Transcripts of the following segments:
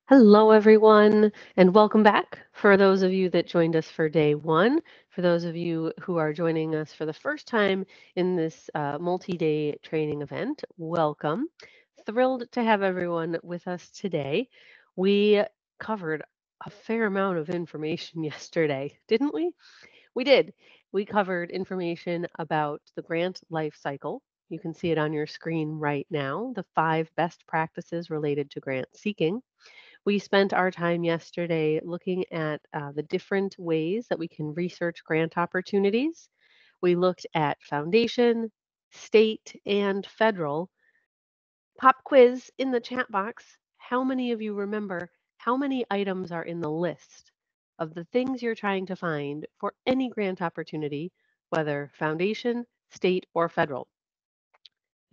Hello, everyone, and welcome back. For those of you that joined us for day one, for those of you who are joining us for the first time in this multi day training event, welcome. Thrilled to have everyone with us today. We covered a fair amount of information yesterday, didn't we? We did. We covered information about the grant life cycle. You can see it on your screen right now, the 5 best practices related to grant seeking. We spent our time yesterday looking at the different ways that we can research grant opportunities. We looked at foundation, state, and federal. Pop quiz in the chat box. How many of you remember how many items are in the list of the things you're trying to find for any grant opportunity, whether foundation, state, or federal?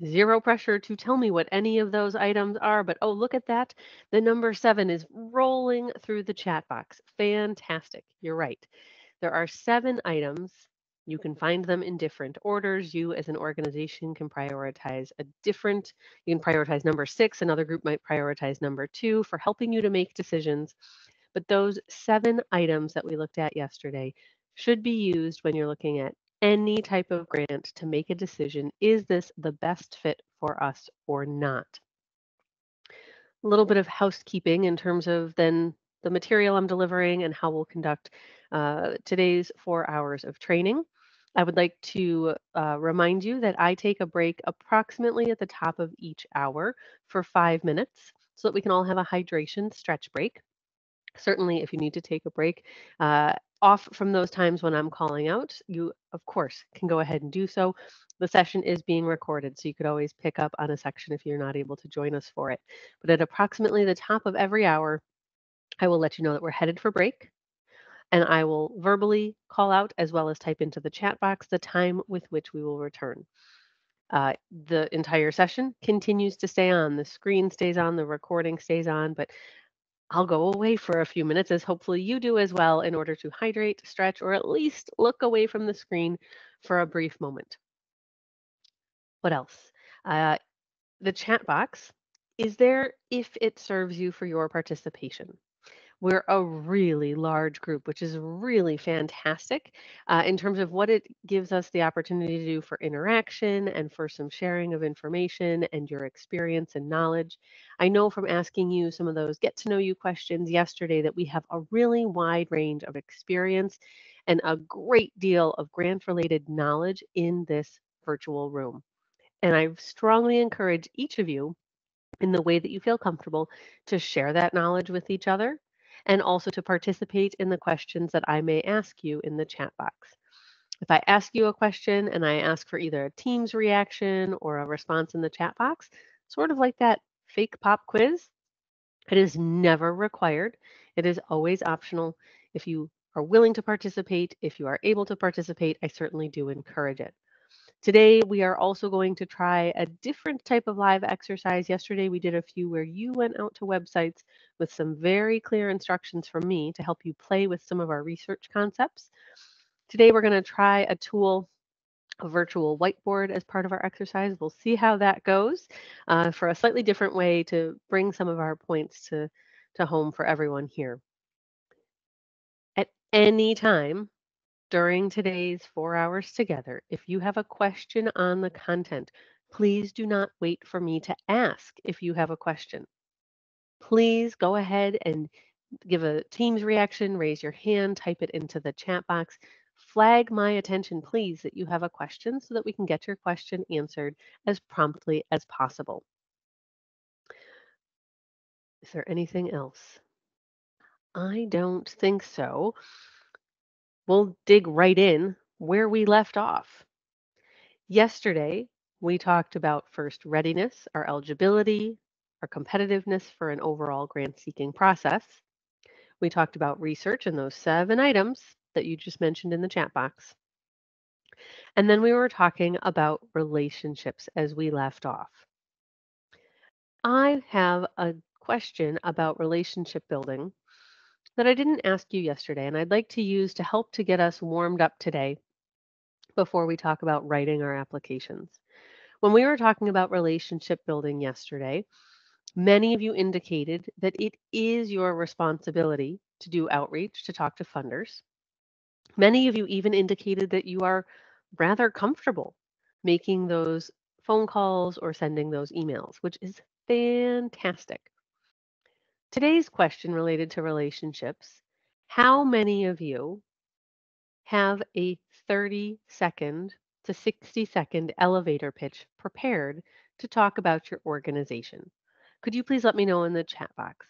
Zero pressure to tell me what any of those items are, but oh, look at that. The number 7 is rolling through the chat box. Fantastic. You're right. There are 7 items. You can find them in different orders. You, as an organization, can prioritize you can prioritize number 6. Another group might prioritize number 2 for helping you to make decisions. But those 7 items that we looked at yesterday should be used when you're looking at any type of grant to make a decision. Is this the best fit for us or not? A little bit of housekeeping in terms of then the material I'm delivering and how we'll conduct today's 4 hours of training. I would like to remind you that I take a break approximately at the top of each hour for 5 minutes so that we can all have a hydration stretch break. Certainly, if you need to take a break off from those times when I'm calling out, you, of course, can go ahead and do so. The session is being recorded, so you could always pick up on a section if you're not able to join us for it. But at approximately the top of every hour, I will let you know that we're headed for break, and I will verbally call out as well as type into the chat box the time with which we will return. The entire session continues to stay on. The screen stays on, the recording stays on, but I'll go away for a few minutes, as hopefully you do as well, in order to hydrate, stretch, or at least look away from the screen for a brief moment. What else? Uh, the chat box is there if it serves you for your participation. We're a really large group, which is really fantastic in terms of what it gives us the opportunity to do for interaction and for some sharing of information and your experience and knowledge. I know from asking you some of those get to know you questions yesterday that we have a really wide range of experience and a great deal of grant related knowledge in this virtual room. And I strongly encourage each of you in the way that you feel comfortable to share that knowledge with each other and also to participate in the questions that I may ask you in the chat box. If I ask you a question and I ask for either a team's reaction or a response in the chat box, sort of like that fake pop quiz, it is never required. It is always optional. If you are willing to participate, if you are able to participate, I certainly do encourage it. Today, we are also going to try a different type of live exercise. Yesterday, we did a few where you went out to websites with some very clear instructions from me to help you play with some of our research concepts. Today, we're going to try a tool, a virtual whiteboard as part of our exercise. We'll see how that goes for a slightly different way to bring some of our points to home for everyone here. At any time, during today's 4 hours together, if you have a question on the content, please do not wait for me to ask if you have a question. Please go ahead and give a Teams reaction, raise your hand, type it into the chat box. Flag my attention, please, that you have a question so that we can get your question answered as promptly as possible. Is there anything else? I don't think so. We'll dig right in where we left off. Yesterday, we talked about first readiness, our eligibility, our competitiveness for an overall grant seeking process. We talked about research and those 7 items that you just mentioned in the chat box. And then we were talking about relationships as we left off. I have a question about relationship building that I didn't ask you yesterday, and I'd like to use to help to get us warmed up today before we talk about writing our applications. When we were talking about relationship building yesterday, Many of you indicated that it is your responsibility to do outreach, to talk to funders. Many of you even indicated that you are rather comfortable making those phone calls or sending those emails, which is fantastic. Today's question related to relationships: how many of you have a 30-second to 60-second elevator pitch prepared to talk about your organization? Could you please let me know in the chat box?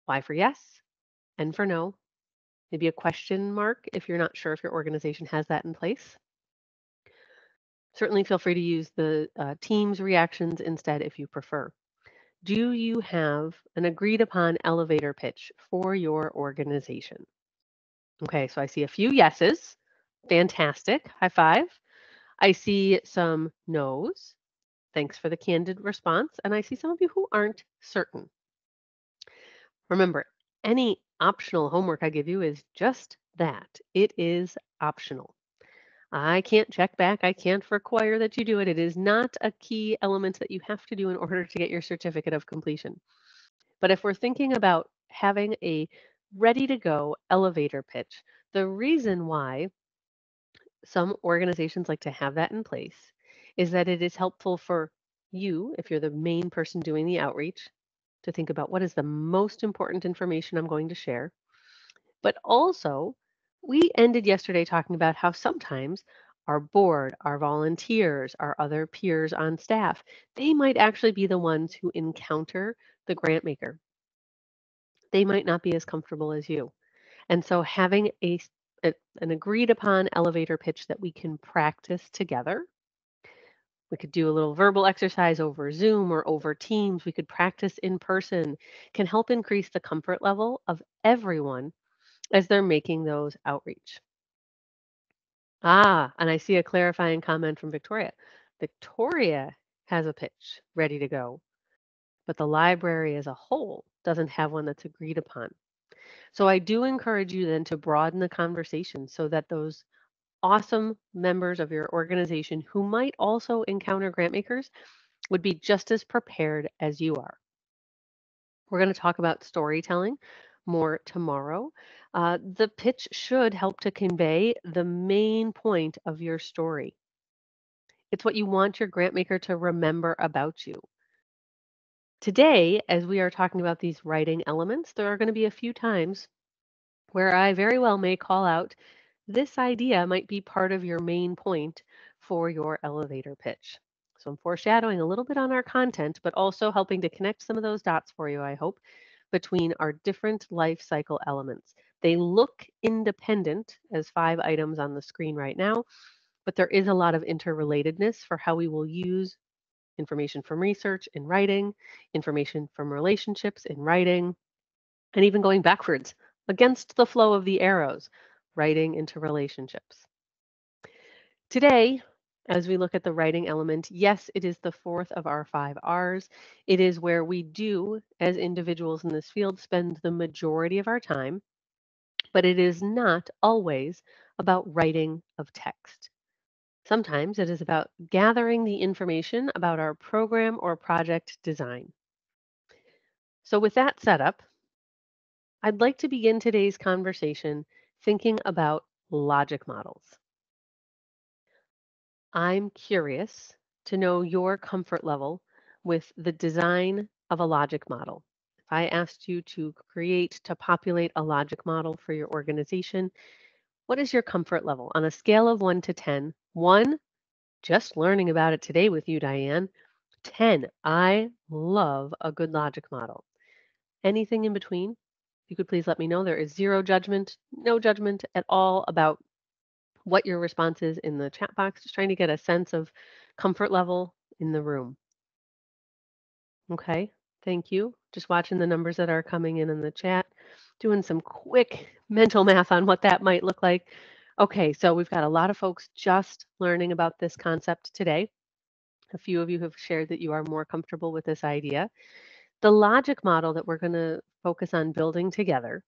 Y for yes, N for no, maybe a question mark if you're not sure if your organization has that in place. Certainly feel free to use the Teams reactions instead if you prefer. Do you have an agreed upon elevator pitch for your organization? Okay, so I see a few yeses. Fantastic. High five. I see some no's. Thanks for the candid response. And I see some of you who aren't certain. Remember, any optional homework I give you is just that. It is optional. I can't check back. I can't require that you do it. It is not a key element that you have to do in order to get your certificate of completion. But if we're thinking about having a ready to go elevator pitch, the reason why some organizations like to have that in place is that it is helpful for you, if you're the main person doing the outreach, to think about what is the most important information I'm going to share. But also, we ended yesterday talking about how sometimes our board, our volunteers, our other peers on staff, they might actually be the ones who encounter the grant maker. They might not be as comfortable as you. And so having an agreed upon elevator pitch that we can practice together. We could do a little verbal exercise over Zoom or over Teams. We could practice in person, can help increase the comfort level of everyone as they're making those outreach. Ah, and I see a clarifying comment from Victoria. Victoria has a pitch ready to go, but the library as a whole doesn't have one that's agreed upon. So I do encourage you then to broaden the conversation so that those awesome members of your organization who might also encounter grant makers would be just as prepared as you are. We're going to talk about storytelling more tomorrow. The pitch should help to convey the main point of your story. It's what you want your grant maker to remember about you. Today, as we are talking about these writing elements, there are going to be a few times where I very well may call out this idea might be part of your main point for your elevator pitch. So I'm foreshadowing a little bit on our content, but also helping to connect some of those dots for you, I hope, between our different life cycle elements. They look independent as 5 items on the screen right now, but there is a lot of interrelatedness for how we will use information from research in writing, information from relationships in writing, and even going backwards against the flow of the arrows, writing into relationships. Today, as we look at the writing element, yes, it is the fourth of our 5 R's. It is where we do, as individuals in this field, spend the majority of our time, but it is not always about writing of text. Sometimes it is about gathering the information about our program or project design. So with that set up, I'd like to begin today's conversation thinking about logic models. I'm curious to know your comfort level with the design of a logic model. If I asked you to populate a logic model for your organization, what is your comfort level on a scale of 1 to 10? 1, just learning about it today with you, Diane. 10, I love a good logic model. Anything in between? You could please let me know. There is zero judgment, no judgment at all about what your response is in the chat box, just trying to get a sense of comfort level in the room. Okay, thank you. Just watching the numbers that are coming in the chat, doing some quick mental math on what that might look like. Okay, so we've got a lot of folks just learning about this concept today. A few of you have shared that you are more comfortable with this idea. The logic model that we're going to focus on building together,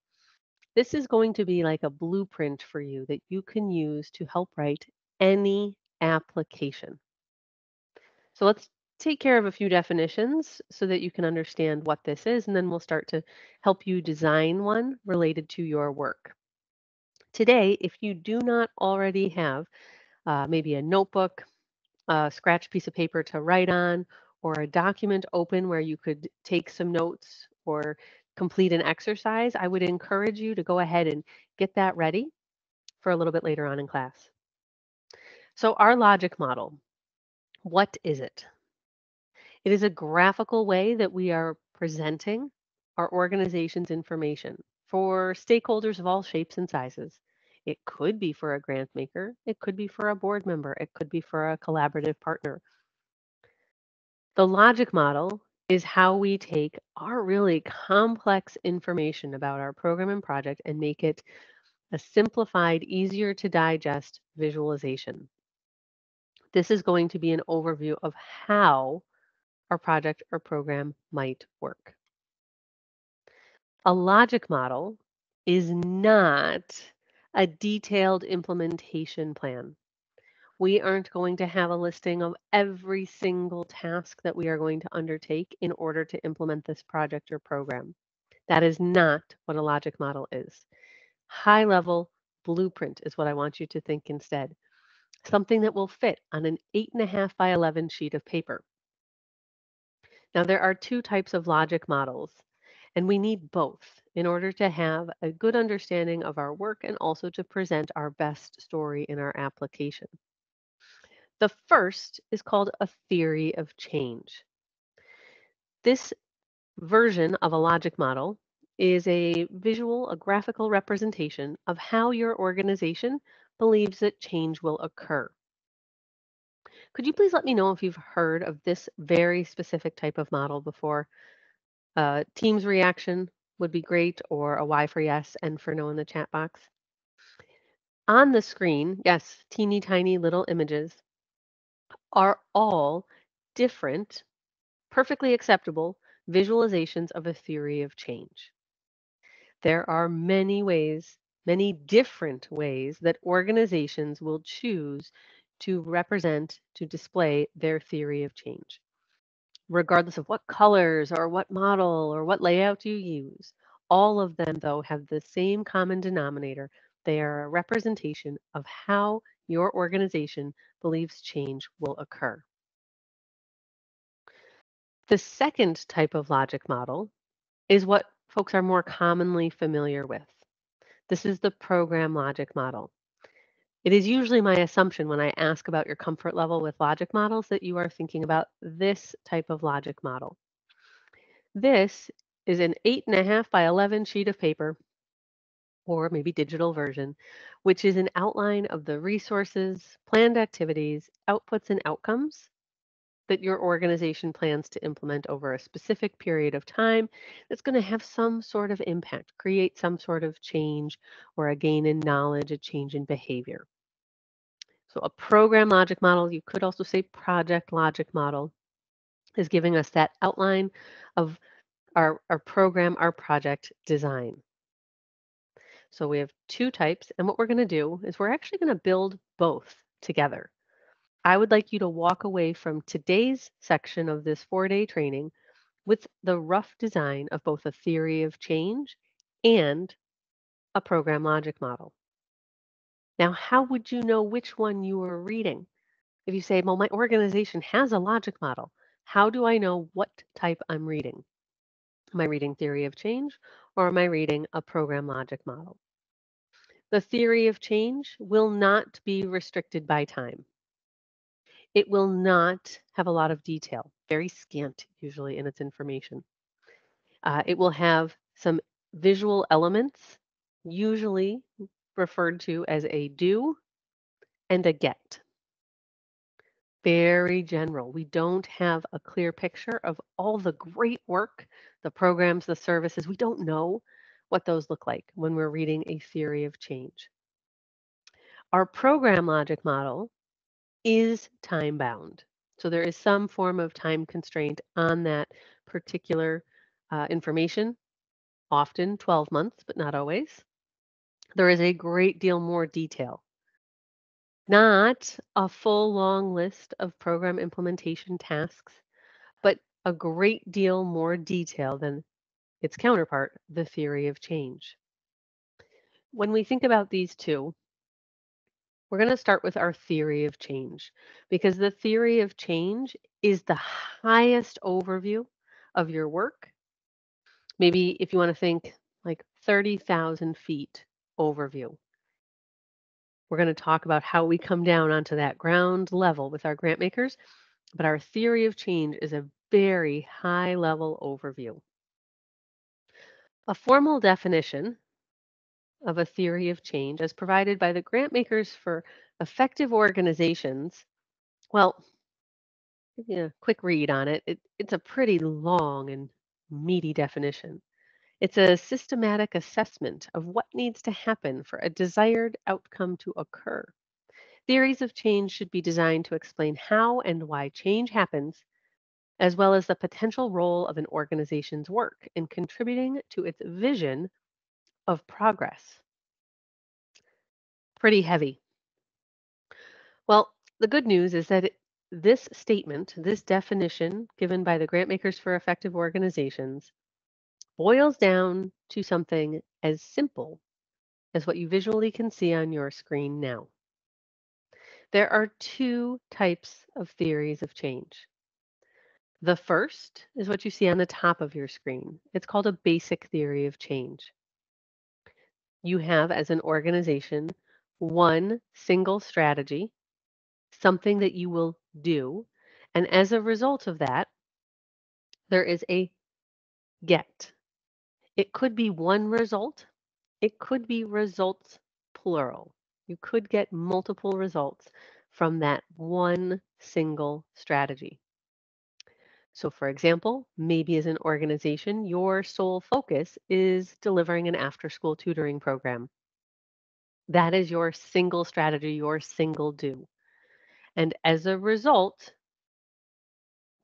this is going to be like a blueprint for you that you can use to help write any application. So let's take care of a few definitions so that you can understand what this is, and then we'll start to help you design one related to your work. Today, if you do not already have maybe a notebook, a scratch piece of paper to write on, or a document open where you could take some notes or complete an exercise, I would encourage you to go ahead and get that ready for a little bit later on in class. So our logic model, what is it? It is a graphical way that we are presenting our organization's information for stakeholders of all shapes and sizes. It could be for a grant maker, it could be for a board member, it could be for a collaborative partner. The logic model is how we take our really complex information about our program and project and make it a simplified, easier to digest visualization. This is going to be an overview of how our project or program might work. A logic model is not a detailed implementation plan. We aren't going to have a listing of every single task that we are going to undertake in order to implement this project or program. That is not what a logic model is. High level blueprint is what I want you to think instead. Something that will fit on an 8.5 by 11 sheet of paper. Now, there are two types of logic models, and we need both in order to have a good understanding of our work and also to present our best story in our application. The first is called a theory of change. This version of a logic model is a visual, a graphical representation of how your organization believes that change will occur. Could you please let me know if you've heard of this very specific type of model before? Team's reaction would be great, or a Y for yes and for no in the chat box. On the screen, yes, teeny tiny little images are all different, perfectly acceptable visualizations of a theory of change. There are many ways, many different ways that organizations will choose to represent, to display their theory of change, regardless of what colors or what model or what layout you use. All of them, though, have the same common denominator. They are a representation of how your organization believes change will occur. The second type of logic model is what folks are more commonly familiar with. This is the program logic model. It is usually my assumption when I ask about your comfort level with logic models that you are thinking about this type of logic model. This is an 8.5 by 11 sheet of paper, or maybe digital version, which is an outline of the resources, planned activities, outputs, and outcomes that your organization plans to implement over a specific period of time that's going to have some sort of impact, create some sort of change or a gain in knowledge, a change in behavior. So a program logic model, you could also say project logic model, is giving us that outline of our program, our project design. So we have two types, and what we're going to do is we're actually going to build both together. I would like you to walk away from today's section of this 4-day training with the rough design of both a theory of change and a program logic model. Now, how would you know which one you are reading? If you say, well, my organization has a logic model, how do I know what type I'm reading? Am I reading theory of change or am I reading a program logic model? The theory of change will not be restricted by time. It will not have a lot of detail, very scant usually in its information. It will have some visual elements, usually referred to as a do and a get. Very general. We don't have a clear picture of all the great work, the programs, the services. We don't know what those look like when we're reading a theory of change. Our program logic model is time bound. So there is some form of time constraint on that particular information, often 12 months, but not always. There is a great deal more detail. Not a full long list of program implementation tasks, but a great deal more detail than its counterpart, the theory of change. When we think about these two, we're going to start with our theory of change because the theory of change is the highest overview of your work. Maybe if you want to think like 30,000 feet overview. We're going to talk about how we come down onto that ground level with our grant makers, but our theory of change is a very high level overview. A formal definition of a theory of change as provided by the grant makers for effective organizations. Well, yeah, quick read on it. It's a pretty long and meaty definition. It's a systematic assessment of what needs to happen for a desired outcome to occur. Theories of change should be designed to explain how and why change happens, as well as the potential role of an organization's work in contributing to its vision of progress. Pretty heavy. Well, the good news is that this statement, this definition given by the grant makers for effective organizations, boils down to something as simple as what you visually can see on your screen now. There are two types of theories of change. The first is what you see on the top of your screen. It's called a basic theory of change. You have, as an organization, one single strategy, something that you will do, and as a result of that, there is a get. It could be one result, it could be results plural. You could get multiple results from that one single strategy. So, for example, maybe as an organization, your sole focus is delivering an after school tutoring program. That is your single strategy, your single do. And as a result,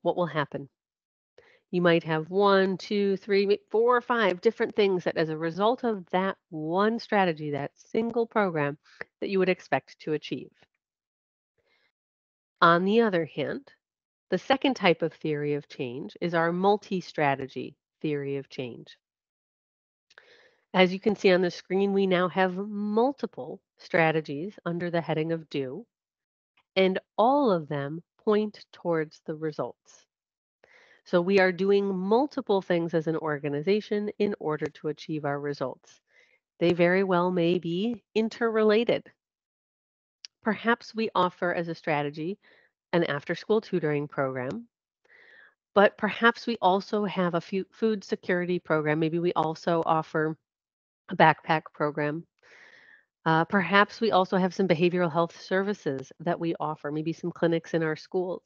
what will happen? You might have one, two, three, 4 or 5 different things that, as a result of that one strategy, that single program, that you would expect to achieve. On the other hand, the second type of theory of change is our multi-strategy theory of change. As you can see on the screen, we now have multiple strategies under the heading of do, and all of them point towards the results. So we are doing multiple things as an organization in order to achieve our results. They very well may be interrelated. Perhaps we offer as a strategy an after-school tutoring program, but perhaps we also have a food security program. Maybe we also offer a backpack program. Perhaps we also have some behavioral health services that we offer, maybe some clinics in our schools,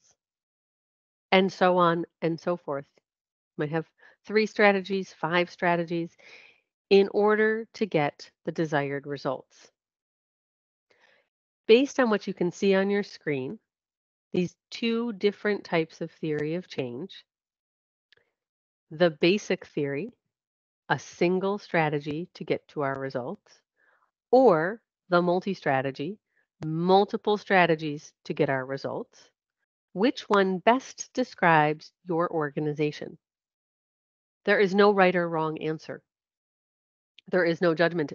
and so on and so forth. You might have 3 strategies, 5 strategies in order to get the desired results. Based on what you can see on your screen, these 2 different types of theory of change, the basic theory, a single strategy to get to our results, or the multi-strategy, multiple strategies to get our results. Which one best describes your organization? There is no right or wrong answer. There is no judgment.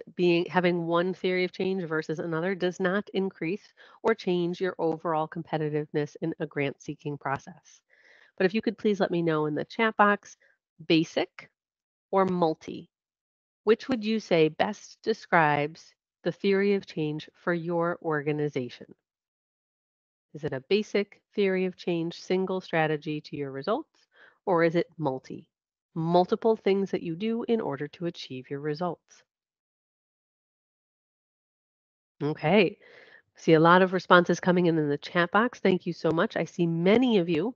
Having one theory of change versus another does not increase or change your overall competitiveness in a grant seeking process. But if you could please let me know in the chat box, basic or multi, which would you say best describes the theory of change for your organization? Is it a basic theory of change, single strategy to your results, or is it multi? Multiple things that you do in order to achieve your results. Okay, see a lot of responses coming in the chat box. Thank you so much. I see many of you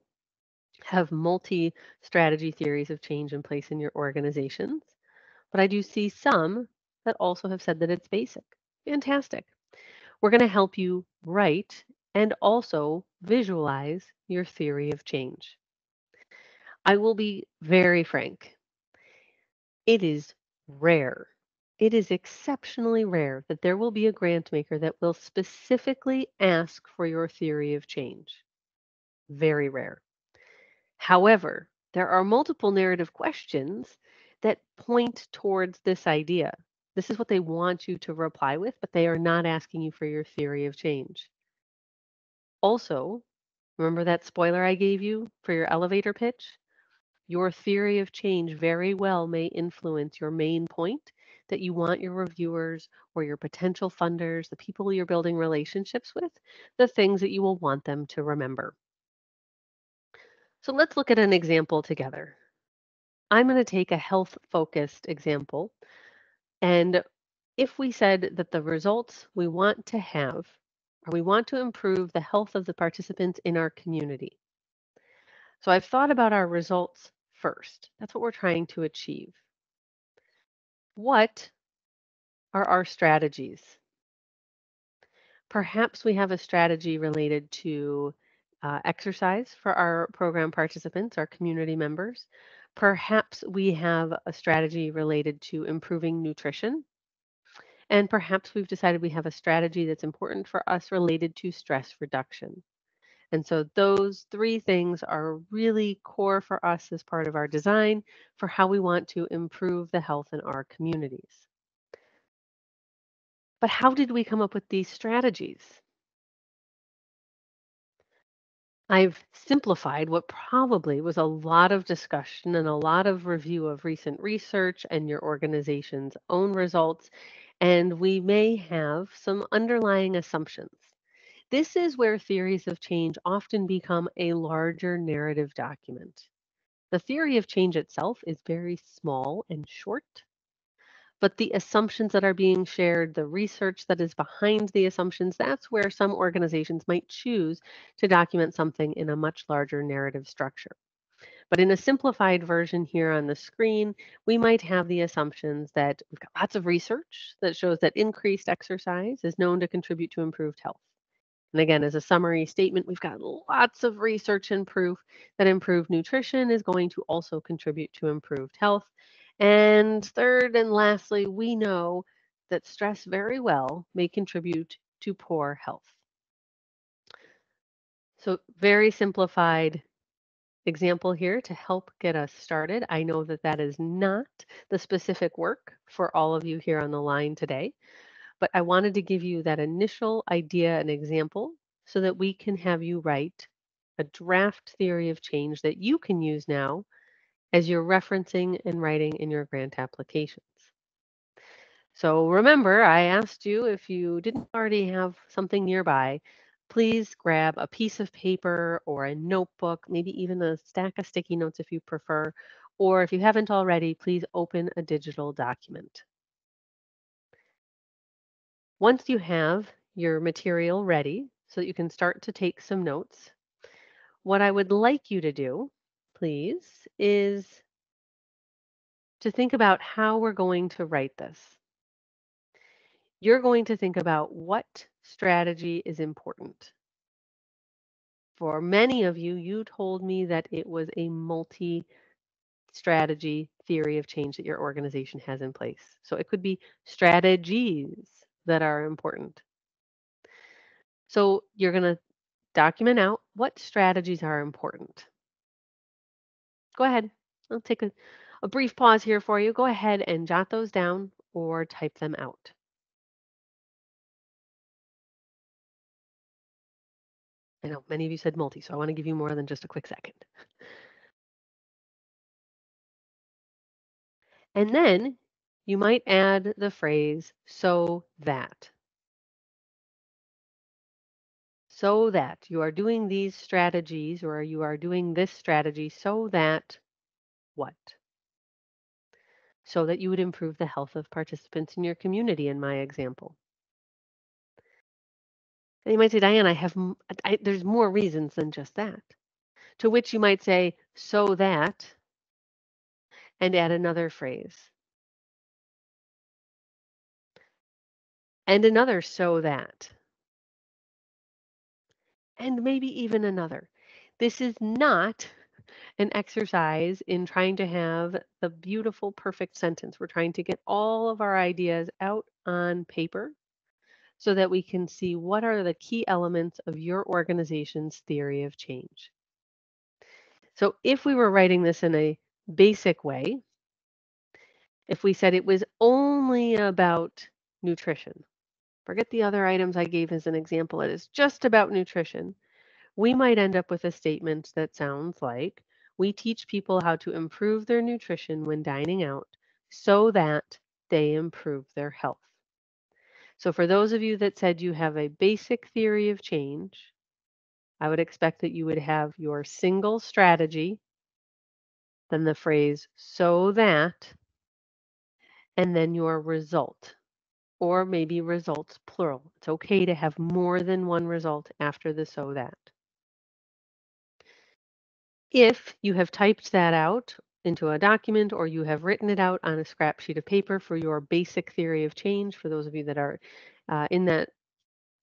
have multi-strategy theories of change in place in your organizations, but I do see some that also have said that it's basic. Fantastic. We're going to help you write and also visualize your theory of change. I will be very frank. It is rare. It is exceptionally rare that there will be a grant maker that will specifically ask for your theory of change. Very rare. However, there are multiple narrative questions that point towards this idea. This is what they want you to reply with, but they are not asking you for your theory of change. Also, remember that spoiler I gave you for your elevator pitch? Your theory of change very well may influence your main point that you want your reviewers or your potential funders, the people you're building relationships with, the things that you will want them to remember. So let's look at an example together. I'm going to take a health focused example. And if we said that the results we want to have, or we want to improve the health of the participants in our community. So I've thought about our results first. That's what we're trying to achieve. What are our strategies? Perhaps we have a strategy related to exercise for our program participants, our community members. Perhaps we have a strategy related to improving nutrition. And perhaps we've decided we have a strategy that's important for us related to stress reduction. And so those three things are really core for us as part of our design for how we want to improve the health in our communities. But how did we come up with these strategies? I've simplified what probably was a lot of discussion and a lot of review of recent research and your organization's own results, and we may have some underlying assumptions. This is where theories of change often become a larger narrative document. The theory of change itself is very small and short, but the assumptions that are being shared, the research that is behind the assumptions, that's where some organizations might choose to document something in a much larger narrative structure. But in a simplified version here on the screen, we might have the assumptions that we've got lots of research that shows that increased exercise is known to contribute to improved health. And again, as a summary statement, we've got lots of research and proof that improved nutrition is going to also contribute to improved health. And third and lastly, we know that stress very well may contribute to poor health. So very simplified example here to help get us started. I know that that is not the specific work for all of you here on the line today, but I wanted to give you that initial idea and example so that we can have you write a draft theory of change that you can use now as you're referencing and writing in your grant applications. So remember, I asked you if you didn't already have something nearby, please grab a piece of paper or a notebook, maybe even a stack of sticky notes if you prefer, or if you haven't already, please open a digital document. Once you have your material ready so that you can start to take some notes, what I would like you to do, please, is to think about how we're going to write this. You're going to think about what strategy is important. For many of you, you told me that it was a multi-strategy theory of change that your organization has in place. So it could be strategies that are important. So you're going to document out what strategies are important. Go ahead. I'll take a brief pause here for you. Go ahead and jot those down or type them out. I know many of you said multi, so I want to give you more than just a quick second. And then you might add the phrase so that. So that you are doing these strategies or you are doing this strategy so that what? So that you would improve the health of participants in your community, in my example. And you might say, Diane, there's more reasons than just that. To which you might say, so that, and add another phrase. And another so that. And maybe even another. This is not an exercise in trying to have the beautiful, perfect sentence. We're trying to get all of our ideas out on paper so that we can see what are the key elements of your organization's theory of change. So if we were writing this in a basic way, if we said it was only about nutrition, forget the other items I gave as an example, it is just about nutrition, we might end up with a statement that sounds like, we teach people how to improve their nutrition when dining out so that they improve their health. So for those of you that said you have a basic theory of change, I would expect that you would have your single strategy, then the phrase so that, and then your result, or maybe results plural. It's okay to have more than one result after the so that. If you have typed that out into a document or you have written it out on a scrap sheet of paper for your basic theory of change, for those of you that are in that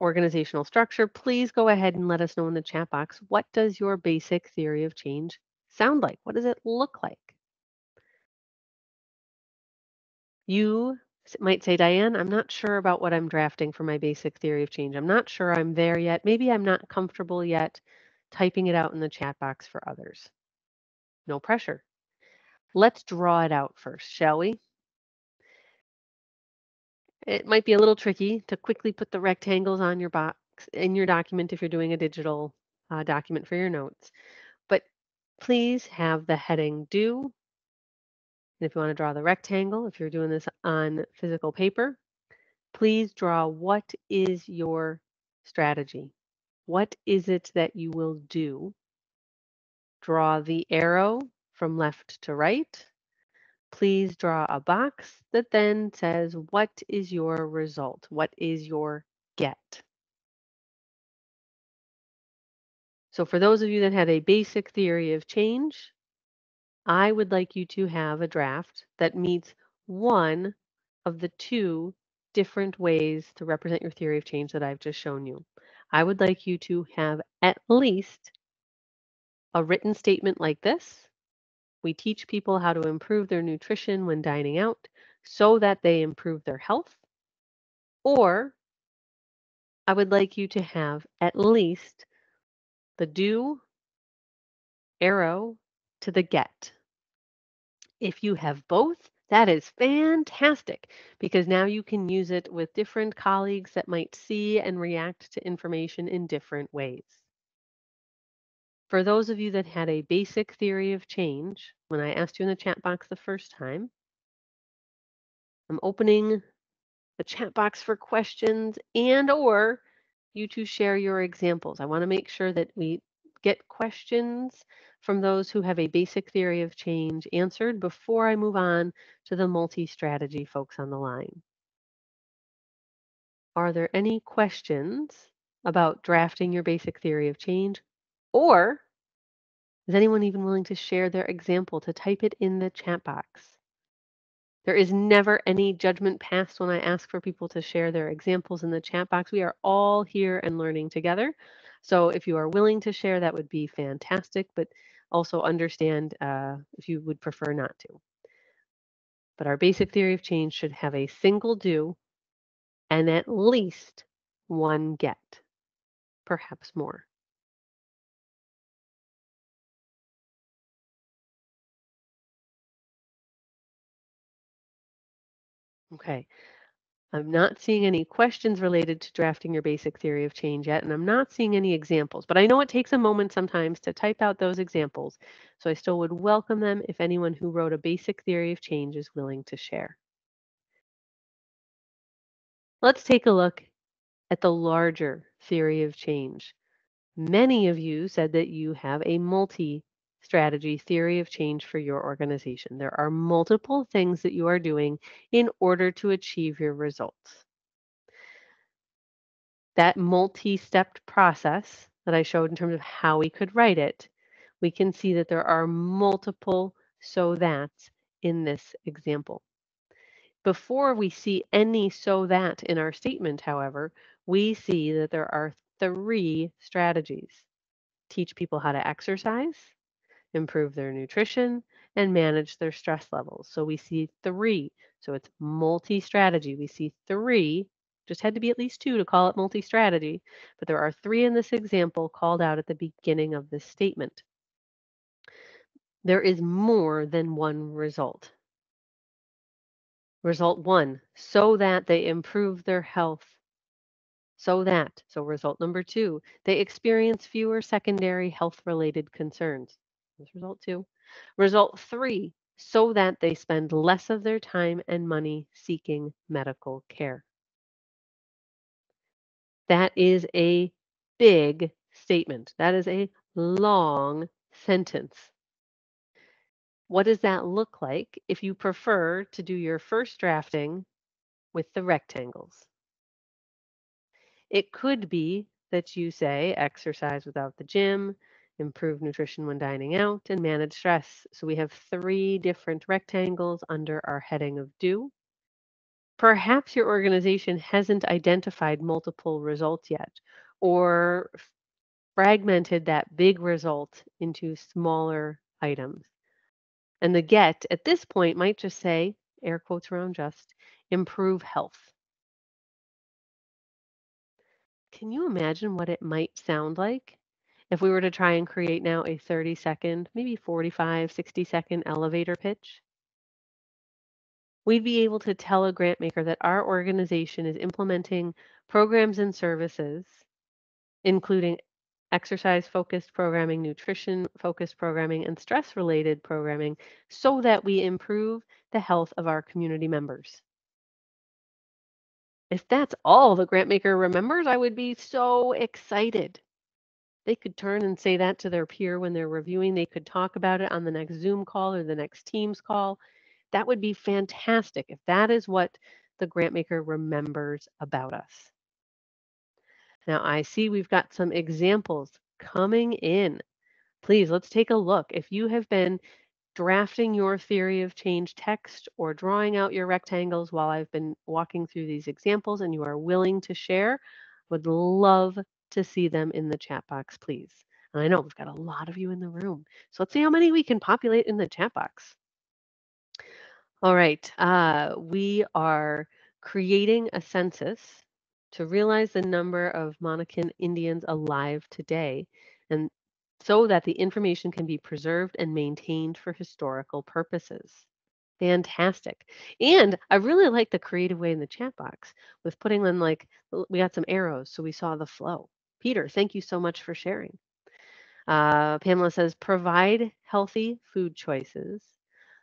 organizational structure, please go ahead and let us know in the chat box, what does your basic theory of change sound like? What does it look like? You might say, Diane, I'm not sure about what I'm drafting for my basic theory of change. I'm not sure I'm there yet. Maybe I'm not comfortable yet typing it out in the chat box for others. No pressure. Let's draw it out first, shall we? It might be a little tricky to quickly put the rectangles on your box in your document if you're doing a digital document for your notes. But please have the heading do. And if you want to draw the rectangle, if you're doing this on physical paper, please draw what is your strategy. What is it that you will do? Draw the arrow from left to right. Please draw a box that then says, what is your result? What is your get? So for those of you that had a basic theory of change, I would like you to have a draft that meets one of the two different ways to represent your theory of change that I've just shown you. I would like you to have at least a written statement like this. We teach people how to improve their nutrition when dining out so that they improve their health. Or I would like you to have at least the do arrow to the get. If you have both, that is fantastic because now you can use it with different colleagues that might see and react to information in different ways. For those of you that had a basic theory of change, when I asked you in the chat box the first time, I'm opening the chat box for questions and or you to share your examples. I want to make sure that we get questions from those who have a basic theory of change answered before I move on to the multi-strategy folks on the line. Are there any questions about drafting your basic theory of change? Or is anyone even willing to share their example, to type it in the chat box? There is never any judgment passed when I ask for people to share their examples in the chat box. We are all here and learning together. So if you are willing to share, that would be fantastic, but also understand if you would prefer not to. But our basic theory of change should have a single do and at least one get, perhaps more. Okay. I'm not seeing any questions related to drafting your basic theory of change yet, and I'm not seeing any examples, but I know it takes a moment sometimes to type out those examples, so I still would welcome them if anyone who wrote a basic theory of change is willing to share. Let's take a look at the larger theory of change. Many of you said that you have a multi-strategy theory of change for your organization. There are multiple things that you are doing in order to achieve your results. That multi-stepped process that I showed in terms of how we could write it, we can see that there are multiple so that's in this example. Before we see any so that in our statement, however, we see that there are three strategies. Teach people how to exercise, improve their nutrition, and manage their stress levels. So we see three. So it's multi-strategy. We see three, just had to be at least two to call it multi-strategy, but there are three in this example called out at the beginning of this statement. There is more than one result. Result one, so that they improve their health. So result number two, they experience fewer secondary health related concerns. That's result two. Result three, so that they spend less of their time and money seeking medical care. That is a big statement. That is a long sentence. What does that look like if you prefer to do your first drafting with the rectangles? It could be that you say exercise without the gym, improve nutrition when dining out, and manage stress. So we have three different rectangles under our heading of do. Perhaps your organization hasn't identified multiple results yet or fragmented that big result into smaller items. And the get at this point might just say, air quotes around just, improve health. Can you imagine what it might sound like if we were to try and create now a 30-second, maybe 45, 60-second elevator pitch? We'd be able to tell a grant maker that our organization is implementing programs and services, including exercise focused programming, nutrition focused programming, and stress related programming, so that we improve the health of our community members. If that's all the grant maker remembers, I would be so excited. They could turn and say that to their peer when they're reviewing. They could talk about it on the next Zoom call or the next Teams call. That would be fantastic if that is what the grant maker remembers about us. Now, I see we've got some examples coming in. Please, let's take a look. If you have been drafting your theory of change text or drawing out your rectangles while I've been walking through these examples and you are willing to share, would love to see them in the chat box, please. And I know we've got a lot of you in the room. So let's see how many we can populate in the chat box. All right. We are creating a census to realize the number of Monacan Indians alive today, and so that the information can be preserved and maintained for historical purposes. Fantastic. And I really like the creative way in the chat box with putting them like, we got some arrows, so we saw the flow. Peter, thank you so much for sharing. Pamela says, provide healthy food choices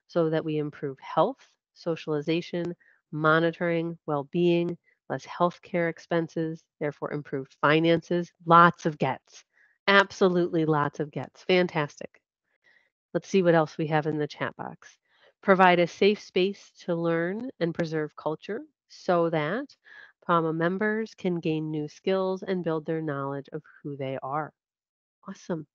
so that we improve health, socialization, monitoring, well-being, less healthcare expenses, therefore improved finances. Lots of gets. Absolutely lots of gets. Fantastic. Let's see what else we have in the chat box. Provide a safe space to learn and preserve culture so that PAMA members can gain new skills and build their knowledge of who they are. Awesome.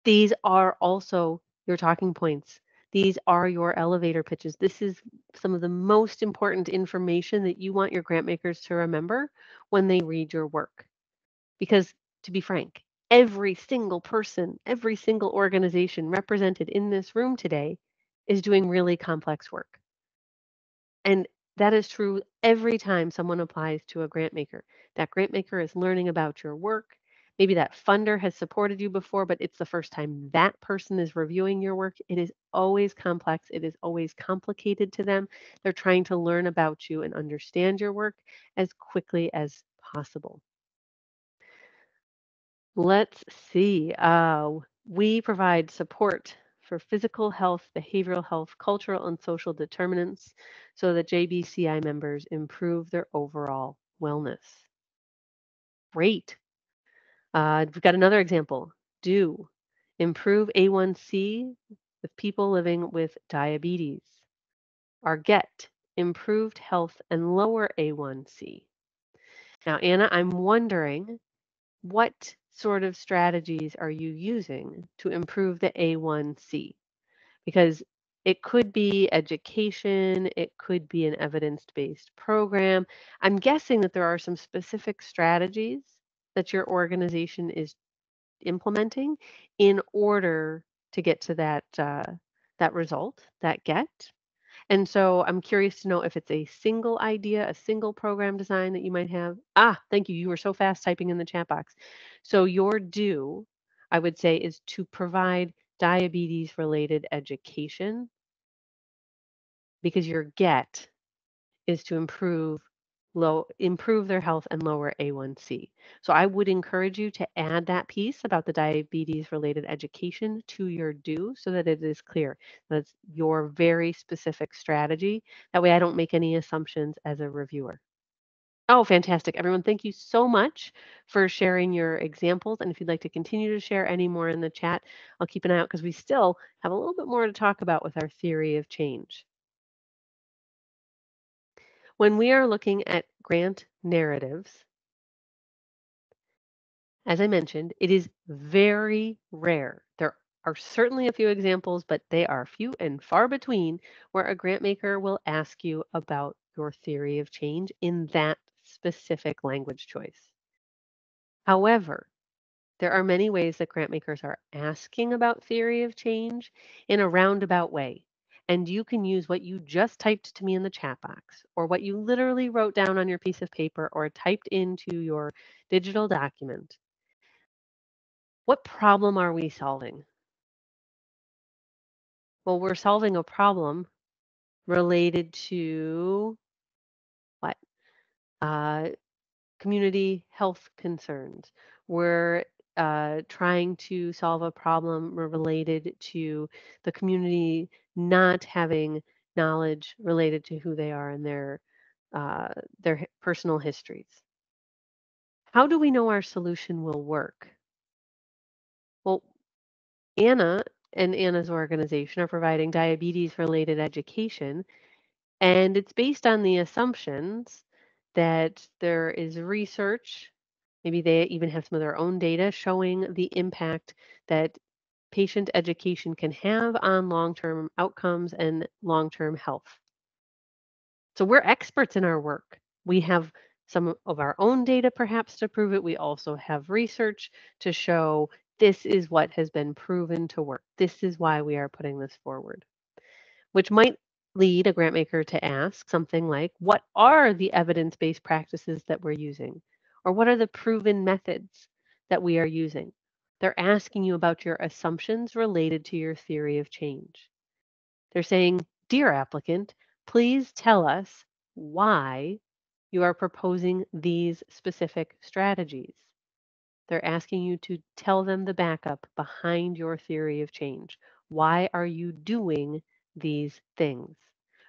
These are also your talking points. These are your elevator pitches. This is some of the most important information that you want your grant makers to remember when they read your work. Because to be frank, every single person, every single organization represented in this room today is doing really complex work. And that is true every time someone applies to a grant maker. That grant maker is learning about your work. Maybe that funder has supported you before, but it's the first time that person is reviewing your work. It is always complex. It is always complicated to them. They're trying to learn about you and understand your work as quickly as possible. Let's see. We provide support for physical health, behavioral health, cultural and social determinants so that JBCI members improve their overall wellness. Great. We've got another example. Do improve A1C with people living with diabetes. Our get improved health and lower A1C. Now, Anna, I'm wondering, what sort of strategies are you using to improve the A1C? Because it could be education, it could be an evidence-based program. I'm guessing that there are some specific strategies that your organization is implementing in order to get to that result, that get. And so I'm curious to know if it's a single idea, a single program design that you might have. Ah, thank you. You were so fast typing in the chat box. So your do, I would say, is to provide diabetes-related education because your get is to improve their health and lower A1C. So I would encourage you to add that piece about the diabetes related education to your do so that it is clear. That's your very specific strategy. That way I don't make any assumptions as a reviewer. Oh, fantastic. Everyone, thank you so much for sharing your examples. And if you'd like to continue to share any more in the chat, I'll keep an eye out because we still have a little bit more to talk about with our theory of change. When we are looking at grant narratives, as I mentioned, it is very rare. There are certainly a few examples, but they are few and far between where a grant maker will ask you about your theory of change in that specific language choice. However, there are many ways that grant makers are asking about theory of change in a roundabout way. And you can use what you just typed to me in the chat box, or what you literally wrote down on your piece of paper or typed into your digital document. What problem are we solving? Well, we're solving a problem related to what? Uh, Community health concerns. We're trying to solve a problem related to the community not having knowledge related to who they are and their personal histories. How do we know our solution will work? Well, Anna and Anna's organization are providing diabetes related education. And it's based on the assumptions that there is research, maybe they even have some of their own data showing the impact that patient education can have on long-term outcomes and long-term health. So we're experts in our work. We have some of our own data perhaps to prove it. We also have research to show this is what has been proven to work. This is why we are putting this forward, which might lead a grant maker to ask something like, what are the evidence-based practices that we're using? Or what are the proven methods that we are using? They're asking you about your assumptions related to your theory of change. They're saying, dear applicant, please tell us why you are proposing these specific strategies. They're asking you to tell them the backup behind your theory of change. Why are you doing these things?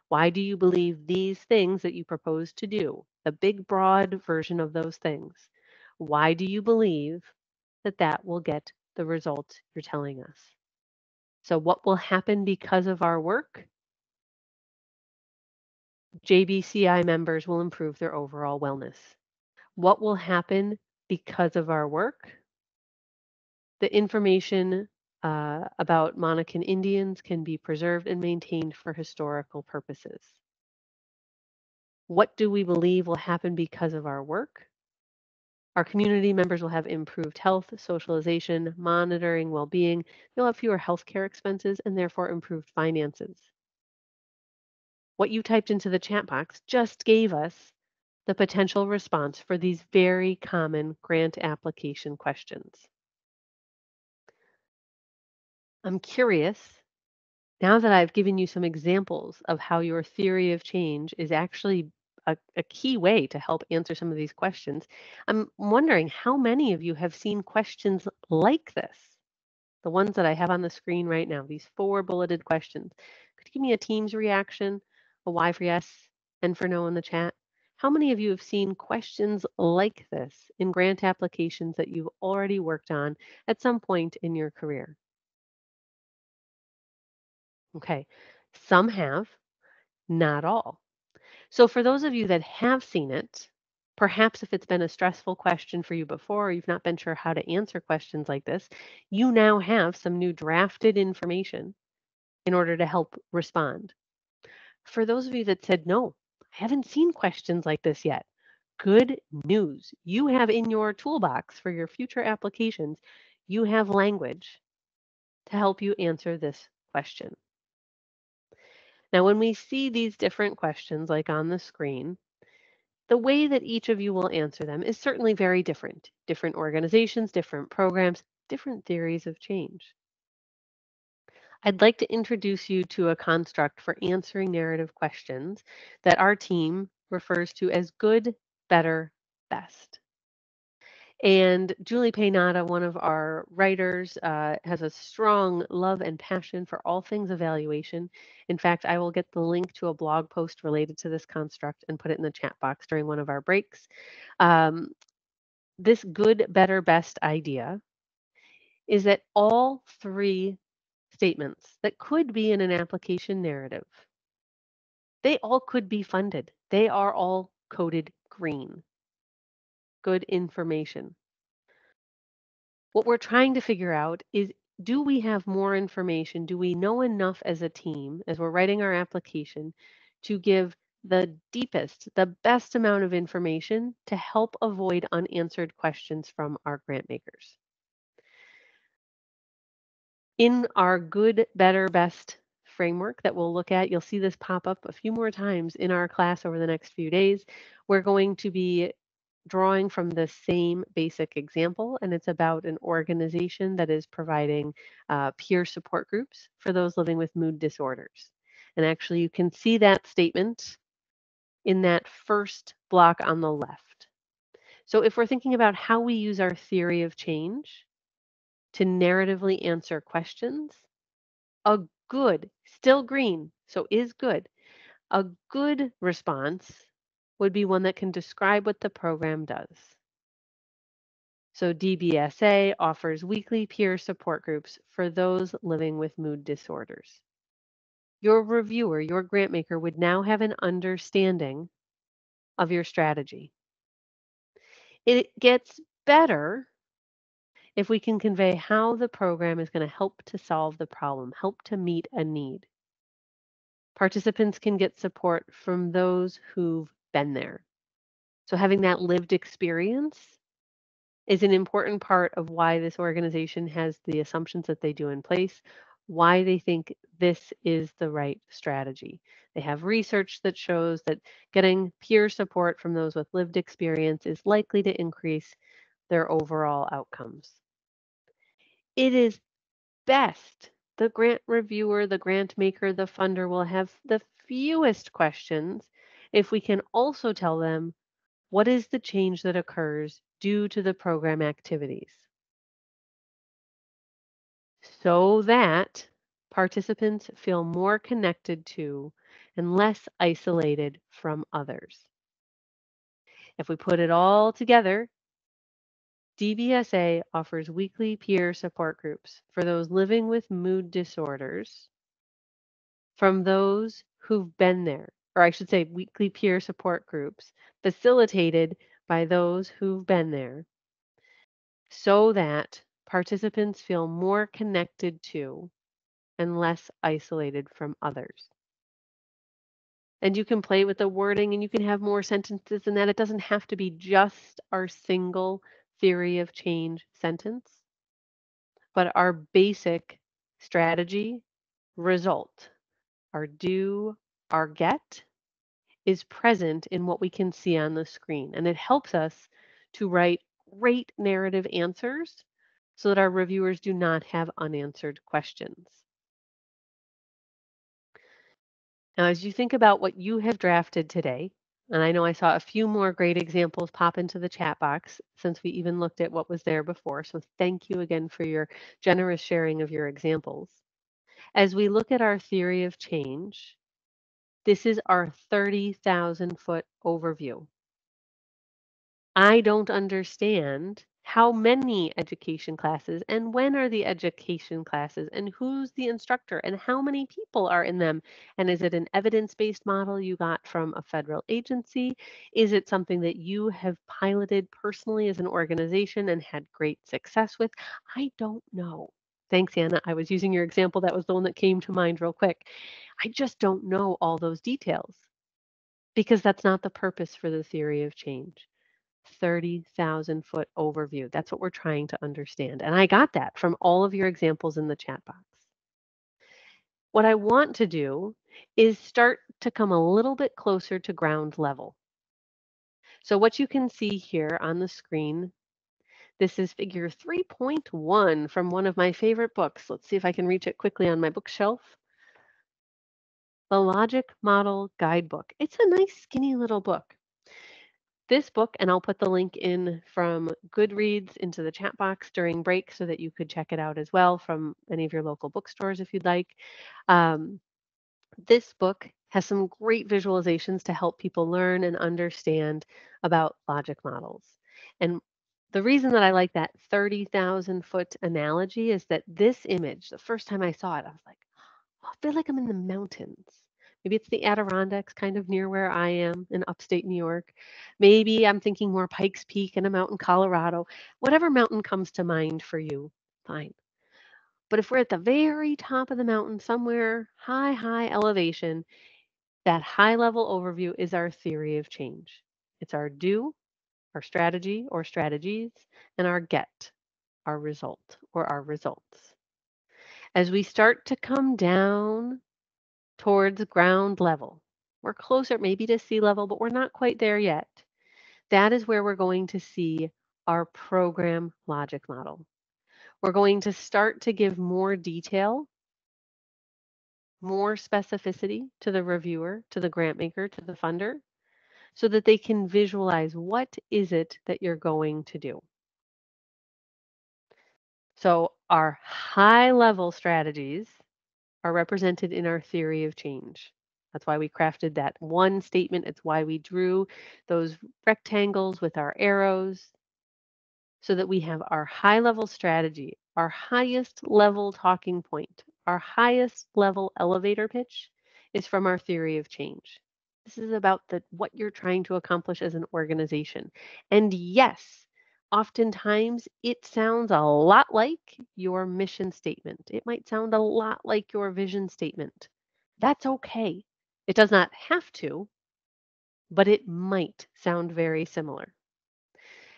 Why do you believe these things that you propose to do? The big, broad version of those things. Why do you believe that that will get the results you're telling us? So, what will happen because of our work? JBCI members will improve their overall wellness. What will happen because of our work? The information about Monacan Indians can be preserved and maintained for historical purposes. What do we believe will happen because of our work? Our community members will have improved health, socialization, monitoring, well-being. They'll have fewer healthcare expenses and therefore improved finances. What you typed into the chat box just gave us the potential response for these very common grant application questions. I'm curious, now that I've given you some examples of how your theory of change is actually a key way to help answer some of these questions, I'm wondering how many of you have seen questions like this, the ones that I have on the screen right now, these 4 bulleted questions. Could you give me a Teams reaction, a Y for yes, and for no in the chat? How many of you have seen questions like this in grant applications that you've already worked on at some point in your career? Okay, some have, not all. So for those of you that have seen it, perhaps if it's been a stressful question for you before, or you've not been sure how to answer questions like this, you now have some new drafted information in order to help respond. For those of you that said, no, I haven't seen questions like this yet, good news. You have in your toolbox for your future applications, you have language to help you answer this question. Now, when we see these different questions like on the screen, the way that each of you will answer them is certainly very different. Different organizations, different programs, different theories of change. I'd like to introduce you to a construct for answering narrative questions that our team refers to as good, better, best. And Julie Paynata, one of our writers, has a strong love and passion for all things evaluation. In fact, I will get the link to a blog post related to this construct and put it in the chat box during one of our breaks. This good, better, best idea is that all three statements that could be in an application narrative, they all could be funded. They are all coded green. Good information. What we're trying to figure out is, do we have more information? Do we know enough as a team, as we're writing our application, to give the deepest, the best amount of information to help avoid unanswered questions from our grant makers? In our good, better, best framework that we'll look at, you'll see this pop up a few more times in our class over the next few days. We're going to be drawing from the same basic example, and it's about an organization that is providing peer support groups for those living with mood disorders. And actually, you can see that statement in that first block on the left. So if we're thinking about how we use our theory of change to narratively answer questions, a good, still green, so is good. A good response would be one that can describe what the program does. So DBSA offers weekly peer support groups for those living with mood disorders. Your reviewer, your grant maker, would now have an understanding of your strategy. It gets better if we can convey how the program is going to help to solve the problem, help to meet a need. Participants can get support from those who've been there. So having that lived experience is an important part of why this organization has the assumptions that they do in place, why they think this is the right strategy. They have research that shows that getting peer support from those with lived experience is likely to increase their overall outcomes. It is best the grant reviewer, the grant maker, the funder will have the fewest questions if we can also tell them what is the change that occurs due to the program activities, so that participants feel more connected to and less isolated from others. If we put it all together, DBSA offers weekly peer support groups for those living with mood disorders from those who've been there, or I should say weekly peer support groups facilitated by those who've been there, so that participants feel more connected to and less isolated from others. And you can play with the wording and you can have more sentences than that. It doesn't have to be just our single theory of change sentence, but our basic strategy, result, our do, our get, is present in what we can see on the screen. And it helps us to write great narrative answers so that our reviewers do not have unanswered questions. Now, as you think about what you have drafted today, and I know I saw a few more great examples pop into the chat box since we even looked at what was there before. So thank you again for your generous sharing of your examples. As we look at our theory of change, this is our 30,000-foot overview. I don't understand how many education classes and when are the education classes and who's the instructor and how many people are in them. And is it an evidence-based model you got from a federal agency? Is it something that you have piloted personally as an organization and had great success with? I don't know. Thanks, Anna. I was using your example. That was the one that came to mind real quick. I just don't know all those details because that's not the purpose for the theory of change. 30,000-foot overview. That's what we're trying to understand. And I got that from all of your examples in the chat box. What I want to do is start to come a little bit closer to ground level. So what you can see here on the screen, This is figure 3.1 from one of my favorite books. Let's see if I can reach it quickly on my bookshelf. The Logic Model Guidebook. It's a nice skinny little book. This book, and I'll put the link in from Goodreads into the chat box during break so that you could check it out as well from any of your local bookstores if you'd like. This book has some great visualizations to help people learn and understand about logic models. And the reason that I like that 30,000 foot analogy is that this image, the first time I saw it, I was like, oh, I feel like I'm in the mountains. Maybe it's the Adirondacks, kind of near where I am in upstate New York. Maybe I'm thinking more Pikes Peak and I'm out in Colorado. Whatever mountain comes to mind for you, fine. But if we're at the very top of the mountain, somewhere high, high elevation, that high level overview is our theory of change. It's our do, our strategy or strategies, and our get, our result or our results. As we start to come down towards ground level, we're closer maybe to sea level, but we're not quite there yet. That is where we're going to see our program logic model. We're going to start to give more detail, more specificity to the reviewer, to the grant maker, to the funder, so that they can visualize what is it that you're going to do. So our high level strategies are represented in our theory of change. That's why we crafted that one statement. It's why we drew those rectangles with our arrows so that we have our high level strategy, our highest level talking point, our highest level elevator pitch is from our theory of change. This is about what you're trying to accomplish as an organization. And yes, oftentimes it sounds a lot like your mission statement. It might sound a lot like your vision statement. That's okay. It does not have to, but it might sound very similar.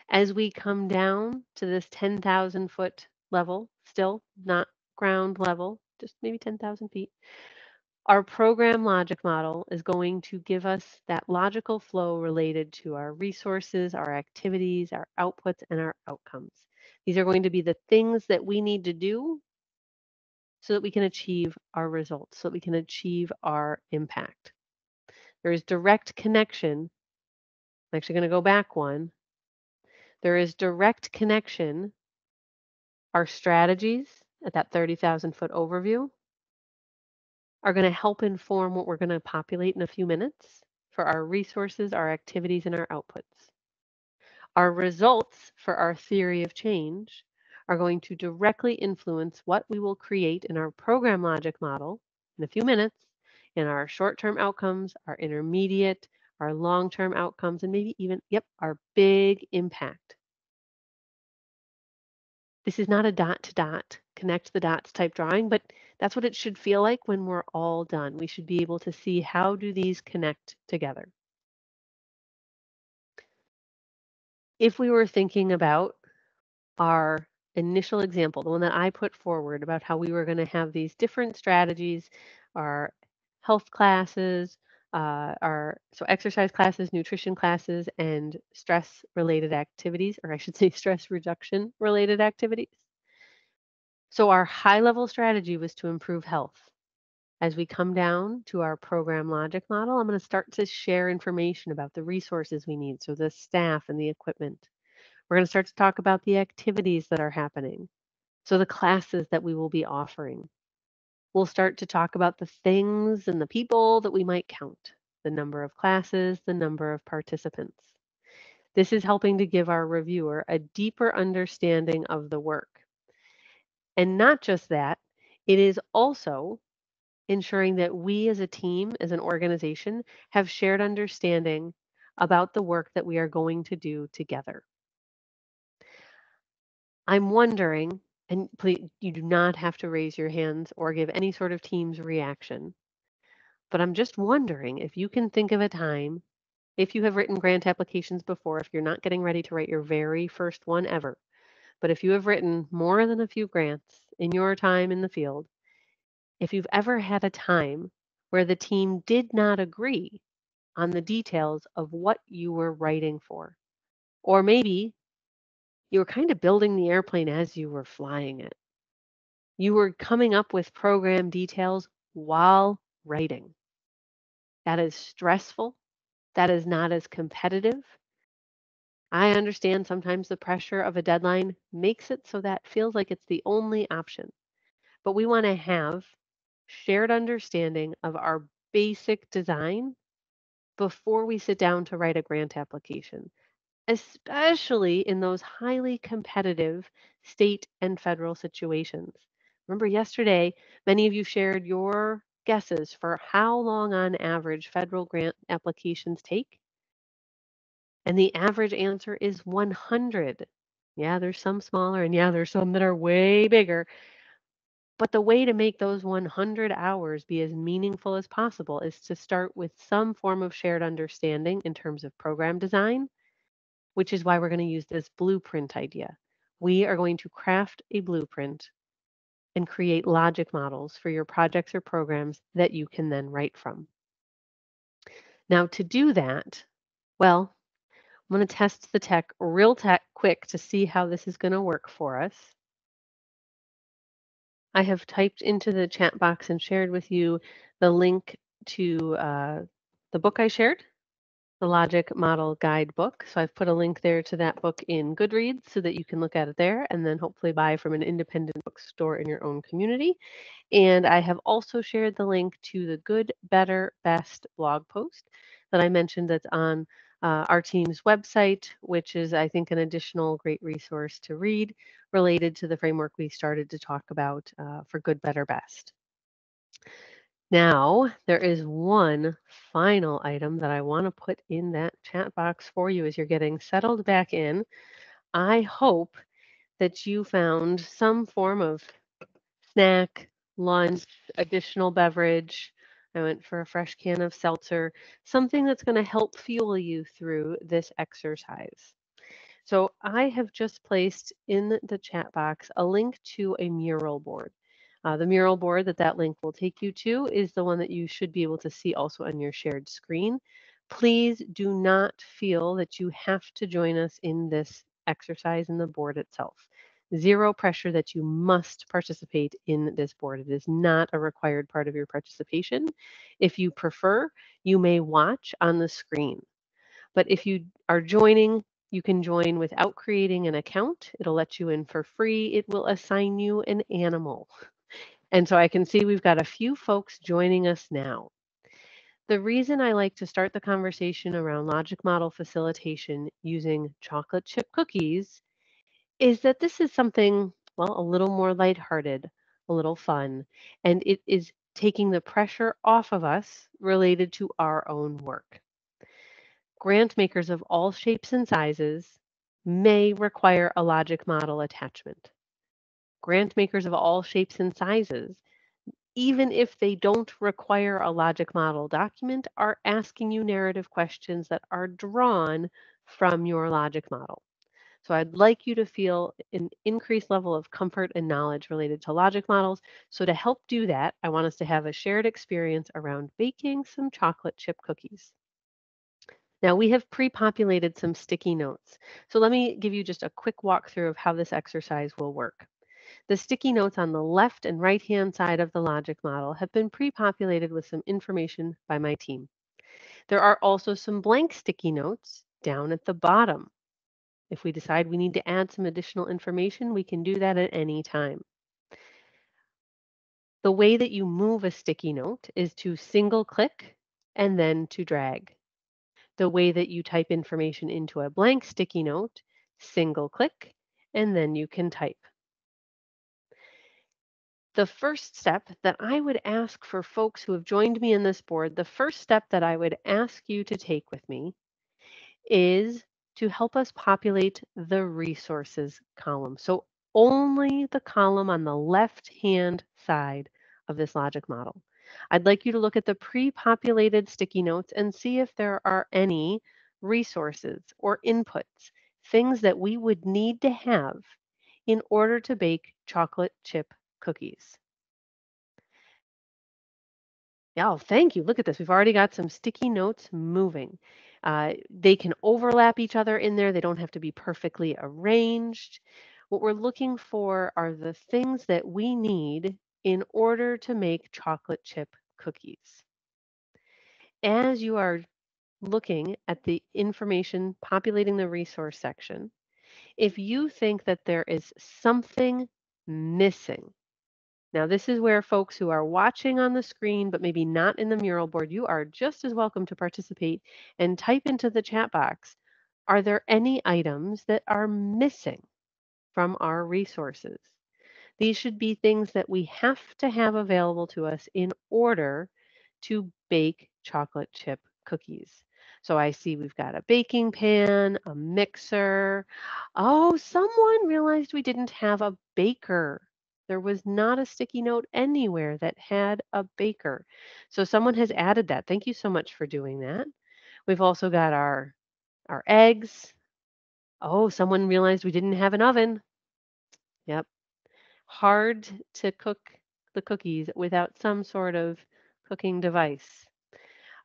As we come down to this 10,000 foot level, still not ground level, just maybe 10,000 feet, our program logic model is going to give us that logical flow related to our resources, our activities, our outputs, and our outcomes. These are going to be the things that we need to do so that we can achieve our results, so that we can achieve our impact. There is direct connection. I'm actually going to go back one. There is direct connection. Our strategies at that 30,000 foot overview are going to help inform what we're going to populate in a few minutes for our resources, our activities, and our outputs. Our results for our theory of change are going to directly influence what we will create in our program logic model in a few minutes in our short-term outcomes, our intermediate, our long-term outcomes, and maybe even, our big impact. This is not a dot to dot, connect the dots type drawing, but that's what it should feel like when we're all done. We should be able to see how do these connect together. If we were thinking about our initial example, the one that I put forward about how we were going to have these different strategies, our health classes, so exercise classes, nutrition classes, and stress related activities, or I should say stress reduction related activities. So our high level strategy was to improve health. As we come down to our program logic model, I'm going to start to share information about the resources we need, so the staff and the equipment. We're going to start to talk about the activities that are happening, so the classes that we will be offering. We'll start to talk about the things and the people that we might count, the number of classes, the number of participants. This is helping to give our reviewer a deeper understanding of the work. And not just that, it is also ensuring that we as a team, as an organization, have shared understanding about the work that we are going to do together. I'm wondering, and please, you do not have to raise your hands or give any sort of team's reaction, but I'm just wondering if you can think of a time, if you have written grant applications before, if you're not getting ready to write your very first one ever, but if you have written more than a few grants in your time in the field, if you've ever had a time where the team did not agree on the details of what you were writing for, or maybe You were kind of building the airplane as you were flying it. You were coming up with program details while writing. That is stressful. That is not as competitive. I understand sometimes the pressure of a deadline makes it so that feels like it's the only option. But we want to have shared understanding of our basic design before we sit down to write a grant application, especially in those highly competitive state and federal situations. Remember yesterday, many of you shared your guesses for how long on average federal grant applications take, and the average answer is 100. Yeah, there's some smaller, and yeah, there's some that are way bigger. But the way to make those 100 hours be as meaningful as possible is to start with some form of shared understanding in terms of program design, which is why we're going to use this blueprint idea. We are going to craft a blueprint and create logic models for your projects or programs that you can then write from. Now, to do that, well, I'm going to test the tech real quick to see how this is going to work for us. I have typed into the chat box and shared with you the link to the book I shared, the Logic Model Guidebook. So I've put a link there to that book in Goodreads so that you can look at it there and then hopefully buy from an independent bookstore in your own community. And I have also shared the link to the Good, Better, Best blog post that I mentioned that's on our team's website, which is, I think, an additional great resource to read related to the framework we started to talk about for Good, Better, Best. Now, there is one final item that I want to put in that chat box for you as you're getting settled back in. I hope that you found some form of snack, lunch, additional beverage. I went for a fresh can of seltzer, something that's going to help fuel you through this exercise. So I have just placed in the chat box a link to a mural board. The mural board that link will take you to is the one that you should be able to see also on your shared screen. Please do not feel that you have to join us in this exercise in the board itself. Zero pressure that you must participate in this board. It is not a required part of your participation. If you prefer, you may watch on the screen. But if you are joining, you can join without creating an account. It'll let you in for free. It will assign you an animal. And so I can see we've got a few folks joining us now. The reason I like to start the conversation around logic model facilitation using chocolate chip cookies is that this is something, well, a little more lighthearted, a little fun, and it is taking the pressure off of us related to our own work. Grant makers of all shapes and sizes may require a logic model attachment. Grant makers of all shapes and sizes, even if they don't require a logic model document, are asking you narrative questions that are drawn from your logic model. So I'd like you to feel an increased level of comfort and knowledge related to logic models. So to help do that, I want us to have a shared experience around baking some chocolate chip cookies. Now we have pre-populated some sticky notes. So let me give you just a quick walkthrough of how this exercise will work. The sticky notes on the left and right-hand side of the logic model have been pre-populated with some information by my team. There are also some blank sticky notes down at the bottom. If we decide we need to add some additional information, we can do that at any time. The way that you move a sticky note is to single click and then to drag. The way that you type information into a blank sticky note, single click, and then you can type. The first step that I would ask for folks who have joined me in this board, the first step that I would ask you to take with me is to help us populate the resources column. So only the column on the left-hand side of this logic model. I'd like you to look at the pre-populated sticky notes and see if there are any resources or inputs, things that we would need to have in order to bake chocolate chip cookies. Yeah, oh, thank you. Look at this. We've already got some sticky notes moving. They can overlap each other in there. They don't have to be perfectly arranged. What we're looking for are the things that we need in order to make chocolate chip cookies. As you are looking at the information populating the resource section, if you think that there is something missing, now this is where folks who are watching on the screen but maybe not in the mural board, you are just as welcome to participate and type into the chat box, are there any items that are missing from our resources? These should be things that we have to have available to us in order to bake chocolate chip cookies. So I see we've got a baking pan, a mixer. Oh, someone realized we didn't have a baker. There was not a sticky note anywhere that had a baker. So someone has added that. Thank you so much for doing that. We've also got our eggs. Oh, someone realized we didn't have an oven. Yep. Hard to cook the cookies without some sort of cooking device.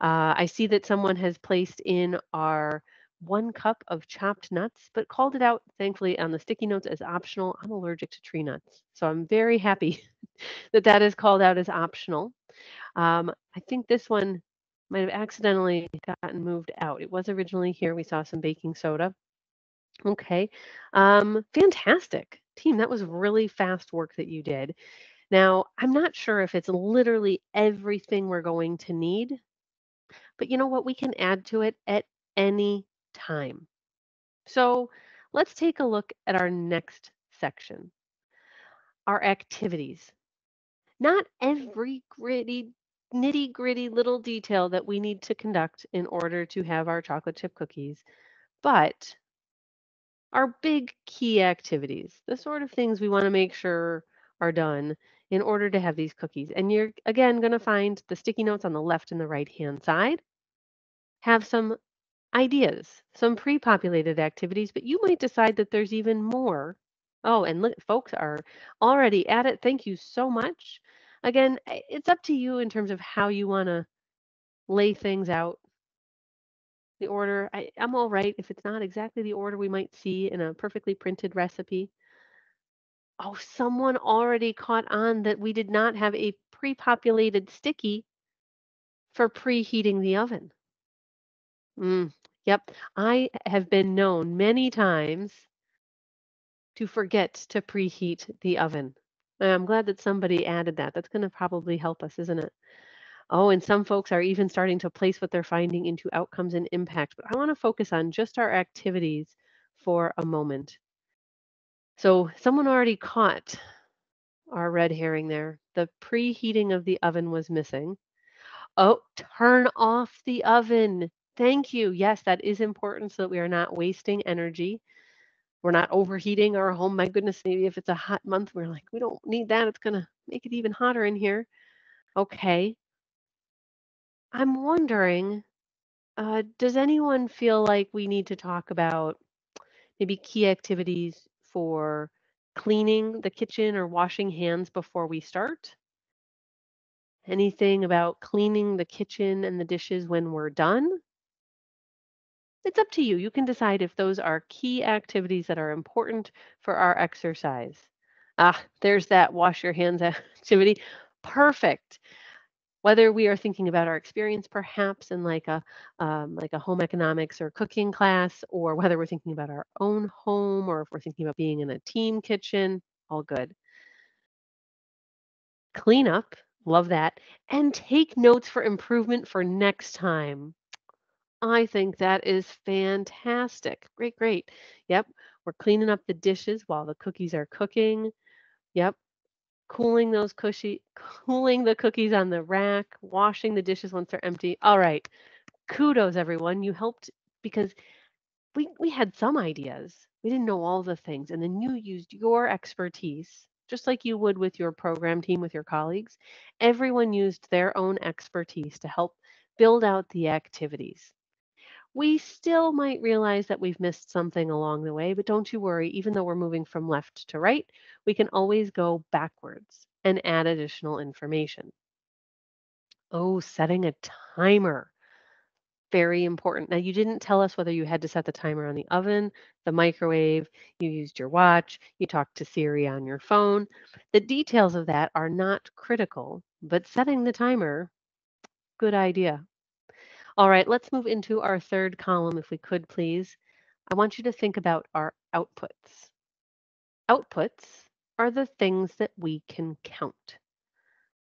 I see that someone has placed in our 1 cup of chopped nuts, but called it out, thankfully, on the sticky notes as optional. I'm allergic to tree nuts, so I'm very happy that that is called out as optional. I think this one might have accidentally gotten moved out. It was originally here. We saw some baking soda. Okay. Fantastic. Team, that was really fast work that you did. Now, I'm not sure if it's literally everything we're going to need, but you know what? We can add to it at any time. So let's take a look at our next section, our activities. Not every gritty, nitty gritty little detail that we need to conduct in order to have our chocolate chip cookies, but our big key activities, the sort of things we want to make sure are done in order to have these cookies. And you're again going to find the sticky notes on the left and the right hand side have some ideas, some pre-populated activities, but you might decide that there's even more. Oh, and look, folks are already at it. Thank you so much. Again, it's up to you in terms of how you want to lay things out. The order, I'm all right if it's not exactly the order we might see in a perfectly printed recipe. Oh, someone already caught on that we did not have a pre-populated sticky for preheating the oven. Yep, I have been known many times to forget to preheat the oven. I'm glad that somebody added that. That's going to probably help us, isn't it? Oh, and some folks are even starting to place what they're finding into outcomes and impact. But I want to focus on just our activities for a moment. So someone already caught our red herring there. The preheating of the oven was missing. Oh, turn off the oven. Thank you. Yes, that is important so that we are not wasting energy. We're not overheating our home. My goodness, maybe if it's a hot month, we're like, we don't need that. It's going to make it even hotter in here. Okay. I'm wondering, does anyone feel like we need to talk about maybe key activities for cleaning the kitchen or washing hands before we start? Anything about cleaning the kitchen and the dishes when we're done? It's up to you. You can decide if those are key activities that are important for our exercise. Ah, there's that wash your hands activity. Perfect. Whether we are thinking about our experience perhaps in like a home economics or cooking class, or whether we're thinking about our own home, or if we're thinking about being in a team kitchen, all good. Clean up, love that, and take notes for improvement for next time. I think that is fantastic. Great, great. Yep, we're cleaning up the dishes while the cookies are cooking. Yep, cooling the cookies on the rack, washing the dishes once they're empty. All right. Kudos everyone. You helped because we had some ideas. We didn't know all the things, and then you used your expertise just like you would with your program team with your colleagues. Everyone used their own expertise to help build out the activities. We still might realize that we've missed something along the way, but don't you worry, even though we're moving from left to right, we can always go backwards and add additional information. Oh, setting a timer. Very important. Now, you didn't tell us whether you had to set the timer on the oven, the microwave, you used your watch, you talked to Siri on your phone. The details of that are not critical, but setting the timer, good idea. All right, let's move into our third column, if we could, please. I want you to think about our outputs. Outputs are the things that we can count.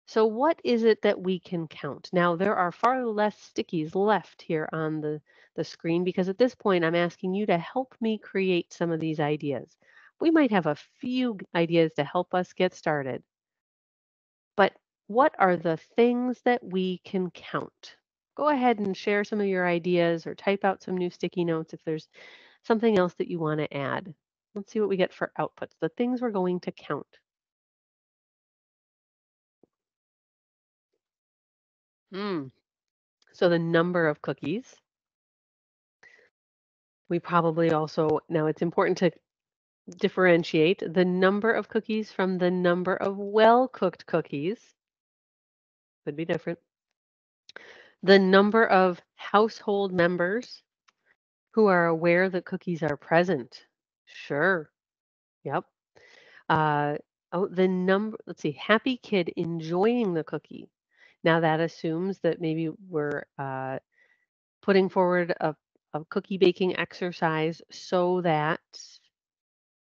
So what is it that we can count? Now, there are far less stickies left here on the screen because at this point, I'm asking you to help me create some of these ideas. We might have a few ideas to help us get started, but what are the things that we can count? Go ahead and share some of your ideas or type out some new sticky notes if there's something else that you want to add. Let's see what we get for outputs, the things we're going to count. Hmm. So the number of cookies. We probably also, now it's important to differentiate the number of cookies from the number of well-cooked cookies. Could be different. The number of household members who are aware that cookies are present. Sure. Yep. Uh, oh, the number, let's see, happy kid enjoying the cookie. Now that assumes that maybe we're putting forward a cookie baking exercise so that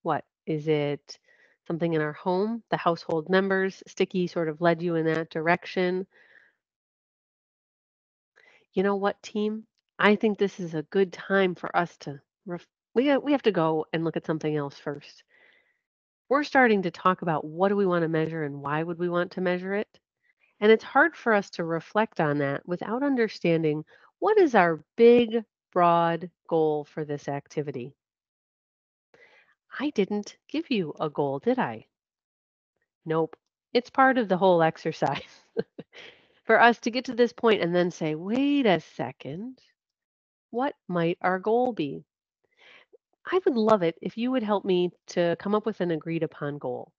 what? Is it something in our home? The household members, sticky sort of led you in that direction. You know what, team? I think this is a good time for us to we have to go and look at something else first. We're starting to talk about what do we want to measure and why would we want to measure it? And it's hard for us to reflect on that without understanding what is our big, broad goal for this activity. I didn't give you a goal, did I? Nope. It's part of the whole exercise for us to get to this point and then say, wait a second, what might our goal be? I would love it if you would help me to come up with an agreed upon goal.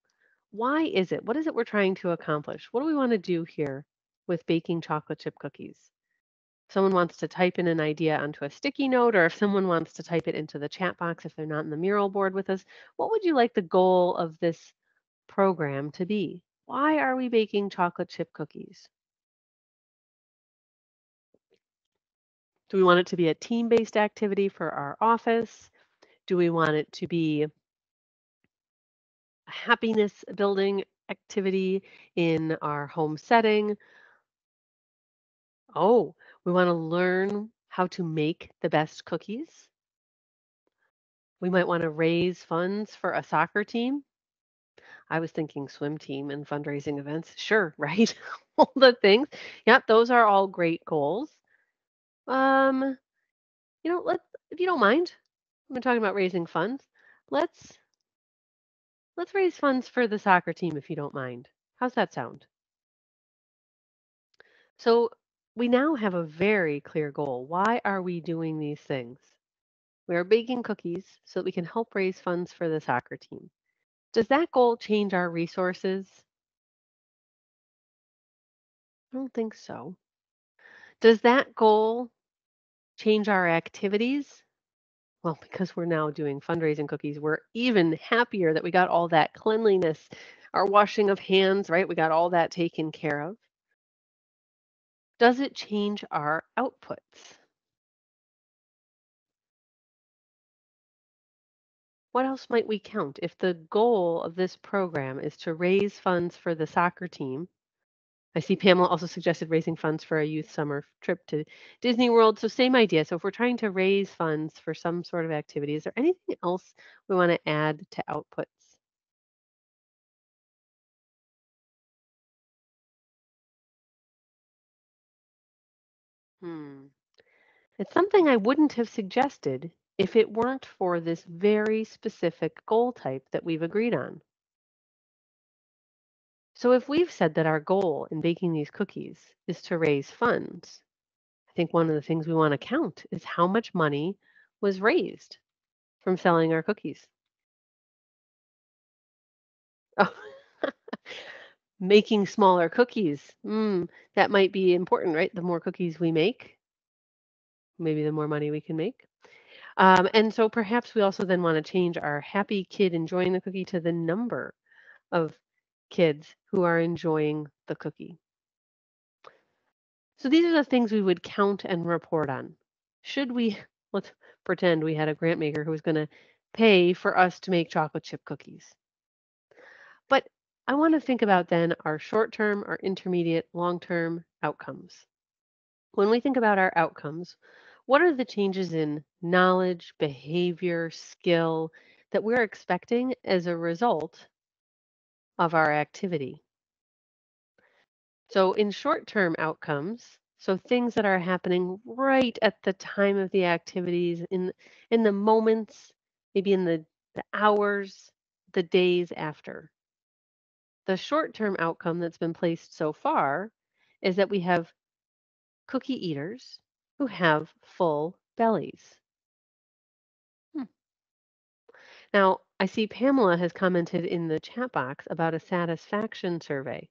Why is it? What is it we're trying to accomplish? What do we want to do here with baking chocolate chip cookies? If someone wants to type in an idea onto a sticky note, or if someone wants to type it into the chat box if they're not in the mural board with us, what would you like the goal of this program to be? Why are we baking chocolate chip cookies? Do we want it to be a team-based activity for our office? Do we want it to be a happiness building activity in our home setting? Oh, we want to learn how to make the best cookies. We might want to raise funds for a soccer team. I was thinking swim team and fundraising events. Sure, right? All the things. Yep, those are all great goals. Um, let's if you don't mind, I've been talking about raising funds. Let's let's raise funds for the soccer team if you don't mind. How's that sound? So we now have a very clear goal. Why are we doing these things? We are baking cookies so that we can help raise funds for the soccer team. Does that goal change our resources? I don't think so. Does that goal change our activities? Well, because we're now doing fundraising cookies, we're even happier that we got all that cleanliness, our washing of hands, right? We got all that taken care of. Does it change our outputs? What else might we count? If the goal of this program is to raise funds for the soccer team, I see Pamela also suggested raising funds for a youth summer trip to Disney World. So same idea. So if we're trying to raise funds for some sort of activity, is there anything else we want to add to outputs? Hmm. It's something I wouldn't have suggested if it weren't for this very specific goal type that we've agreed on. So if we've said that our goal in baking these cookies is to raise funds, I think one of the things we want to count is how much money was raised from selling our cookies. Oh, making smaller cookies. That might be important, right? The more cookies we make. maybe the more money we can make. And so perhaps we also then want to change our happy kid enjoying the cookie to the number of kids who are enjoying the cookie. So these are the things we would count and report on. Should we, let's pretend we had a grant maker who was going to pay for us to make chocolate chip cookies. But I want to think about then our short term, our intermediate, long term outcomes. When we think about our outcomes, what are the changes in knowledge, behavior, skill that we're expecting as a result of our activity? So, in short term outcomes, so things that are happening right at the time of the activities, in the moments, maybe in the hours, the days after. The short term outcome that's been placed so far is that we have cookie eaters who have full bellies. Hmm. Now, I see Pamela has commented in the chat box about a satisfaction survey.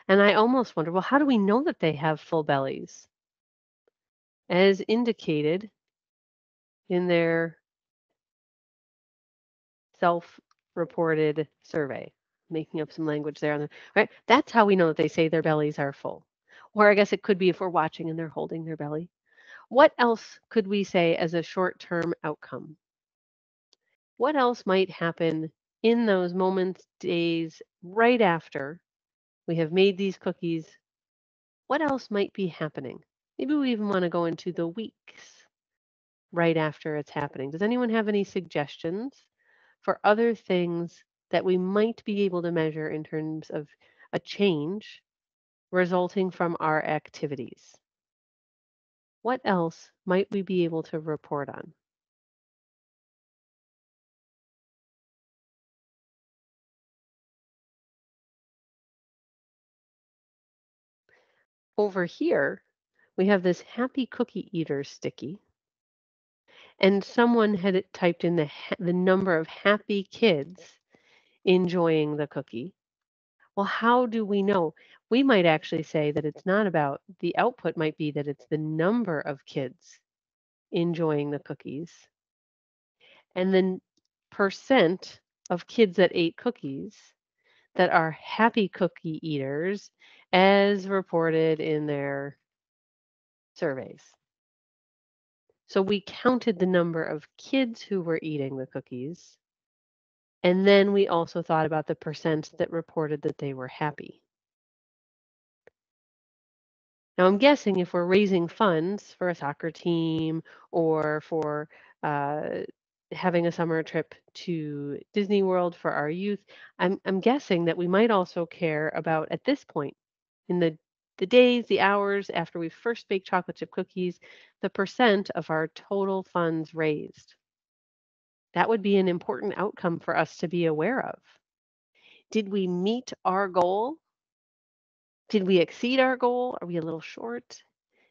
And I almost wonder, well, how do we know that they have full bellies? As indicated in their self-reported survey. Making up some language there. Right? That's how we know that they say their bellies are full. Or I guess it could be if we're watching and they're holding their belly. What else could we say as a short-term outcome? What else might happen in those moments, days, right after we have made these cookies? What else might be happening? Maybe we even want to go into the weeks right after it's happening. Does anyone have any suggestions for other things that we might be able to measure in terms of a change resulting from our activities? What else might we be able to report on? Over here, we have this happy cookie eater sticky, and someone had typed in the number of happy kids enjoying the cookie. Well, how do we know? We might actually say that it's not about the output, might be that it's the number of kids enjoying the cookies. And then percent of kids that ate cookies that are happy cookie eaters as reported in their surveys. So we counted the number of kids who were eating the cookies. And then we also thought about the percent that reported that they were happy. Now, I'm guessing if we're raising funds for a soccer team or for uh, having a summer trip to Disney World for our youth, I'm guessing that we might also care about at this point in the days, the hours after we first baked chocolate chip cookies, the percent of our total funds raised. That would be an important outcome for us to be aware of. Did we meet our goal? Did we exceed our goal? Are we a little short?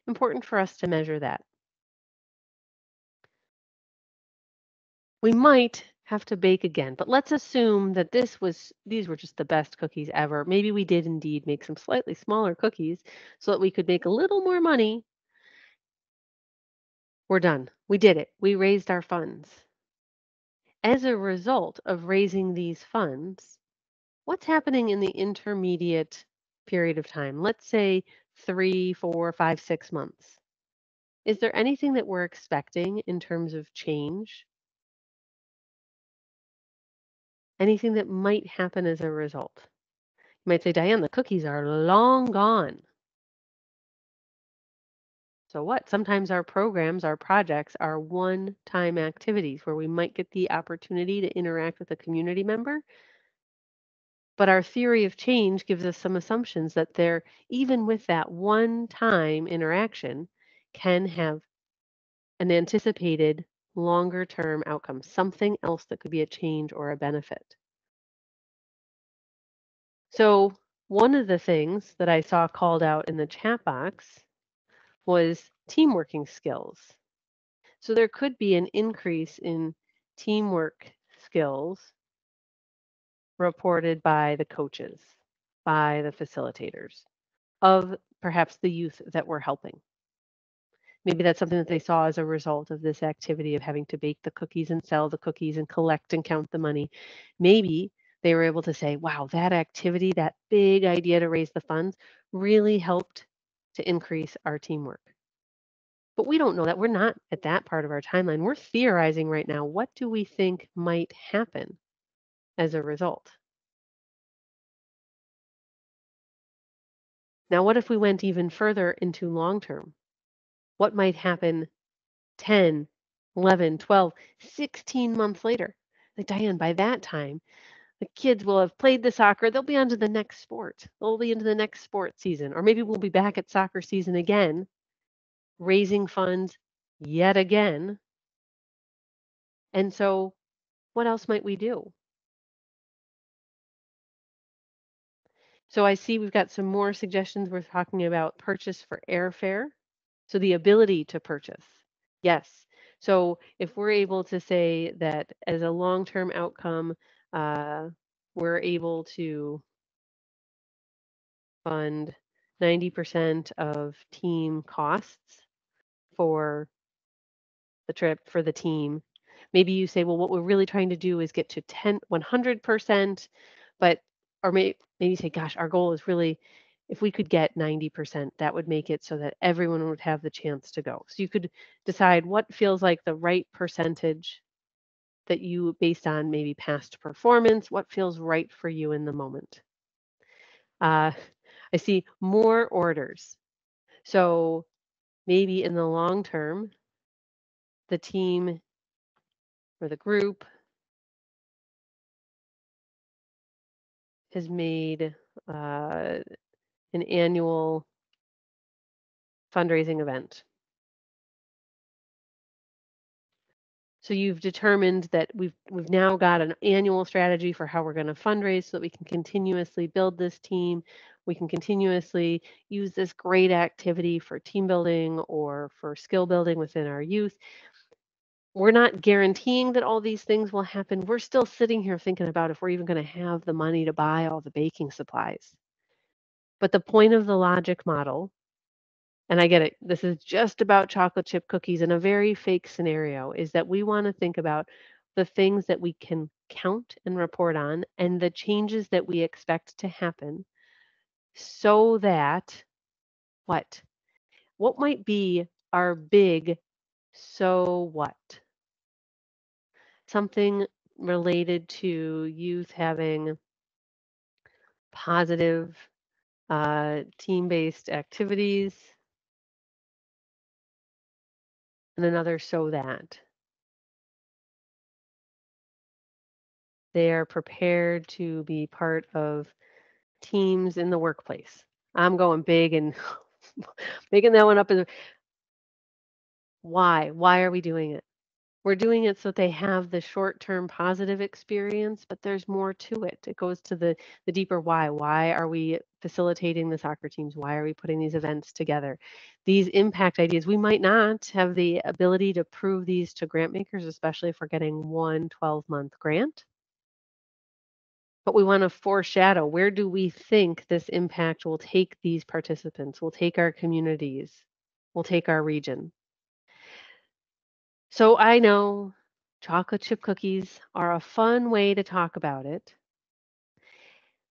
Important for us to measure that. We might have to bake again, but let's assume that these were just the best cookies ever. Maybe we did indeed make some slightly smaller cookies so that we could make a little more money. We're done. We did it. We raised our funds. As a result of raising these funds, what's happening in the intermediate period of time? Let's say 3, 4, 5, 6 months. Is there anything that we're expecting in terms of change? Anything that might happen as a result? You might say, Diane, the cookies are long gone. So what? Sometimes our programs, our projects are one-time activities where we might get the opportunity to interact with a community member. But our theory of change gives us some assumptions that there, even with that one-time interaction, can have an anticipated longer-term outcome, something else that could be a change or a benefit. So one of the things that I saw called out in the chat box was teamworking skills. So there could be an increase in teamwork skills reported by the coaches, by the facilitators of perhaps the youth that we're helping. Maybe that's something that they saw as a result of this activity of having to bake the cookies and sell the cookies and collect and count the money. Maybe they were able to say, wow, that activity, that big idea to raise the funds really helped to increase our teamwork. But we don't know that. We're not at that part of our timeline. We're theorizing right now. What do we think might happen as a result? Now, what if we went even further into long term? What might happen 10, 11, 12, 16 months later? Like, Diane, by that time, the kids will have played the soccer. They'll be on to the next sport. They'll be into the next sports season. Or maybe we'll be back at soccer season again, raising funds yet again. And so, what else might we do? So I see we've got some more suggestions. We're talking about purchase for airfare. So the ability to purchase. Yes. So if we're able to say that as a long-term outcome, uh, we're able to fund 90% of team costs for the trip for the team. Maybe you say, well, what we're really trying to do is get to 100%, but, or maybe you say, gosh, our goal is really, if we could get 90%, that would make it so that everyone would have the chance to go. So you could decide what feels like the right percentage that you, based on maybe past performance, what feels right for you in the moment. I see more orders. So maybe in the long term, the team or the group has made an annual fundraising event. So you've determined that we've now got an annual strategy for how we're going to fundraise so that we can continuously build this team. We can continuously use this great activity for team building or for skill building within our youth. We're not guaranteeing that all these things will happen. We're still sitting here thinking about if we're even going to have the money to buy all the baking supplies. But the point of the logic model, and I get it, this is just about chocolate chip cookies in a very fake scenario, is that we want to think about the things that we can count and report on and the changes that we expect to happen so that what? What might be our big so what? Something related to youth having positive team-based activities, and another so that they are prepared to be part of teams in the workplace. I'm going big and making that one up as why? Why are we doing it? We're doing it so that they have the short-term positive experience, but there's more to it. It goes to the deeper why. Why are we facilitating the soccer teams? Why are we putting these events together? These impact ideas, we might not have the ability to prove these to grant makers, especially if we're getting one 12-month grant. But we want to foreshadow, where do we think this impact will take these participants, will take our communities, will take our region. So I know chocolate chip cookies are a fun way to talk about it,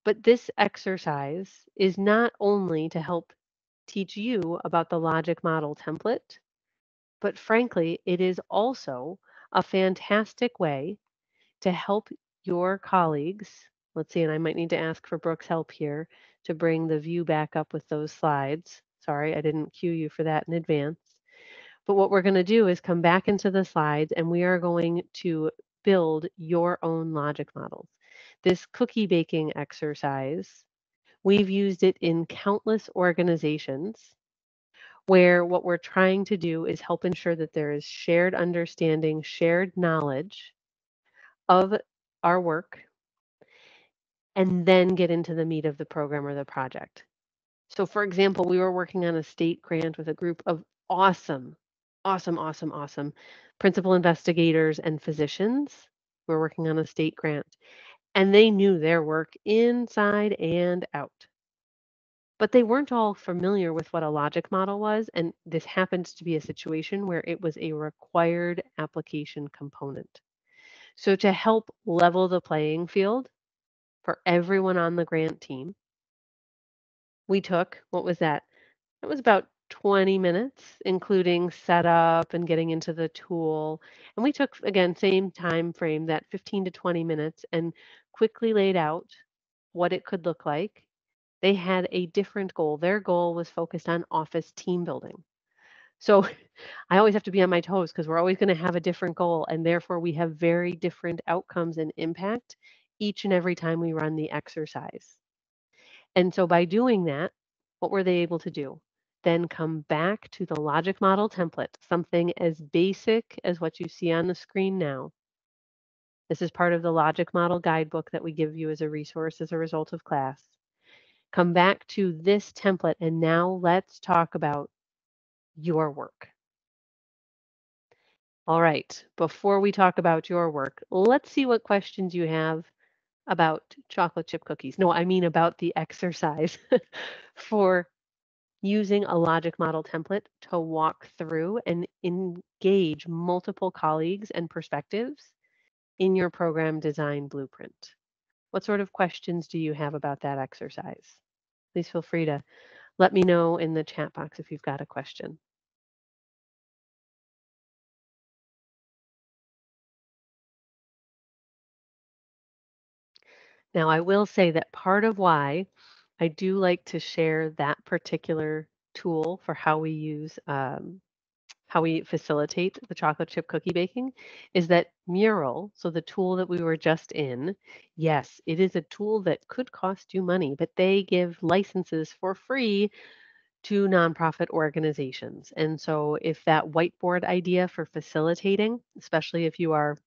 but this exercise is not only to help teach you about the logic model template, but frankly, it is also a fantastic way to help your colleagues. Let's see, and I might need to ask for Brooke's help here to bring the view back up with those slides. Sorry, I didn't cue you for that in advance. But what we're going to do is come back into the slides and we are going to build your own logic models. This cookie baking exercise, we've used it in countless organizations where what we're trying to do is help ensure that there is shared understanding, shared knowledge of our work, and then get into the meat of the program or the project. So for example, we were working on a state grant with a group of awesome principal investigators and physicians. We're working on a state grant, and they knew their work inside and out. but they weren't all familiar with what a logic model was, and this happens to be a situation where it was a required application component. So to help level the playing field for everyone on the grant team, we took, what was that? It was about 20 minutes, including setup and getting into the tool. And we took, again, same time frame, that 15 to 20 minutes, and quickly laid out what it could look like. They had a different goal. Their goal was focused on office team building. So I always have to be on my toes because we're always going to have a different goal. And therefore, we have very different outcomes and impact each and every time we run the exercise. And so by doing that, what were they able to do? Then come back to the logic model template, something as basic as what you see on the screen now. This is part of the logic model guidebook that we give you as a resource as a result of class. Come back to this template, and now let's talk about your work. All right, before we talk about your work, let's see what questions you have about chocolate chip cookies. No, I mean about the exercise for using a logic model template to walk through and engage multiple colleagues and perspectives in your program design blueprint. What sort of questions do you have about that exercise? Please feel free to let me know in the chat box if you've got a question. Now, I will say that part of why I do like to share that particular tool for how we facilitate the chocolate chip cookie baking is that Mural, so the tool that we were just in, yes, it is a tool that could cost you money, but they give licenses for free to nonprofit organizations. And so if that whiteboard idea for facilitating, especially if you are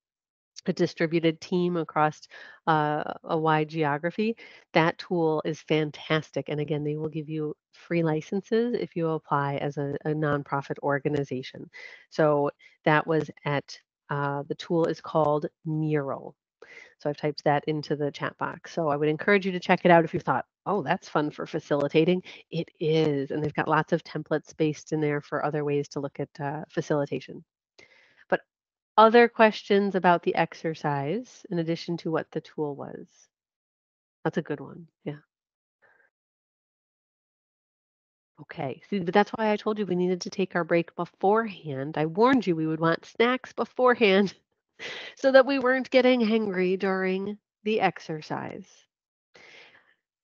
a distributed team across a wide geography, that tool is fantastic. And again, they will give you free licenses if you apply as a nonprofit organization. So that was at the tool is called Mural. So I've typed that into the chat box. So I would encourage you to check it out if you thought, oh, that's fun for facilitating. It is. And they've got lots of templates based in there for other ways to look at facilitation. But other questions about the exercise in addition to what the tool was? That's a good one. Yeah. Okay. See, but that's why I told you we needed to take our break beforehand. I warned you we would want snacks beforehand so that we weren't getting hangry during the exercise.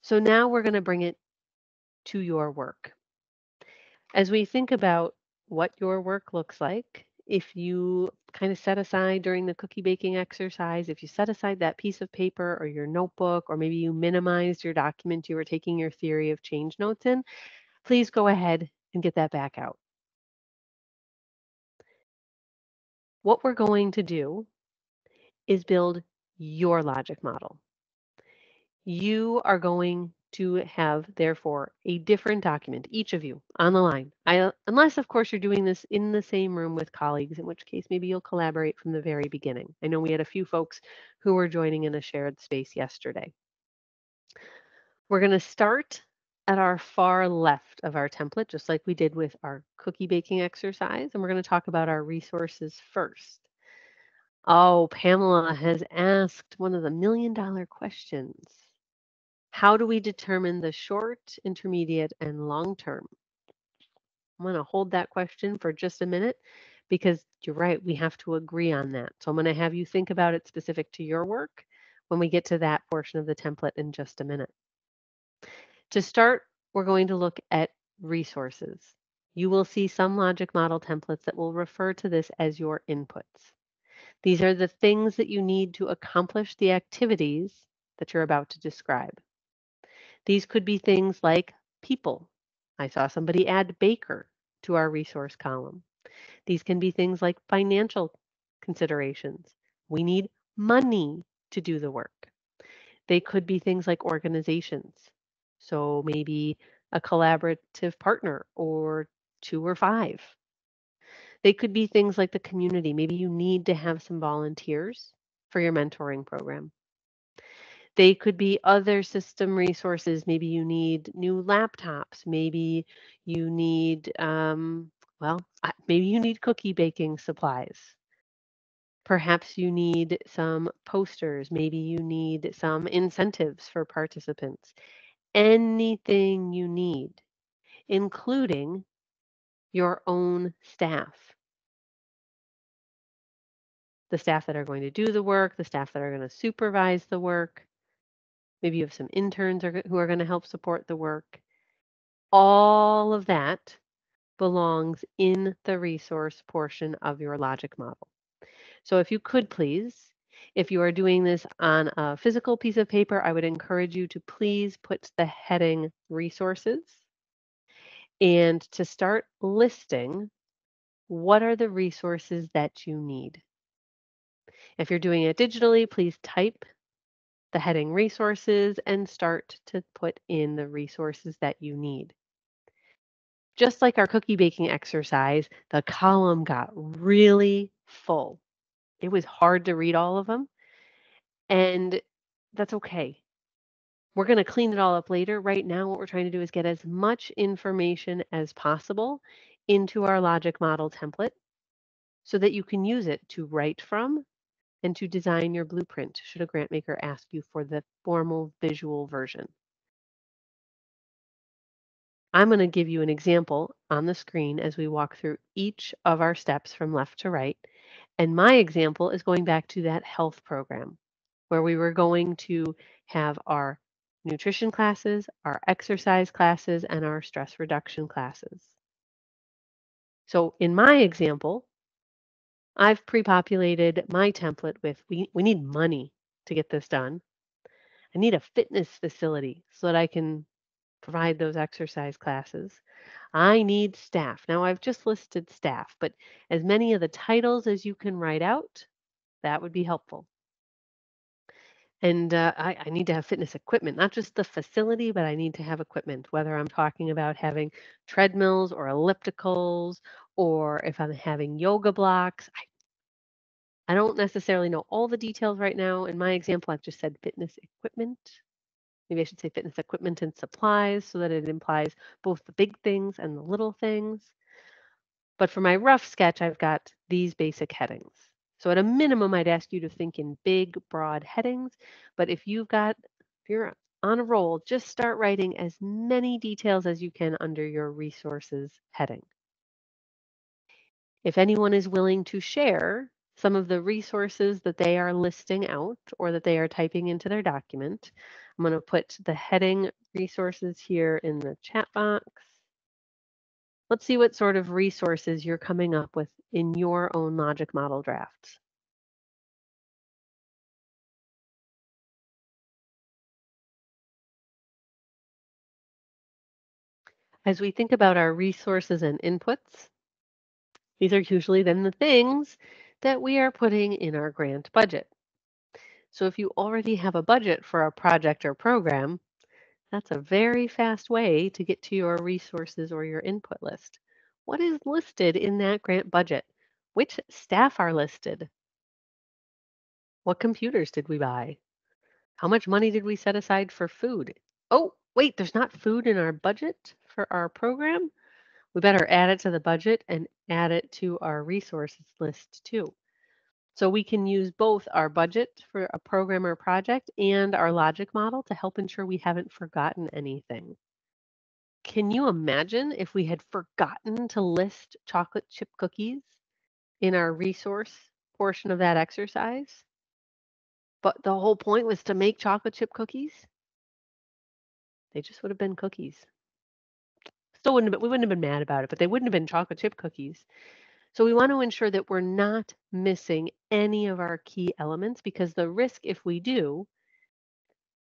So now we're going to bring it to your work. As we think about what your work looks like, if you kind of set aside during the cookie baking exercise, if you set aside that piece of paper or your notebook, or maybe you minimized your document you were taking your theory of change notes in, please go ahead and get that back out. What we're going to do is build your logic model. You are going to have, therefore, a different document, each of you, on the line. Unless, of course, you're doing this in the same room with colleagues, in which case maybe you'll collaborate from the very beginning. I know we had a few folks who were joining in a shared space yesterday. We're going to start at our far left of our template, just like we did with our cookie baking exercise, and we're going to talk about our resources first. Oh, Pamela has asked one of the $1 million questions. How do we determine the short, intermediate, and long term? I'm going to hold that question for just a minute because you're right, we have to agree on that. So I'm going to have you think about it specific to your work when we get to that portion of the template in just a minute. To start, we're going to look at resources. You will see some logic model templates that will refer to this as your inputs. These are the things that you need to accomplish the activities that you're about to describe. These could be things like people. I saw somebody add baker to our resource column. These can be things like financial considerations. We need money to do the work. They could be things like organizations. So maybe a collaborative partner or 2 or 5. They could be things like the community. Maybe you need to have some volunteers for your mentoring program. They could be other system resources. Maybe you need new laptops. Maybe you need, maybe you need cookie baking supplies. Perhaps you need some posters. Maybe you need some incentives for participants. Anything you need, including your own staff, the staff that are going to do the work, the staff that are going to supervise the work. Maybe you have some interns who are going to help support the work. All of that belongs in the resource portion of your logic model. So if you could please, if you are doing this on a physical piece of paper, I would encourage you to please put the heading resources and to start listing what are the resources that you need. If you're doing it digitally, please type the heading resources and start to put in the resources that you need. Just like our cookie baking exercise, the column got really full. It was hard to read all of them, and that's okay. We're going to clean it all up later. Right now, what we're trying to do is get as much information as possible into our logic model template so that you can use it to write from and to design your blueprint should a grant maker ask you for the formal visual version. I'm going to give you an example on the screen as we walk through each of our steps from left to right. And my example is going back to that health program where we were going to have our nutrition classes, our exercise classes, and our stress reduction classes. So in my example, I've pre-populated my template with, we need money to get this done. I need a fitness facility so that I can provide those exercise classes. I need staff. Now I've just listed staff, but as many of the titles as you can write out, that would be helpful. And I need to have fitness equipment, not just the facility, but I need to have equipment, whether I'm talking about having treadmills or ellipticals, or if I'm having yoga blocks. I don't necessarily know all the details right now. In my example, I've just said fitness equipment. Maybe I should say fitness equipment and supplies so that it implies both the big things and the little things. But for my rough sketch, I've got these basic headings. So at a minimum, I'd ask you to think in big, broad headings. But if you're on a roll, just start writing as many details as you can under your resources heading. If anyone is willing to share some of the resources that they are listing out or that they are typing into their document, I'm going to put the heading resources here in the chat box. Let's see what sort of resources you're coming up with in your own logic model drafts. As we think about our resources and inputs, these are usually then the things that we are putting in our grant budget. So if you already have a budget for a project or program, that's a very fast way to get to your resources or your input list. What is listed in that grant budget? Which staff are listed? What computers did we buy? How much money did we set aside for food? Oh, wait, there's not food in our budget for our program? We better add it to the budget and add it to our resources list too. So we can use both our budget for a program or project and our logic model to help ensure we haven't forgotten anything. Can you imagine if we had forgotten to list chocolate chip cookies in our resource portion of that exercise? But the whole point was to make chocolate chip cookies? They just would have been cookies. Still wouldn't have been, we wouldn't have been mad about it, but they wouldn't have been chocolate chip cookies. So we want to ensure that we're not missing any of our key elements because the risk if we do,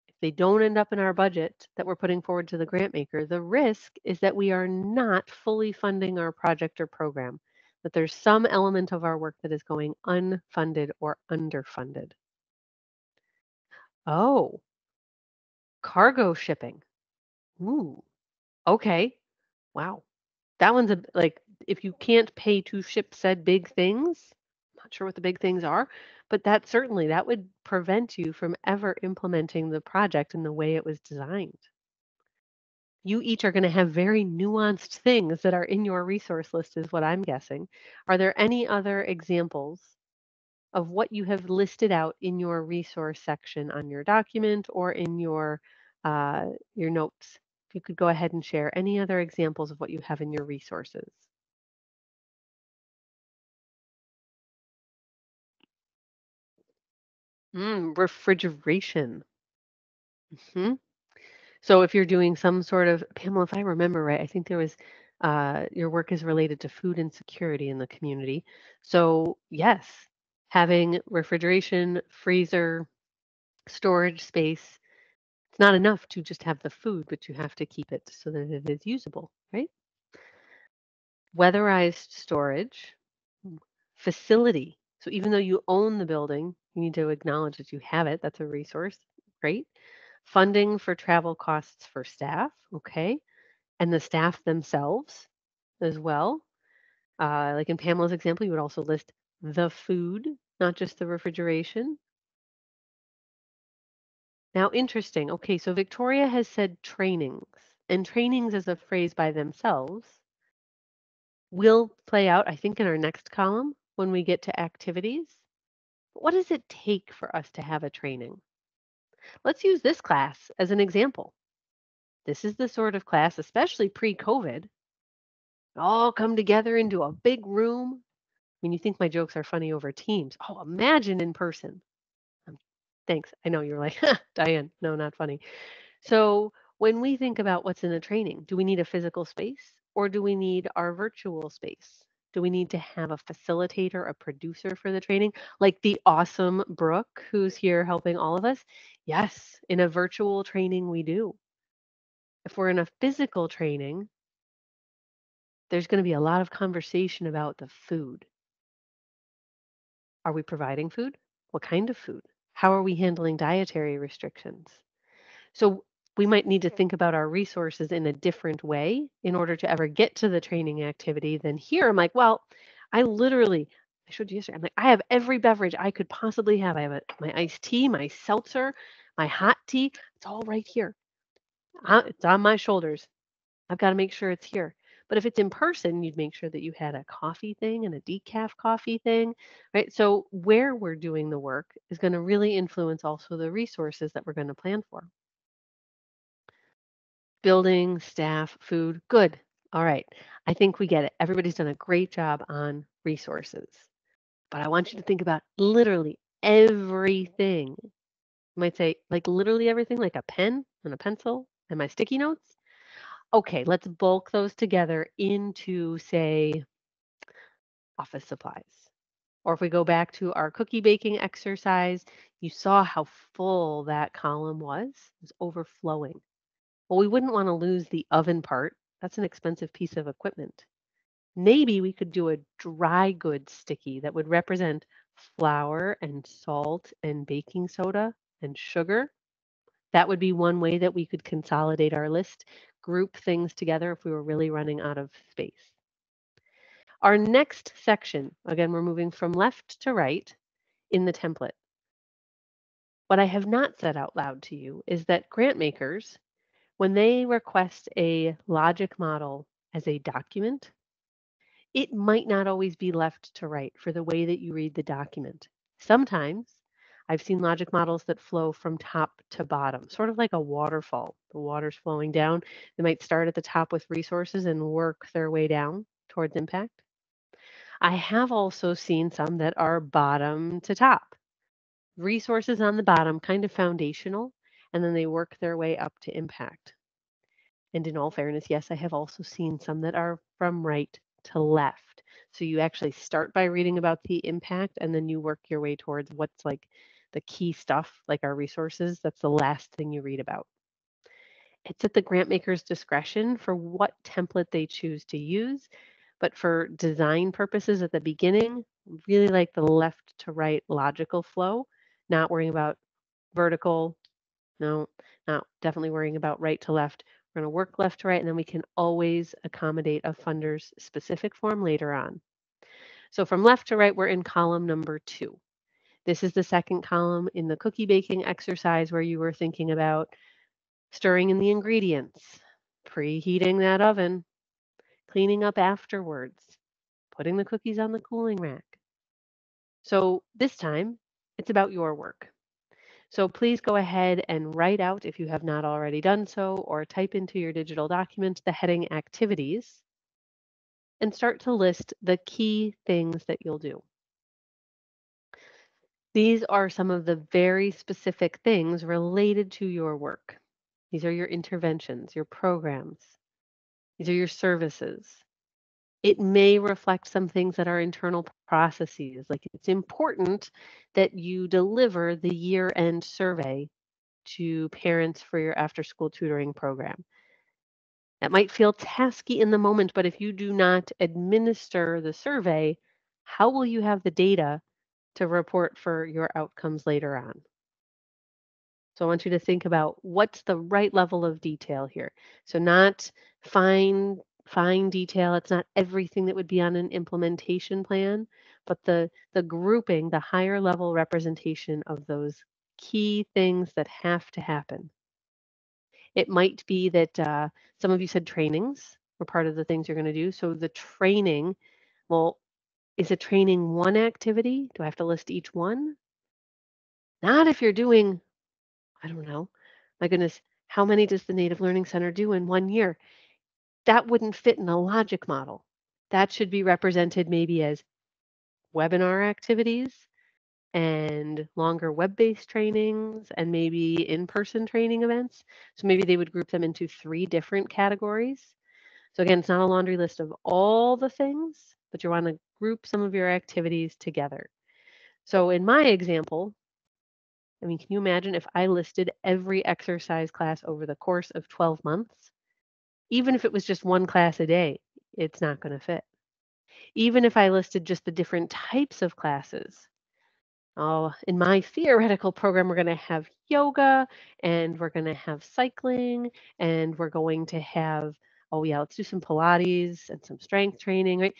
if they don't end up in our budget that we're putting forward to the grant maker, the risk is that we are not fully funding our project or program, that there's some element of our work that is going unfunded or underfunded. Oh, cargo shipping. Ooh, okay. Wow. That one's like, if you can't pay to ship said big things, Not sure what the big things are, but that would prevent you from ever implementing the project in the way it was designed. You each are going to have very nuanced things that are in your resource list, is what I'm guessing. Are there any other examples of what you have listed out in your resource section on your document or in your notes? If you could go ahead and share any other examples of what you have in your resources. Refrigeration. Hmm. So if you're doing some sort of, Pamela, if I remember right, I think there was your work is related to food insecurity in the community. So yes, having refrigeration, freezer, storage space, it's not enough to just have the food, but you have to keep it so that it is usable, right? Weatherized storage, mm, facility. So even though you own the building, you need to acknowledge that you have it. That's a resource. Great. Funding for travel costs for staff. Okay. And the staff themselves as well. Like in Pamela's example, you would also list the food, not just the refrigeration. Now, interesting. Okay, so Victoria has said trainings, and trainings as a phrase by themselves will play out, I think, in our next column when we get to activities. What does it take for us to have a training? Let's use this class as an example. This is the sort of class, especially pre-COVID, all come together into a big room. I mean, you think my jokes are funny over Teams. Oh, imagine in person. Um, Thanks. I know you're like, Diane, no, not funny. So when we think about what's in the training, do we need a physical space or do we need our virtual space? Do we need to have a facilitator, a producer for the training, like the awesome Brooke who's here helping all of us? Yes, in a virtual training, we do. If we're in a physical training, there's going to be a lot of conversation about the food. Are we providing food? What kind of food? How are we handling dietary restrictions? So we might need to think about our resources in a different way in order to ever get to the training activity than here. I'm like, well, I showed you yesterday. I'm like, I have every beverage I could possibly have. I have my iced tea, my seltzer, my hot tea. It's all right here. It's on my shoulders. I've got to make sure it's here. But if it's in person, you'd make sure that you had a coffee thing and a decaf coffee thing, right? So where we're doing the work is going to really influence also the resources that we're going to plan for. Building, staff, food. Good. All right. I think we get it. Everybody's done a great job on resources. But I want you to think about literally everything. You might say, like literally everything, like a pen and a pencil and my sticky notes. Okay, let's bulk those together into, say, office supplies. Or if we go back to our cookie baking exercise, you saw how full that column was. It was overflowing. Well, we wouldn't want to lose the oven part. That's an expensive piece of equipment. Maybe we could do a dry goods sticky that would represent flour and salt and baking soda and sugar. That would be one way that we could consolidate our list, group things together if we were really running out of space. Our next section, again, we're moving from left to right in the template. What I have not said out loud to you is that grant makers, when they request a logic model as a document, it might not always be left to right for the way that you read the document. Sometimes I've seen logic models that flow from top to bottom, sort of like a waterfall. The water's flowing down. They might start at the top with resources and work their way down towards impact. I have also seen some that are bottom to top. Resources on the bottom, kind of foundational, and then they work their way up to impact. And in all fairness, yes, I have also seen some that are from right to left. So you actually start by reading about the impact and then you work your way towards what's like the key stuff, like our resources. That's the last thing you read about. It's at the grant maker's discretion for what template they choose to use. But for design purposes at the beginning, really like the left to right logical flow, not worrying about vertical. No, not definitely worrying about right to left. We're going to work left to right, and then we can always accommodate a funder's specific form later on. So from left to right, we're in column number 2. This is the second column in the cookie baking exercise where you were thinking about stirring in the ingredients, preheating that oven, cleaning up afterwards, putting the cookies on the cooling rack. So this time, it's about your work. So please go ahead and write out, if you have not already done so, or type into your digital document the heading activities and start to list the key things that you'll do. These are some of the very specific things related to your work. These are your interventions, your programs. These are your services. It may reflect some things that are internal processes. Like it's important that you deliver the year-end survey to parents for your after-school tutoring program. That might feel tasky in the moment, but if you do not administer the survey, how will you have the data to report for your outcomes later on? So I want you to think about what's the right level of detail here. So not fine detail. It's not everything that would be on an implementation plan, but the grouping, the higher level representation of those key things that have to happen. It might be that some of you said trainings were part of the things you're going to do. So the training, well, is a training one activity? Do I have to list each one? Not if you're doing, I don't know, my goodness, how many does the Native Learning Center do in 1 year? That wouldn't fit in a logic model. That should be represented maybe as webinar activities and longer web-based trainings and maybe in-person training events. So maybe they would group them into 3 different categories. So again, it's not a laundry list of all the things, but you want to group some of your activities together. So in my example, I mean, can you imagine if I listed every exercise class over the course of 12 months? Even if it was just one class a day, it's not going to fit. Even if I listed just the different types of classes. Oh, in my theoretical program, we're going to have yoga and we're going to have cycling and we're going to have, oh yeah, let's do some Pilates and some strength training, right?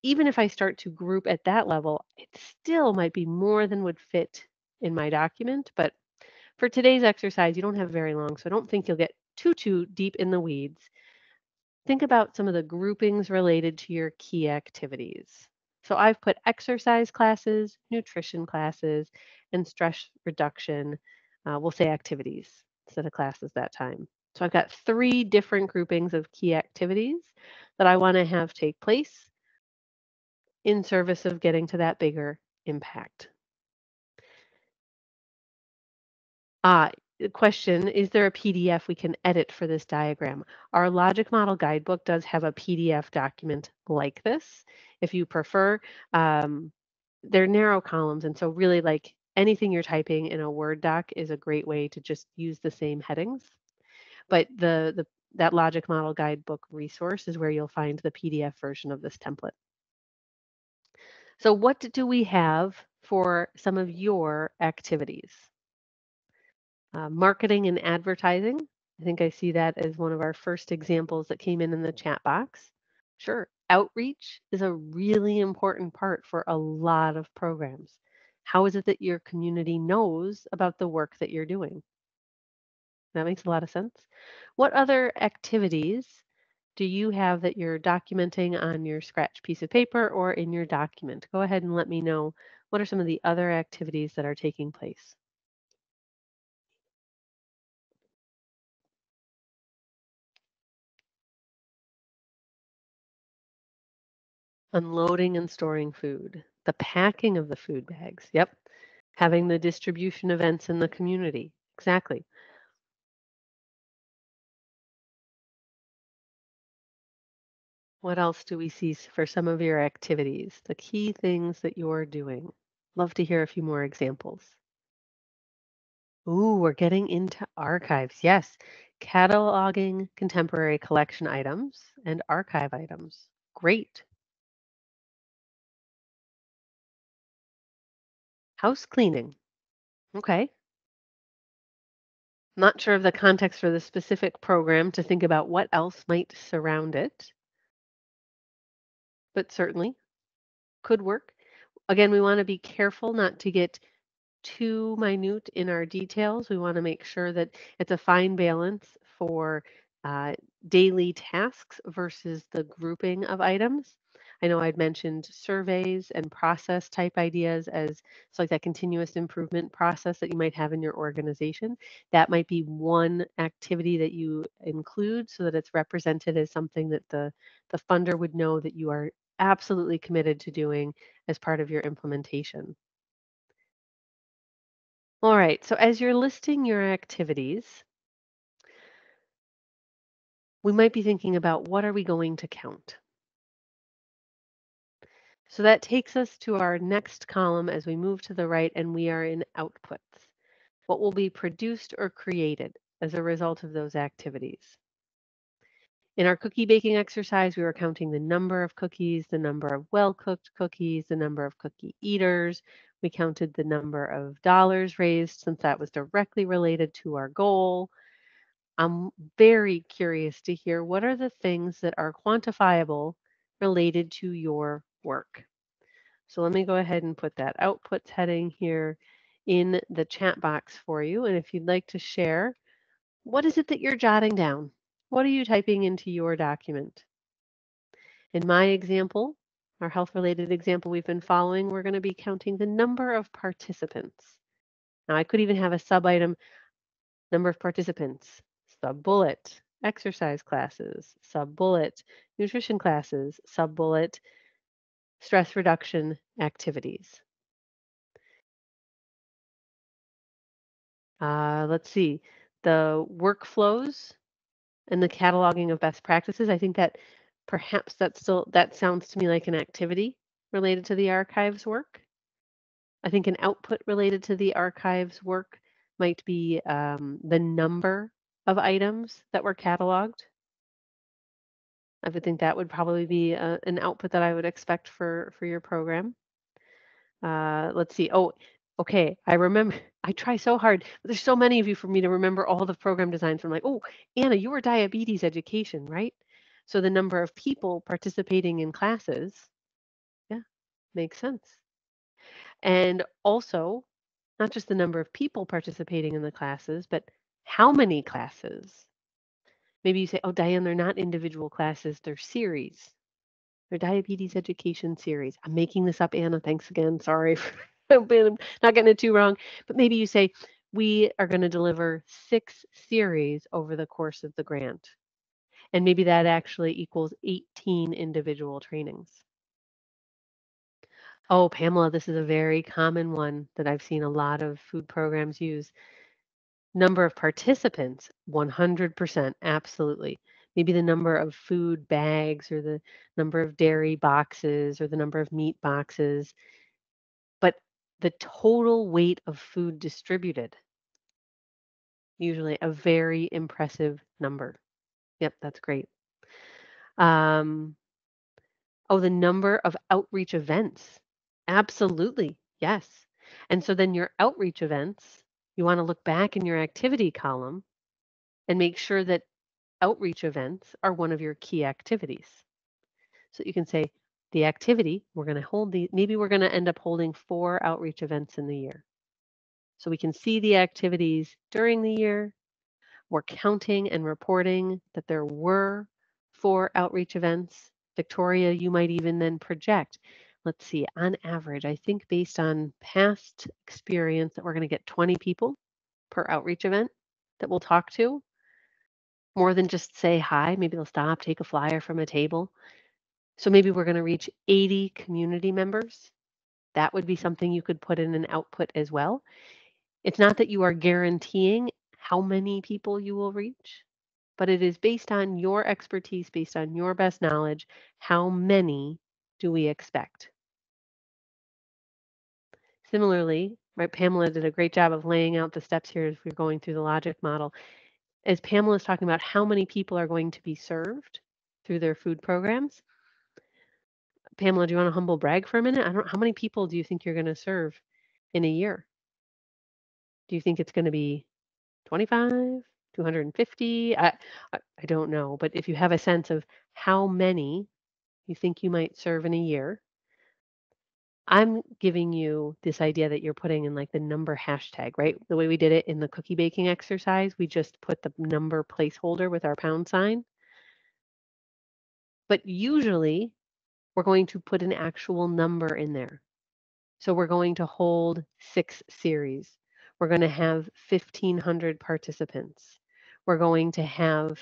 Even if I start to group at that level, it still might be more than would fit in my document. But for today's exercise, you don't have very long, so I don't think you'll get too deep in the weeds. Think about some of the groupings related to your key activities. So I've put exercise classes, nutrition classes, and stress reduction, we'll say activities instead of classes that time. So I've got 3 different groupings of key activities that I want to have take place in service of getting to that bigger impact. Question, is there a PDF we can edit for this diagram? Our logic model guidebook does have a PDF document like this. If you prefer, they're narrow columns. And so really like anything you're typing in a Word doc is a great way to just use the same headings. But that logic model guidebook resource is where you'll find the PDF version of this template. So what do we have for some of your activities? Marketing and advertising. I think I see that as one of our first examples that came in the chat box. Sure. Outreach is a really important part for a lot of programs. How is it that your community knows about the work that you're doing? That makes a lot of sense. What other activities do you have that you're documenting on your scratch piece of paper or in your document? Go ahead and let me know what are some of the other activities that are taking place. Unloading and storing food, the packing of the food bags. Yep. Having the distribution events in the community. Exactly. What else do we see for some of your activities? The key things that you're doing. Love to hear a few more examples. Ooh, we're getting into archives. Yes. Cataloging contemporary collection items and archive items. Great. House cleaning. Okay. Not sure of the context for the specific program to think about what else might surround it, but certainly could work. Again, we want to be careful not to get too minute in our details. We want to make sure that it's a fine balance for uh, daily tasks versus the grouping of items. I know I'd mentioned surveys and process type ideas as so like that continuous improvement process that you might have in your organization. That might be one activity that you include so that it's represented as something that the funder would know that you are absolutely committed to doing as part of your implementation. All right, so as you're listing your activities, we might be thinking about what are we going to count? So that takes us to our next column as we move to the right and we are in outputs. What will be produced or created as a result of those activities? In our cookie baking exercise, we were counting the number of cookies, the number of well-cooked cookies, the number of cookie eaters. We counted the number of dollars raised since that was directly related to our goal. I'm very curious to hear what are the things that are quantifiable related to your work. So let me go ahead and put that outputs heading here in the chat box for you. And if you'd like to share, what is it that you're jotting down? What are you typing into your document? In my example, our health related example we've been following, we're going to be counting the number of participants. Now I could even have a sub item. Number of participants, sub-bullet, exercise classes, sub-bullet, nutrition classes, sub-bullet, stress reduction activities. Let's see, the workflows and the cataloging of best practices. I think that perhaps that sounds to me like an activity related to the archives work. I think an output related to the archives work might be the number of items that were cataloged. I would think that would probably be an output that I would expect for your program. Let's see. Oh, okay. I remember. I try so hard, but there's so many of you for me to remember all the program designs. I'm like, oh, Anna, you were diabetes education, right? So the number of people participating in classes, yeah, makes sense. And also, not just the number of people participating in the classes, but how many classes? Maybe you say, oh, Diane, they're not individual classes, they're series. Their diabetes education series. I'm making this up, Anna. Thanks again. Sorry for not getting it too wrong. But maybe you say, we are going to deliver 6 series over the course of the grant. And maybe that actually equals 18 individual trainings. Oh, Pamela, this is a very common one that I've seen a lot of food programs use. Number of participants, 100%, absolutely. Maybe the number of food bags or the number of dairy boxes or the number of meat boxes, but the total weight of food distributed, usually a very impressive number. Yep, that's great. Um, oh, the number of outreach events. Absolutely, yes. And so then your outreach events, you want to look back in your activity column and make sure that outreach events are one of your key activities. So you can say the activity, we're going to hold maybe we're going to end up holding 4 outreach events in the year. So we can see the activities during the year. We're counting and reporting that there were 4 outreach events. Victoria, you might even then project. Let's see, on average, I think based on past experience that we're going to get 20 people per outreach event that we'll talk to. More than just say hi, maybe they'll stop, take a flyer from a table. So maybe we're going to reach 80 community members. That would be something you could put in an output as well. It's not that you are guaranteeing how many people you will reach, but it is based on your expertise, based on your best knowledge. How many do we expect? Similarly, right, Pamela did a great job of laying out the steps here as we're going through the logic model. As Pamela is talking about how many people are going to be served through their food programs, Pamela, do you want to humble brag for a minute? How many people do you think you're going to serve in a year? Do you think it's going to be 25, 250? I don't know, but if you have a sense of how many you think you might serve in a year, I'm giving you this idea that you're putting in like the number hashtag, right? The way we did it in the cookie baking exercise, we just put the number placeholder with our pound sign. But usually we're going to put an actual number in there. So we're going to hold 6 series. We're going to have 1,500 participants. We're going to have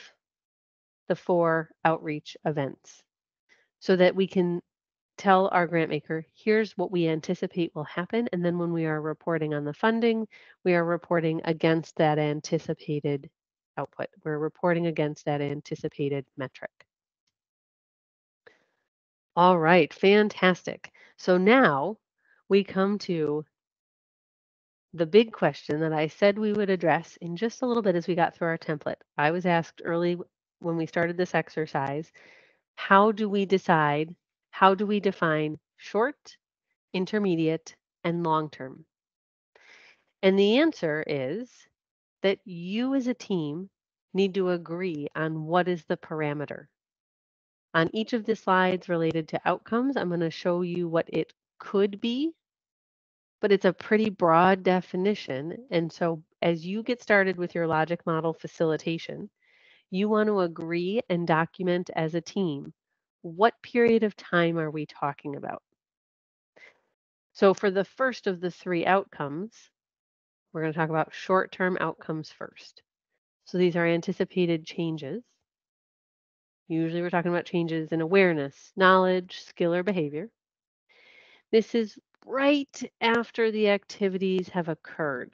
the 4 outreach events so that we can tell our grant maker, here's what we anticipate will happen. And then when we are reporting on the funding, we are reporting against that anticipated output. We're reporting against that anticipated metric. All right, fantastic. So now we come to the big question that I said we would address in just a little bit as we got through our template. I was asked early when we started this exercise, how do we decide, how do we define short, intermediate, and long term? And the answer is that you as a team need to agree on what is the parameter. On each of the slides related to outcomes, I'm going to show you what it could be, but it's a pretty broad definition. And so as you get started with your logic model facilitation, you want to agree and document as a team, what period of time are we talking about? So for the first of the 3 outcomes, we're going to talk about short-term outcomes first. So these are anticipated changes. Usually we're talking about changes in awareness, knowledge, skill, or behavior. This is right after the activities have occurred.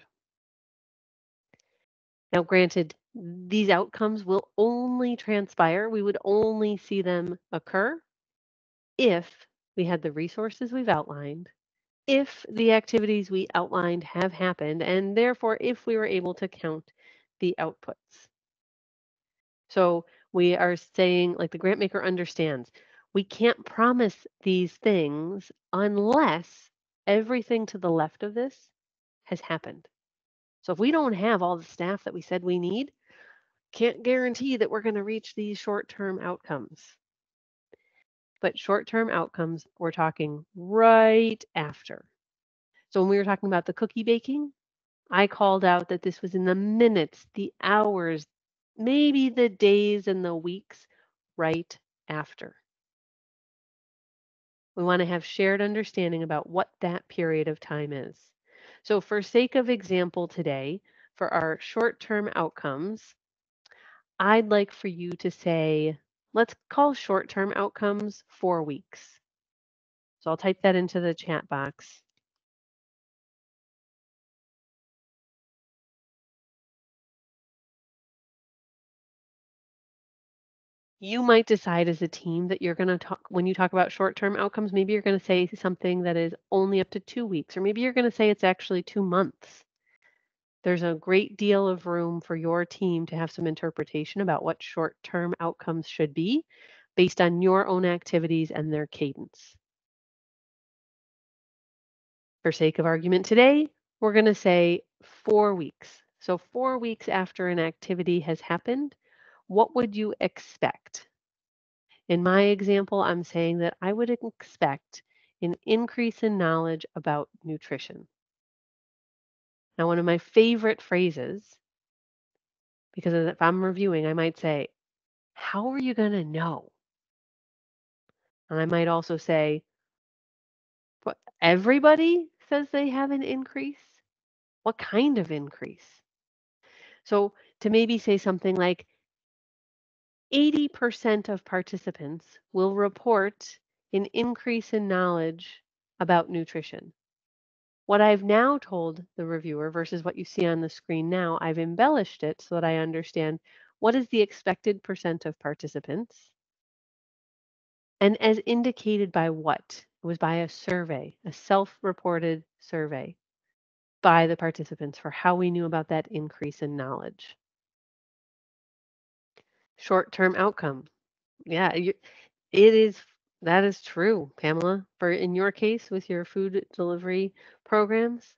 Now, granted, these outcomes will only transpire, we would only see them occur if we had the resources we've outlined, if the activities we outlined have happened, and therefore if we were able to count the outputs. So we are saying, like the grant maker understands, we can't promise these things unless everything to the left of this has happened. So if we don't have all the staff that we said we need, can't guarantee that we're going to reach these short-term outcomes. But short-term outcomes, we're talking right after. So when we were talking about the cookie baking, I called out that this was in the minutes, the hours, maybe the days and the weeks right after. We want to have shared understanding about what that period of time is. So for sake of example today, for our short-term outcomes, I'd like for you to say, let's call short-term outcomes 4 weeks. So I'll type that into the chat box. You might decide as a team that you're going to talk, when you talk about short-term outcomes, maybe you're going to say something that is only up to 2 weeks, or maybe you're going to say it's actually 2 months. There's a great deal of room for your team to have some interpretation about what short-term outcomes should be based on your own activities and their cadence. For sake of argument today, we're going to say 4 weeks. So 4 weeks after an activity has happened, what would you expect? In my example, I'm saying that I would expect an increase in knowledge about nutrition. Now, one of my favorite phrases, because if I'm reviewing, I might say, how are you going to know? And I might also say, but everybody says they have an increase. What kind of increase? So to maybe say something like 80% of participants will report an increase in knowledge about nutrition. What I've now told the reviewer versus what you see on the screen now, I've embellished it so that I understand what is the expected percent of participants and as indicated by what? It was by a survey, a self-reported survey by the participants for how we knew about that increase in knowledge. Short-term outcome. Yeah, it is, that is true, Pamela. For in your case with your food delivery programs,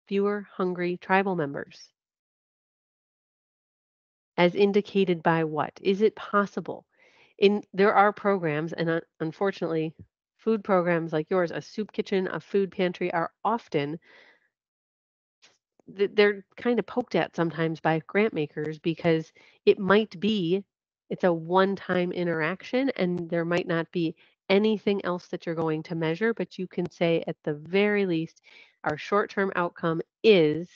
fewer hungry tribal members. As indicated by what? Is it possible? There are programs, and unfortunately Food programs like yours, a soup kitchen, a food pantry, are often they're kind of poked at sometimes by grant makers because it might be it's a one-time interaction and there might not be anything else that you're going to measure, but you can say at the very least, our short-term outcome is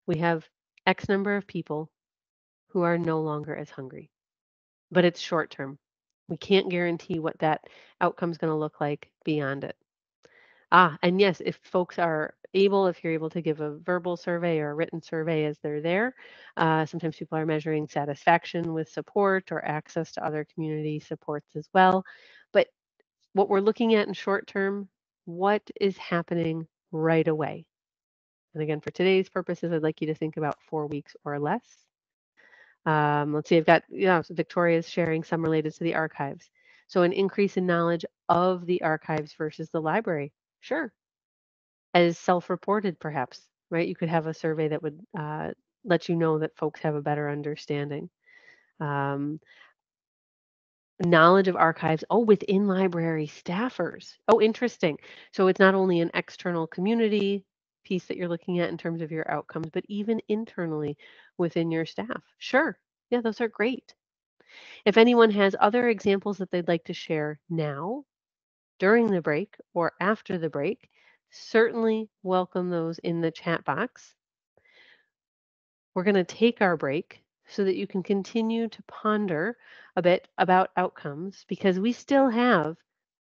we have X number of people who are no longer as hungry, but it's short term. We can't guarantee what that outcome is going to look like beyond it. And yes, if folks are able, if you're able to give a verbal survey or a written survey as they're there, sometimes people are measuring satisfaction with support or access to other community supports as well. But what we're looking at in short term, what is happening right away? And again, for today's purposes, I'd like you to think about 4 weeks or less. Let's see, I've got, so Victoria's sharing some related to the archives. So an increase in knowledge of the archives versus the library. Sure. As self-reported, perhaps, right? You could have a survey that would let you know that folks have a better understanding. Um, Knowledge of archives, within library staffers. Interesting. So it's not only an external community piece that you're looking at in terms of your outcomes, but even internally within your staff. Sure. Yeah, those are great. If anyone has other examples that they'd like to share now, during the break, or after the break, certainly welcome those in the chat box. We're going to take our break so that you can continue to ponder a bit about outcomes because we still have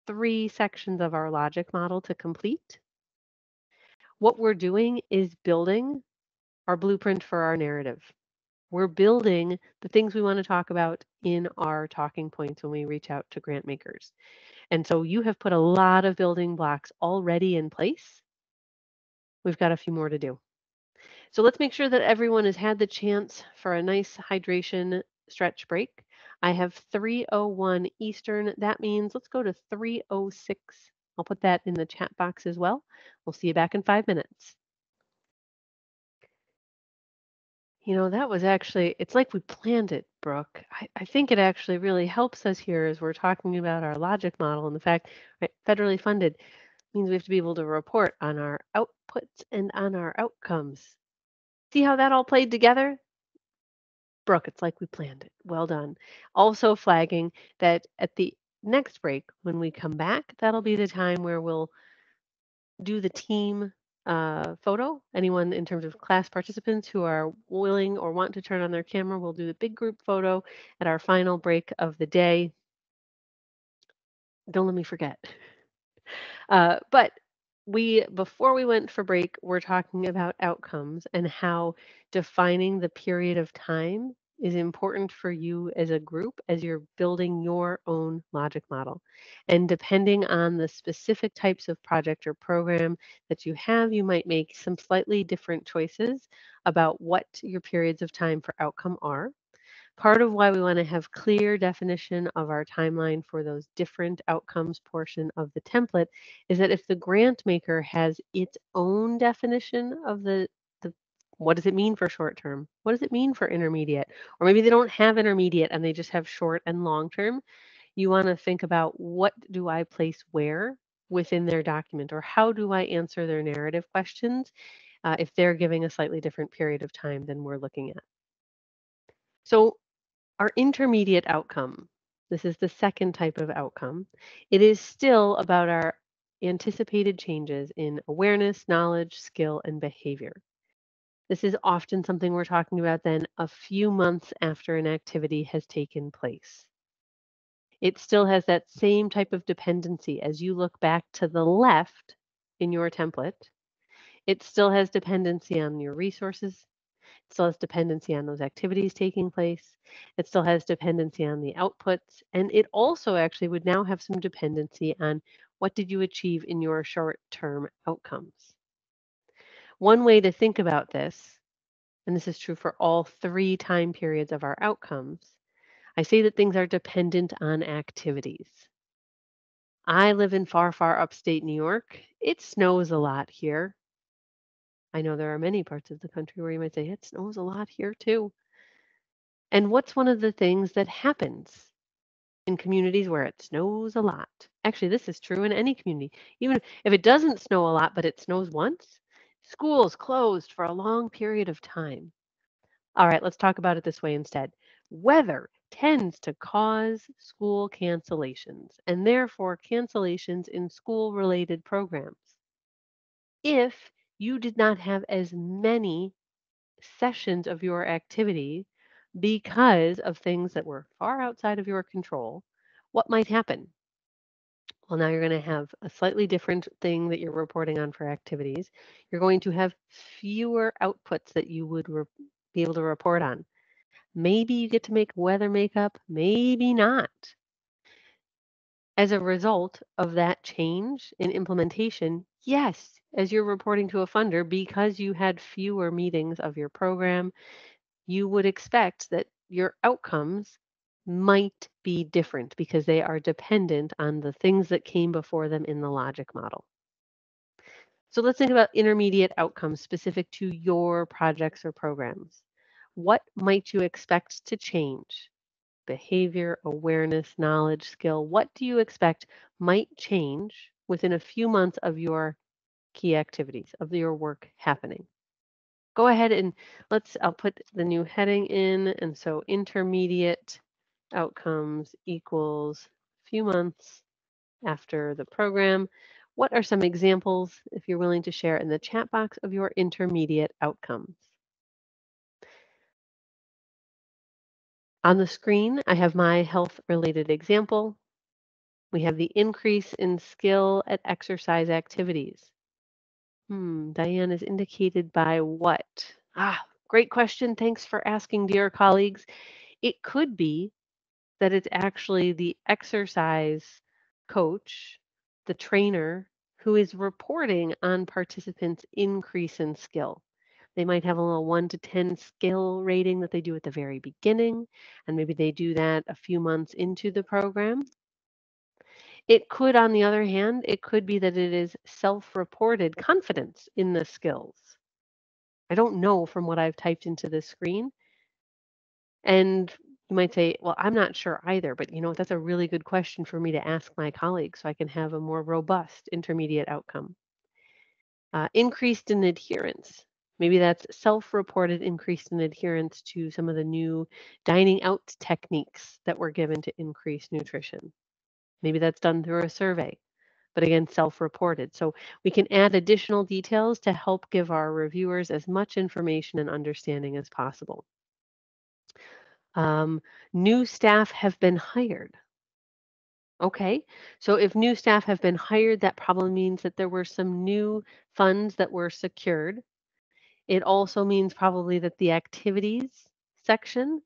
3 sections of our logic model to complete. What we're doing is building our blueprint for our narrative. We're building the things we want to talk about in our talking points when we reach out to grant makers. And so you have put a lot of building blocks already in place. We've got a few more to do. So let's make sure that everyone has had the chance for a nice hydration stretch break. I have 3:01 Eastern. That means let's go to 3:06. I'll put that in the chat box as well. We'll see you back in 5 minutes. That was actually, it's like we planned it, Brooke. I think it actually really helps us here as we're talking about our logic model and the fact, right, federally funded means we have to be able to report on our outputs and on our outcomes. See how that all played together? Brooke, it's like we planned it. Well done. Also flagging that at the next break, when we come back, that'll be the time where we'll do the team photo. Anyone in terms of class participants who are willing or want to turn on their camera, we'll do the big group photo at our final break of the day. Don't let me forget. But before we went for break, we're talking about outcomes and how defining the period of time is important for you as a group as you're building your own logic model. And depending on the specific types of project or program that you have, you might make some slightly different choices about what your periods of time for outcome are. Part of why we want to have clear definition of our timeline for those different outcomes portion of the template is that if the grant maker has its own definition of the what does it mean for short term? What does it mean for intermediate? Or maybe they don't have intermediate and they just have short and long term. You want to think about what do I place where within their document or how do I answer their narrative questions if they're giving a slightly different period of time than we're looking at. So our intermediate outcome, this is the second type of outcome. It is still about our anticipated changes in awareness, knowledge, skill, and behavior. This is often something we're talking about then a few months after an activity has taken place. It still has that same type of dependency as you look back to the left in your template. It still has dependency on your resources. It still has dependency on those activities taking place. It still has dependency on the outputs. And it also actually would now have some dependency on what did you achieve in your short-term outcomes. One way to think about this, and this is true for all 3 time periods of our outcomes, I say that things are dependent on activities. I live in far, far upstate New York. It snows a lot here. I know there are many parts of the country where you might say it snows a lot here too. And what's one of the things that happens in communities where it snows a lot? Actually, this is true in any community. Even if it doesn't snow a lot, but it snows once, schools closed for a long period of time. All right, let's talk about it this way instead. Weather tends to cause school cancellations and therefore cancellations in school related programs. If you did not have as many sessions of your activity because of things that were far outside of your control, what might happen? Well, now you're going to have a slightly different thing that you're reporting on for activities. You're going to have fewer outputs that you would be able to report on. Maybe you get to make weather makeup, maybe not. As a result of that change in implementation, yes, as you're reporting to a funder, because you had fewer meetings of your program, you would expect that your outcomes might be different because they are dependent on the things that came before them in the logic model. So let's think about intermediate outcomes specific to your projects or programs. What might you expect to change? Behavior, awareness, knowledge, skill. What do you expect might change within a few months of your key activities, of your work happening? Go ahead and I'll put the new heading in. And so intermediate outcomes equals few months after the program. What are some examples, if you're willing to share in the chat box, of your intermediate outcomes? On the screen, I have my health related example. We have the increase in skill at exercise activities. Diane is indicated by what? Great question. Thanks for asking, dear colleagues. It could be that it's actually the exercise coach, the trainer, who is reporting on participants' increase in skill. They might have a little 1 to 10 skill rating that they do at the very beginning, and maybe they do that a few months into the program. It could, on the other hand, it could be that it is self-reported confidence in the skills. I don't know from what I've typed into the screen. And you might say, well, I'm not sure either, but that's a really good question for me to ask my colleagues so I can have a more robust intermediate outcome. Increased in adherence. Maybe that's self-reported increase in adherence to some of the new dining out techniques that were given to increase nutrition. Maybe that's done through a survey, but again, self-reported. So we can add additional details to help give our reviewers as much information and understanding as possible. New staff have been hired. Okay, so if new staff have been hired, that probably means that there were some new funds that were secured. It also means probably that the activities section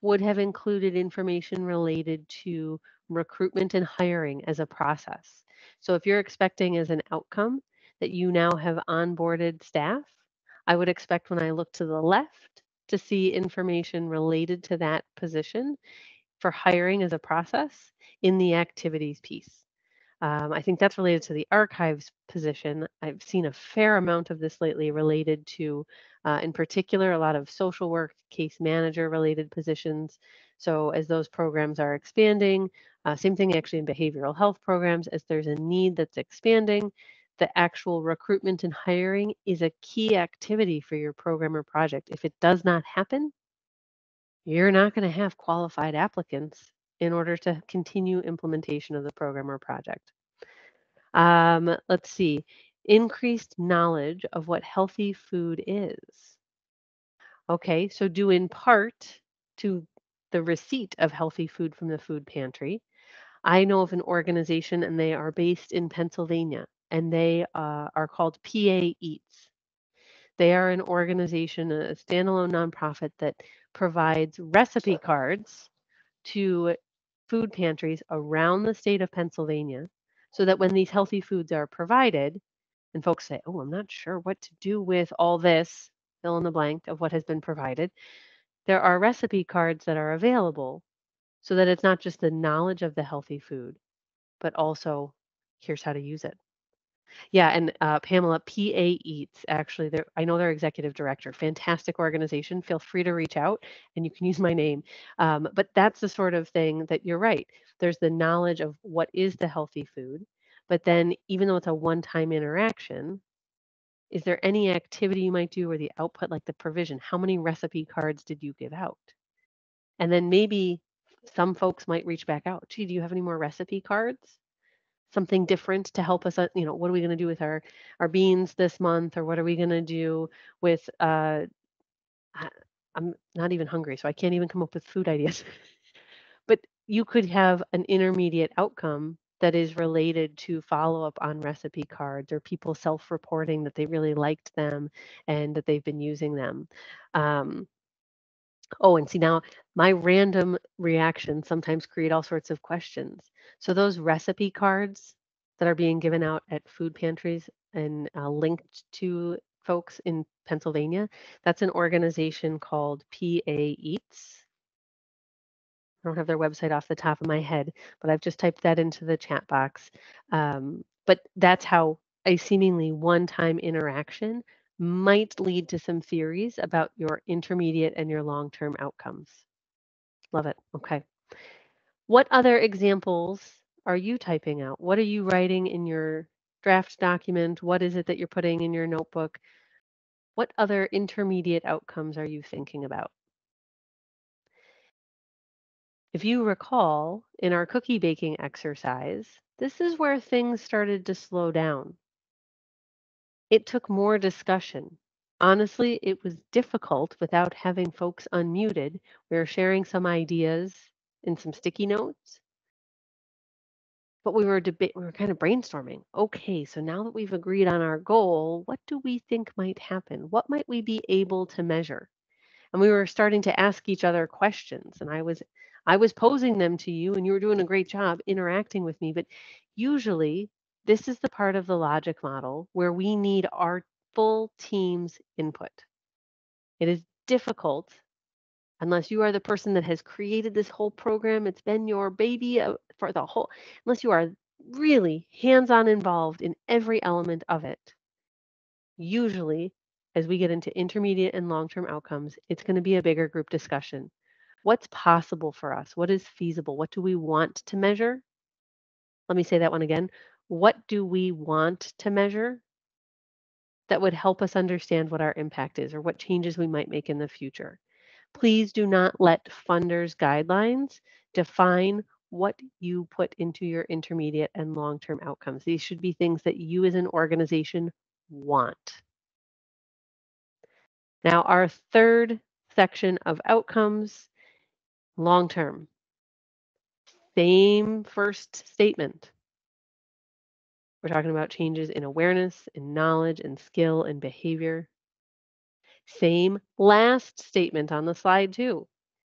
would have included information related to recruitment and hiring as a process. So if you're expecting as an outcome that you now have onboarded staff, I would expect when I look to the left to see information related to that position for hiring as a process in the activities piece. I think that's related to the archives position. I've seen a fair amount of this lately related to, in particular, a lot of social work, case manager related positions. So as those programs are expanding, same thing actually in behavioral health programs, as there's a need that's expanding, the actual recruitment and hiring is a key activity for your program or project. If it does not happen, you're not going to have qualified applicants in order to continue implementation of the program or project. Let's see, increased knowledge of what healthy food is. Okay, so due in part to the receipt of healthy food from the food pantry, I know of an organization and they are based in Pennsylvania and they are called PA Eats. They are an organization, a standalone nonprofit that provides recipe cards to food pantries around the state of Pennsylvania so that when these healthy foods are provided and folks say, oh, I'm not sure what to do with all this, fill in the blank of what has been provided, there are recipe cards that are available so that it's not just the knowledge of the healthy food, but also here's how to use it. Yeah, and Pamela, PA Eats, actually, I know their executive director, fantastic organization. Feel free to reach out and you can use my name. But that's the sort of thing that you're right. There's the knowledge of what is the healthy food. But then, even though it's a one time interaction, is there any activity you might do or the output, like the provision? How many recipe cards did you give out? And then maybe some folks might reach back out. Gee, do you have any more recipe cards? Something different to help us, what are we going to do with our beans this month, or what are we going to do with I- I'm not even hungry, so I can't even come up with food ideas. But you could have an intermediate outcome that is related to follow up on recipe cards or people self-reporting that they really liked them and that they've been using them. Um, Oh, and see now my random reactions sometimes create all sorts of questions. So those recipe cards that are being given out at food pantries and linked to folks in Pennsylvania, that's an organization called PA Eats. I don't have their website off the top of my head, but I've just typed that into the chat box. But that's how a seemingly one-time interaction might lead to some theories about your intermediate and your long-term outcomes. Love it. Okay. What other examples are you typing out? What are you writing in your draft document? What is it that you're putting in your notebook? What other intermediate outcomes are you thinking about? If you recall, in our cookie baking exercise, this is where things started to slow down. It took more discussion. Honestly, it was difficult without having folks unmuted. We were sharing some ideas in some sticky notes, but we were kind of brainstorming. Okay, so now that we've agreed on our goal, what do we think might happen? What might we be able to measure? And we were starting to ask each other questions, and I was posing them to you, and you were doing a great job interacting with me. But usually this is the part of the logic model where we need our full team's input. It is difficult unless you are the person that has created this whole program. It's been your baby for the whole, unless you are really hands-on involved in every element of it. Usually, as we get into intermediate and long-term outcomes, it's going to be a bigger group discussion. What's possible for us? What is feasible? What do we want to measure? Let me say that one again. What do we want to measure that would help us understand what our impact is or what changes we might make in the future? Please do not let funders' guidelines define what you put into your intermediate and long-term outcomes. These should be things that you as an organization want. Now, our third section of outcomes, long-term. Same first statement. We're talking about changes in awareness, in knowledge, and skill, and behavior. Same last statement on the slide, too.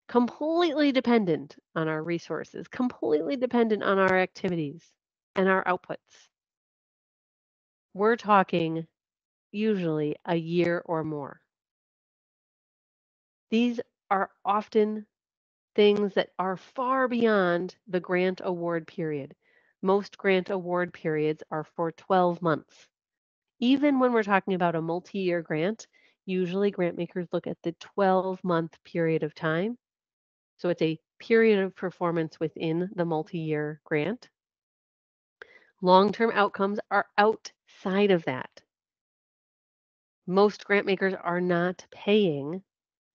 Completely dependent on our resources, completely dependent on our activities and our outputs. We're talking usually a year or more. These are often things that are far beyond the grant award period. Most grant award periods are for 12 months. Even when we're talking about a multi-year grant, usually grant makers look at the 12-month period of time. So it's a period of performance within the multi-year grant. Long-term outcomes are outside of that. Most grant makers are not paying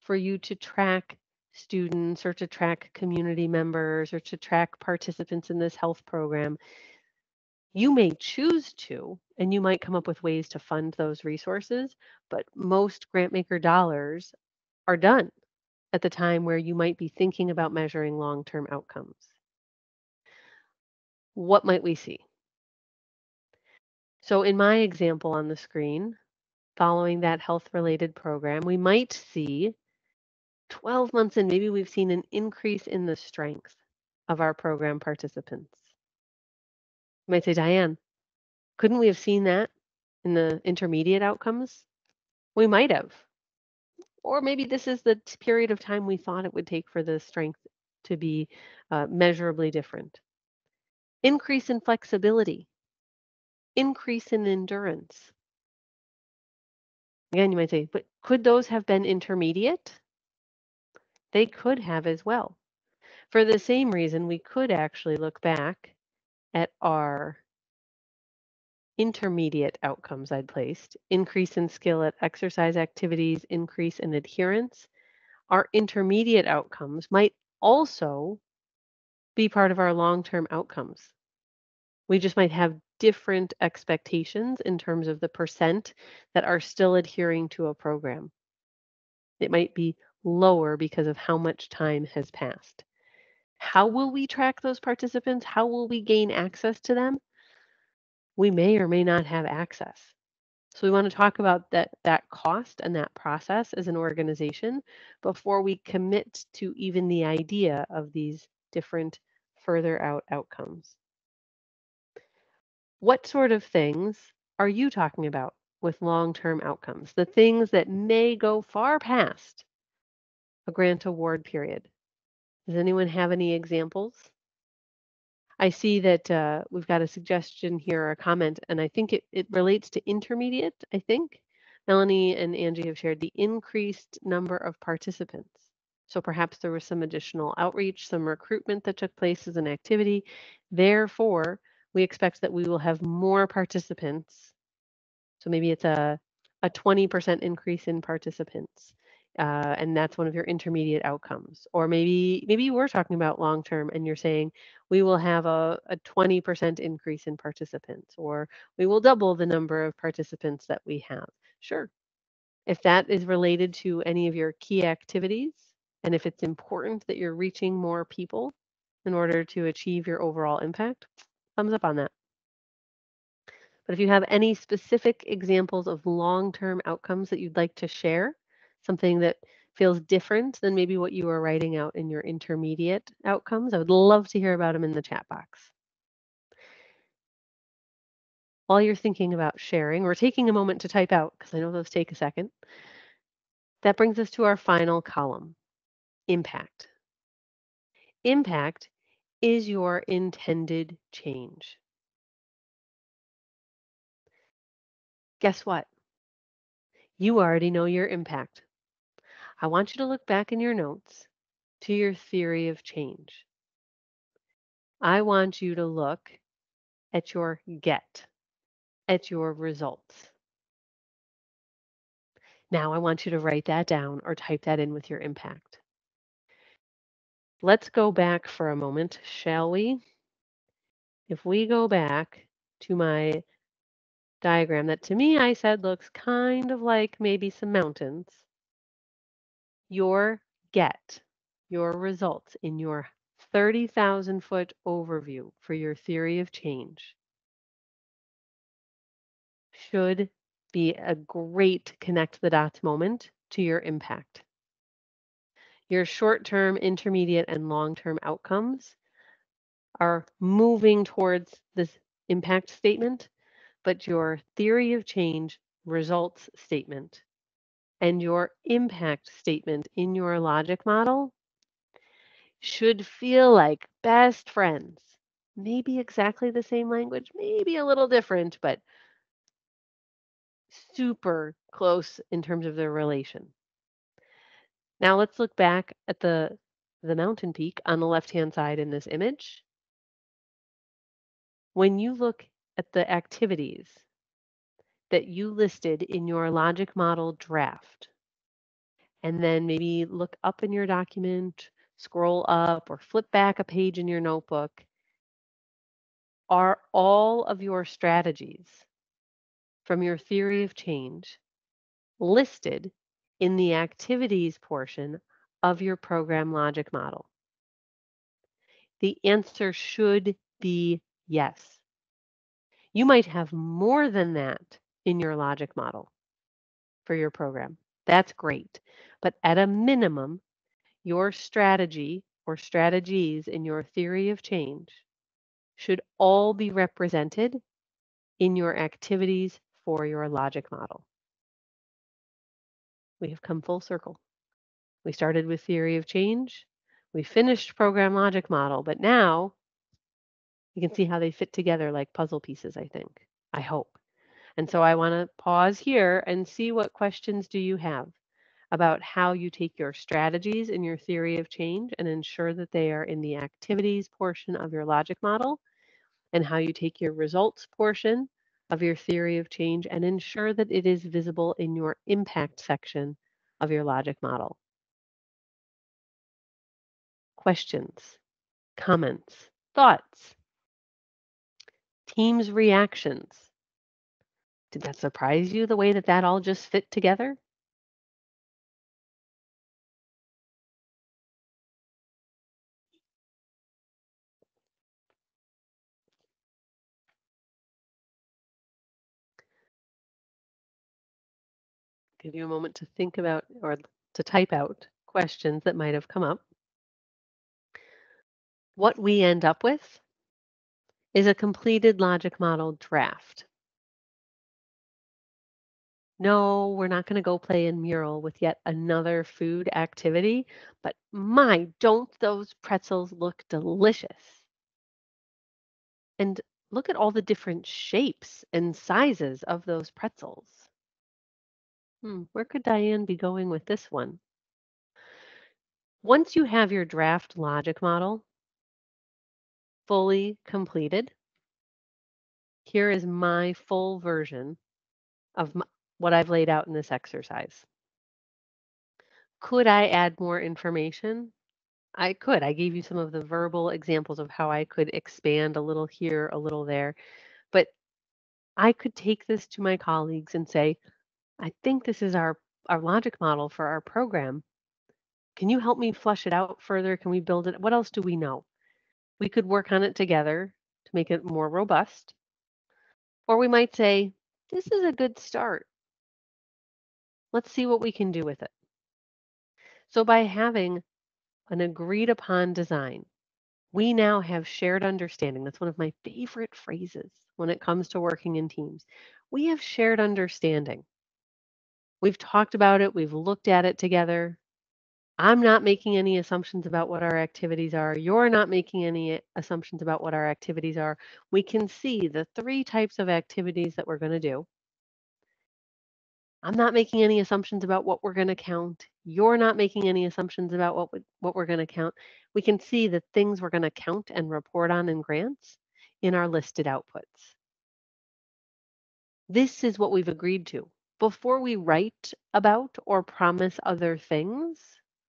for you to track students or to track community members or to track participants in this health program. You may choose to, and you might come up with ways to fund those resources, but most grant maker dollars are done at the time where you might be thinking about measuring long-term outcomes. What might we see? So in my example on the screen, following that health-related program, we might see 12 months in, maybe we've seen an increase in the strength of our program participants. You might say, Diane, couldn't we have seen that in the intermediate outcomes? We might have. Or maybe this is the period of time we thought it would take for the strength to be measurably different. Increase in flexibility, increase in endurance. Again, you might say, but could those have been intermediate? They could have as well. For the same reason, we could actually look back at our intermediate outcomes I'd placed: increase in skill at exercise activities, increase in adherence. Our intermediate outcomes might also be part of our long-term outcomes. We just might have different expectations in terms of the percent that are still adhering to a program. It might be lower because of how much time has passed. How will we track those participants? How will we gain access to them? We may or may not have access. So we want to talk about that cost and that process as an organization before we commit to even the idea of these different further out outcomes. What sort of things are you talking about with long-term outcomes? The things that may go far past a grant award period. Does anyone have any examples? I see that we've got a suggestion here or a comment, and I think it relates to intermediate, I think. Melanie and Angie have shared the increased number of participants. So perhaps there was some additional outreach, some recruitment that took place as an activity. Therefore, we expect that we will have more participants. So maybe it's a 20% increase in participants. And that's one of your intermediate outcomes. Or maybe you were talking about long term and you're saying we will have a 20% increase in participants, or we will double the number of participants that we have. Sure. If that is related to any of your key activities, and if it's important that you're reaching more people in order to achieve your overall impact, thumbs up on that. But if you have any specific examples of long-term outcomes that you'd like to share, something that feels different than maybe what you were writing out in your intermediate outcomes, I would love to hear about them in the chat box. While you're thinking about sharing or taking a moment to type out, because I know those take a second, that brings us to our final column, impact. Impact is your intended change. Guess what? You already know your impact. I want you to look back in your notes to your theory of change. I want you to look at your get, at your results. Now I want you to write that down or type that in with your impact. Let's go back for a moment, shall we? If we go back to my diagram that to me I said looks kind of like maybe some mountains, your get, your results in your 30,000 foot overview for your theory of change should be a great connect the dots moment to your impact. Your short-term, intermediate, and long-term outcomes are moving towards this impact statement, but your theory of change results statement and your impact statement in your logic model should feel like best friends. Maybe exactly the same language, maybe a little different, but super close in terms of their relation. Now let's look back at the mountain peak on the left-hand side in this image. When you look at the activities that you listed in your logic model draft, and then maybe look up in your document, scroll up, or flip back a page in your notebook, are all of your strategies from your theory of change listed in the activities portion of your program logic model? The answer should be yes. You might have more than that in your logic model for your program. That's great. But at a minimum, your strategy or strategies in your theory of change should all be represented in your activities for your logic model. We have come full circle. We started with theory of change. We finished program logic model, but now you can see how they fit together like puzzle pieces, I think. I hope. And so I want to pause here and see what questions do you have about how you take your strategies and your theory of change and ensure that they are in the activities portion of your logic model, and how you take your results portion of your theory of change and ensure that it is visible in your impact section of your logic model. Questions, comments, thoughts, team's reactions. Did that surprise you the way that that all just fit together? Give you a moment to think about or to type out questions that might have come up. What we end up with is a completed logic model draft. No, we're not going to go play in mural with yet another food activity, but my, don't those pretzels look delicious? And look at all the different shapes and sizes of those pretzels. Where could Diane be going with this one? Once you have your draft logic model fully completed, here is my full version of what I've laid out in this exercise. Could I add more information? I could. I gave you some of the verbal examples of how I could expand a little here, a little there. But I could take this to my colleagues and say, I think this is our logic model for our program. Can you help me flush it out further? Can we build it? What else do we know? We could work on it together to make it more robust. Or we might say, this is a good start. Let's see what we can do with it. So by having an agreed upon design, we now have shared understanding. That's one of my favorite phrases when it comes to working in teams. We have shared understanding. We've talked about it, we've looked at it together. I'm not making any assumptions about what our activities are. You're not making any assumptions about what our activities are. We can see the three types of activities that we're going to do. I'm not making any assumptions about what we're going to count. You're not making any assumptions about what we're going to count. We can see the things we're going to count and report on in grants in our listed outputs. This is what we've agreed to. Before we write about or promise other things,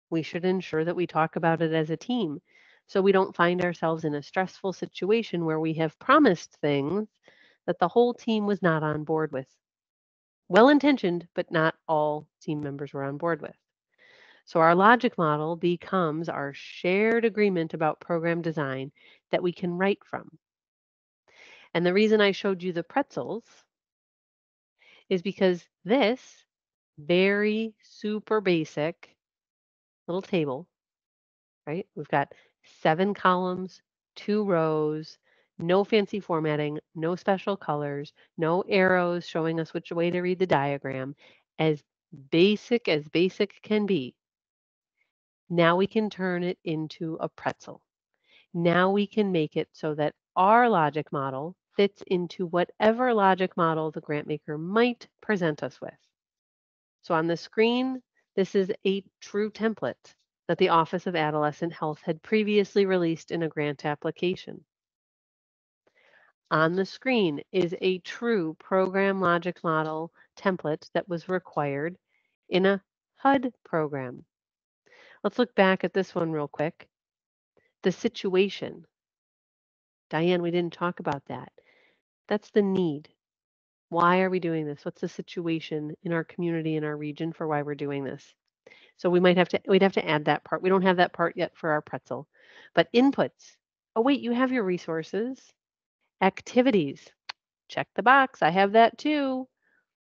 we should ensure that we talk about it as a team so we don't find ourselves in a stressful situation where we have promised things that the whole team was not on board with. Well-intentioned, but not all team members were on board with. So our logic model becomes our shared agreement about program design that we can write from. And the reason I showed you the pretzels is because this very super basic little table, right? We've got 7 columns, 2 rows, no fancy formatting, no special colors, no arrows showing us which way to read the diagram, as basic can be. Now we can turn it into a pretzel. Now we can make it so that our logic model fits into whatever logic model the grant maker might present us with. So on the screen, this is a true template that the Office of Adolescent Health had previously released in a grant application. On the screen is a true program logic model template that was required in a HUD program. Let's look back at this one real quick. The situation. Diane, we didn't talk about that. That's the need. Why are we doing this? What's the situation in our community, in our region for why we're doing this? So we'd have to add that part. We don't have that part yet for our pretzel. But inputs. Oh wait, you have your resources. Activities. Check the box. I have that too.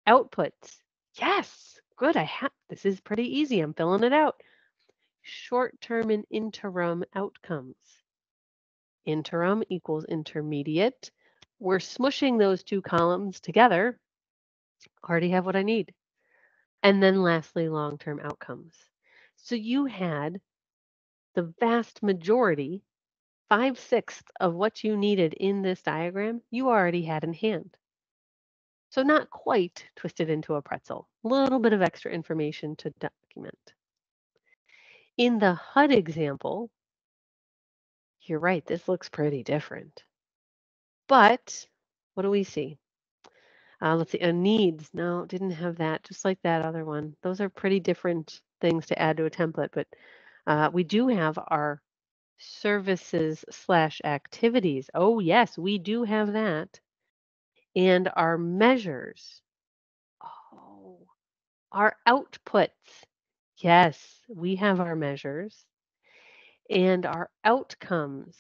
Outputs. Yes. Good. This is pretty easy. I'm filling it out. Short-term and interim outcomes. Interim equals intermediate. We're smushing those two columns together. Already have what I need. And then lastly, long-term outcomes. So you had the vast majority, 5/6 of what you needed in this diagram, you already had in hand. So not quite twisted into a pretzel. A little bit of extra information to document. In the HUD example, you're right, this looks pretty different. But what do we see? Let's see, needs. No, didn't have that, just like that other one. Those are pretty different things to add to a template, but we do have our services slash activities. Oh, yes, we do have that. And our measures. Oh, our outputs. Yes, we have our measures and our outcomes.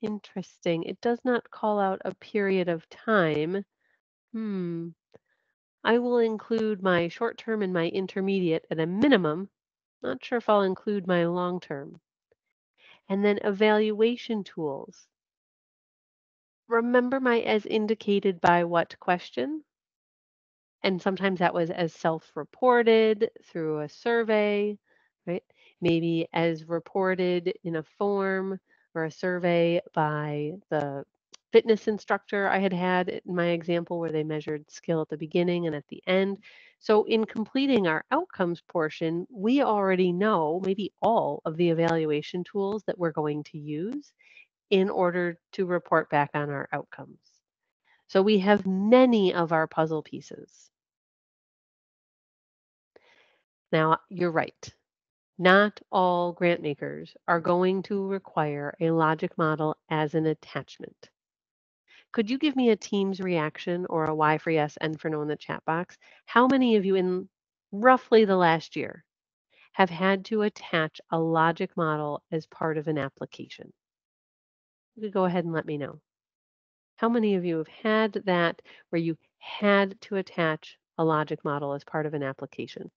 Interesting. It does not call out a period of time. Hmm. I will include my short term and my intermediate at a minimum. Not sure if I'll include my long term. And then evaluation tools. Remember my as indicated by what question? And sometimes that was as self-reported through a survey, right? Maybe as reported in a form or a survey by the fitness instructor I had had in my example where they measured skill at the beginning and at the end. So in completing our outcomes portion, we already know maybe all of the evaluation tools that we're going to use in order to report back on our outcomes. So we have many of our puzzle pieces. Now, you're right. Not all grant makers are going to require a logic model as an attachment. Could you give me a Teams reaction or a Y for yes, N for no in the chat box? How many of you in roughly the last year have had to attach a logic model as part of an application? You could go ahead and let me know. How many of you have had that where you had to attach a logic model as part of an application?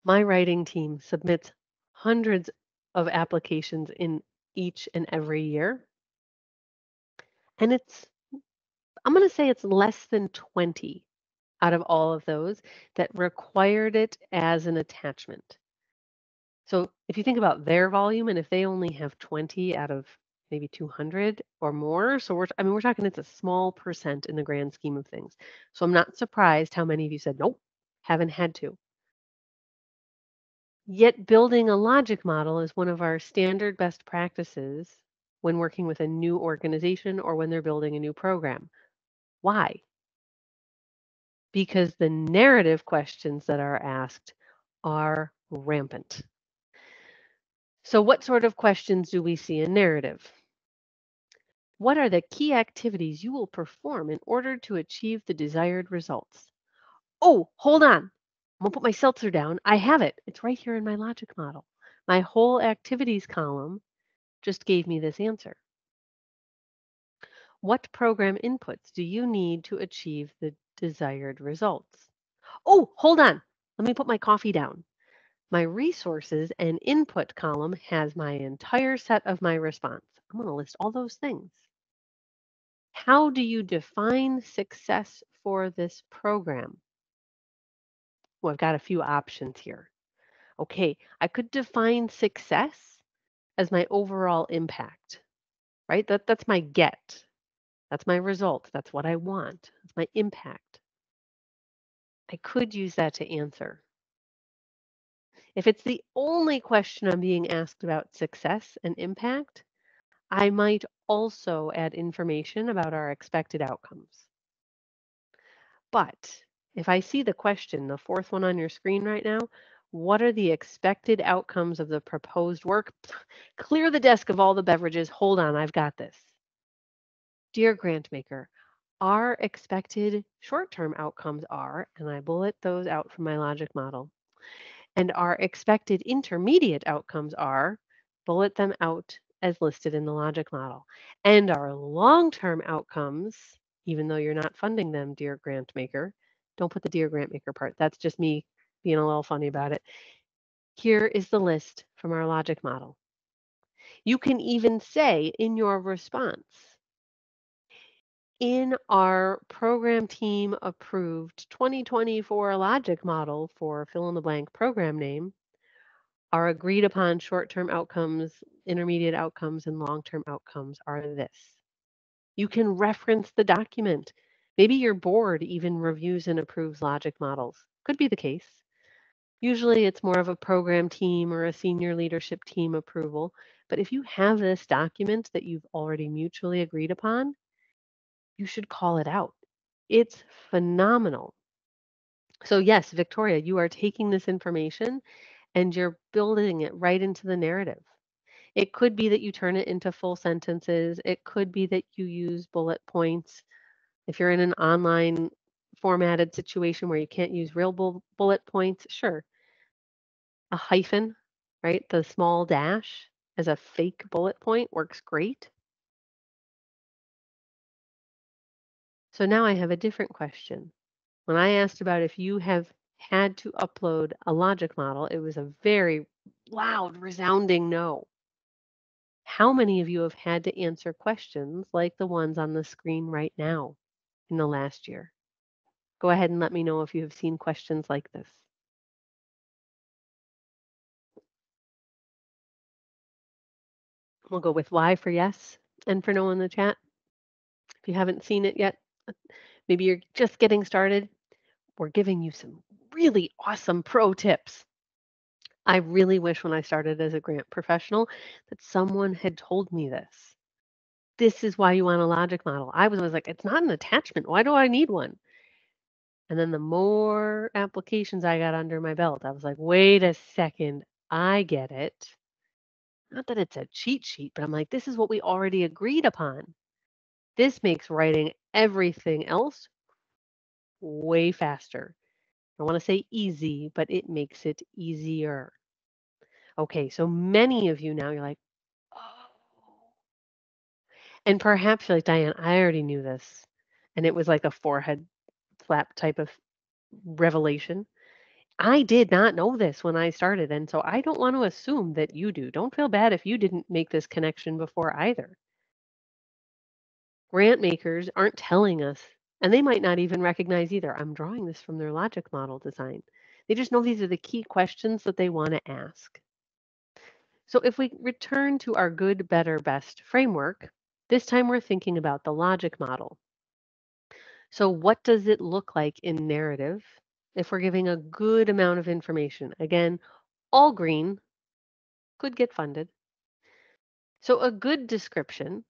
My writing team submits hundreds of applications in each and every year. And I'm going to say it's less than 20 out of all of those that required it as an attachment. So if you think about their volume and if they only have 20 out of maybe 200 or more, so we're talking it's a small percent in the grand scheme of things. So I'm not surprised how many of you said, nope, haven't had to. Yet building a logic model is one of our standard best practices when working with a new organization or when they're building a new program. Why? Because the narrative questions that are asked are rampant. So what sort of questions do we see in narrative? What are the key activities you will perform in order to achieve the desired results? Oh, hold on. I'm going to put my seltzer down. I have it. It's right here in my logic model. My whole activities column just gave me this answer. What program inputs do you need to achieve the desired results? Oh, hold on. Let me put my coffee down. My resources and input column has my entire set of my response. I'm going to list all those things. How do you define success for this program? Well, I've got a few options here. Okay, I could define success as my overall impact, right? That's my get. That's my result. That's what I want. That's my impact. I could use that to answer. If it's the only question I'm being asked about success and impact, I might also add information about our expected outcomes. But if I see the question, the fourth one on your screen right now, what are the expected outcomes of the proposed work? Clear the desk of all the beverages. Hold on, I've got this. Dear grant maker, our expected short-term outcomes are, and I bullet those out from my logic model, and our expected intermediate outcomes are, bullet them out as listed in the logic model. And our long-term outcomes, even though you're not funding them, dear grant maker, don't put the dear grant maker part. That's just me being a little funny about it. Here is the list from our logic model. You can even say in your response, in our program team approved 2024 logic model for fill in the blank program name, Our agreed upon short-term outcomes, intermediate outcomes, and long-term outcomes are this. You can reference the document. Maybe your board even reviews and approves logic models. Could be the case. Usually it's more of a program team or a senior leadership team approval. But if you have this document that you've already mutually agreed upon, you should call it out. It's phenomenal. So, yes, Victoria, you are taking this information and you're building it right into the narrative. It could be that you turn it into full sentences. It could be that you use bullet points. If you're in an online formatted situation where you can't use real bullet points, sure. A hyphen, right? The small dash as a fake bullet point works great. So now I have a different question. When I asked about if you have had to upload a logic model, it was a very loud, resounding no. How many of you have had to answer questions like the ones on the screen right now in the last year? Go ahead and let me know if you have seen questions like this. We'll go with Y for yes and for no in the chat. If you haven't seen it yet, maybe you're just getting started. We're giving you some really awesome pro tips. I really wish when I started as a grant professional that someone had told me this. This is why you want a logic model. I was always like, it's not an attachment. Why do I need one? And then the more applications I got under my belt, I was like, wait a second, I get it. Not that it's a cheat sheet, but I'm like, this is what we already agreed upon. This makes writing everything else way faster. I want to say easy, but it makes it easier. Okay, so many of you now, you're like, oh. And perhaps you're like, Diane, I already knew this. And it was like a forehead flap type of revelation. I did not know this when I started, and so I don't want to assume that you do. Don't feel bad if you didn't make this connection before either. Grant makers aren't telling us, and they might not even recognize either. I'm drawing this from their logic model design. They just know these are the key questions that they want to ask. So if we return to our good, better, best framework, this time we're thinking about the logic model. So what does it look like in narrative if we're giving a good amount of information? Again, all green could get funded. So a good description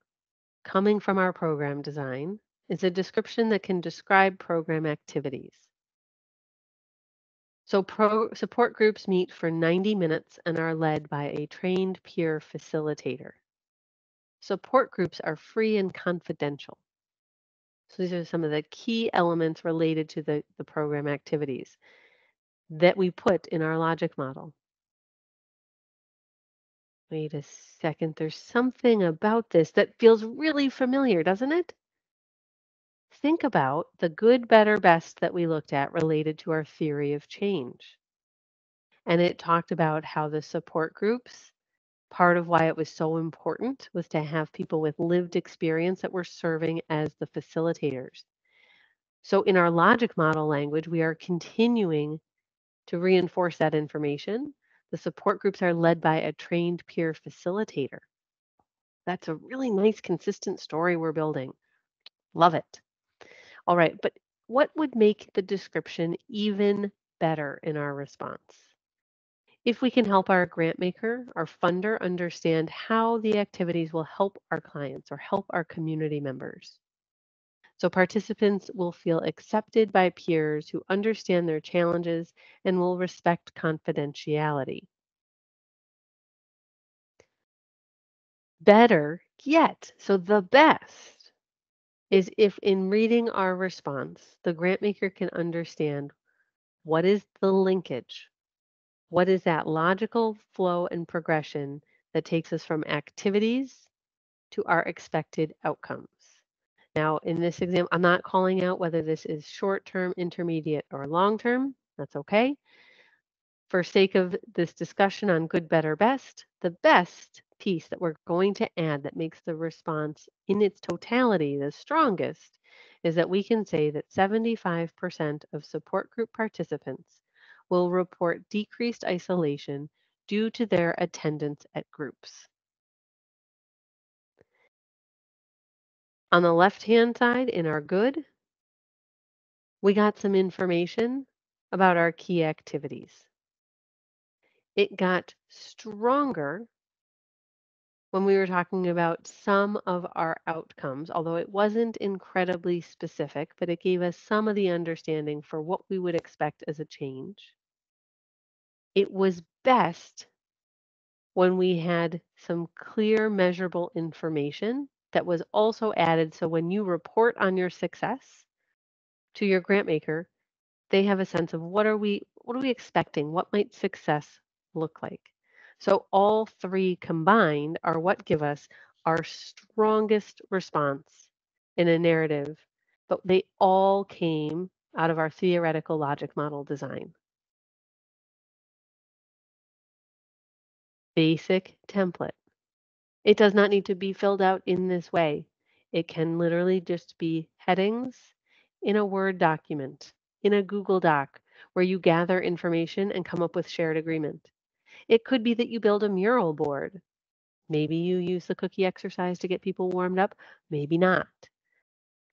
coming from our program design is a description that can describe program activities. So support groups meet for 90 minutes and are led by a trained peer facilitator. Support groups are free and confidential. So these are some of the key elements related to the program activities that we put in our logic model. Wait a second, there's something about this that feels really familiar, doesn't it? Think about the good, better, best that we looked at related to our theory of change. And it talked about how the support groups, part of why it was so important was to have people with lived experience that were serving as the facilitators. So in our logic model language, we are continuing to reinforce that information. The support groups are led by a trained peer facilitator. That's a really nice, consistent story we're building. Love it. All right, but what would make the description even better in our response? If we can help our grant maker, our funder, understand how the activities will help our clients or help our community members. So participants will feel accepted by peers who understand their challenges and will respect confidentiality. Better yet, so the best is if in reading our response, the grant maker can understand what is the linkage. What is that logical flow and progression that takes us from activities to our expected outcomes? Now, in this example, I'm not calling out whether this is short term, intermediate, or long term. That's okay. For sake of this discussion on good, better, best, the best piece that we're going to add that makes the response in its totality the strongest is that we can say that 75% of support group participants will report decreased isolation due to their attendance at groups. On the left-hand side, in our good, we got some information about our key activities. It got stronger when we were talking about some of our outcomes, although it wasn't incredibly specific, but it gave us some of the understanding for what we would expect as a change. It was best when we had some clear, measurable information that was also added. So when you report on your success to your grant maker, they have a sense of what are we expecting? What might success look like? So all three combined are what give us our strongest response in a narrative, but they all came out of our theoretical logic model design. Basic template. It does not need to be filled out in this way. It can literally just be headings in a Word document, in a Google Doc, where you gather information and come up with shared agreement. It could be that you build a mural board. Maybe you use the cookie exercise to get people warmed up, maybe not.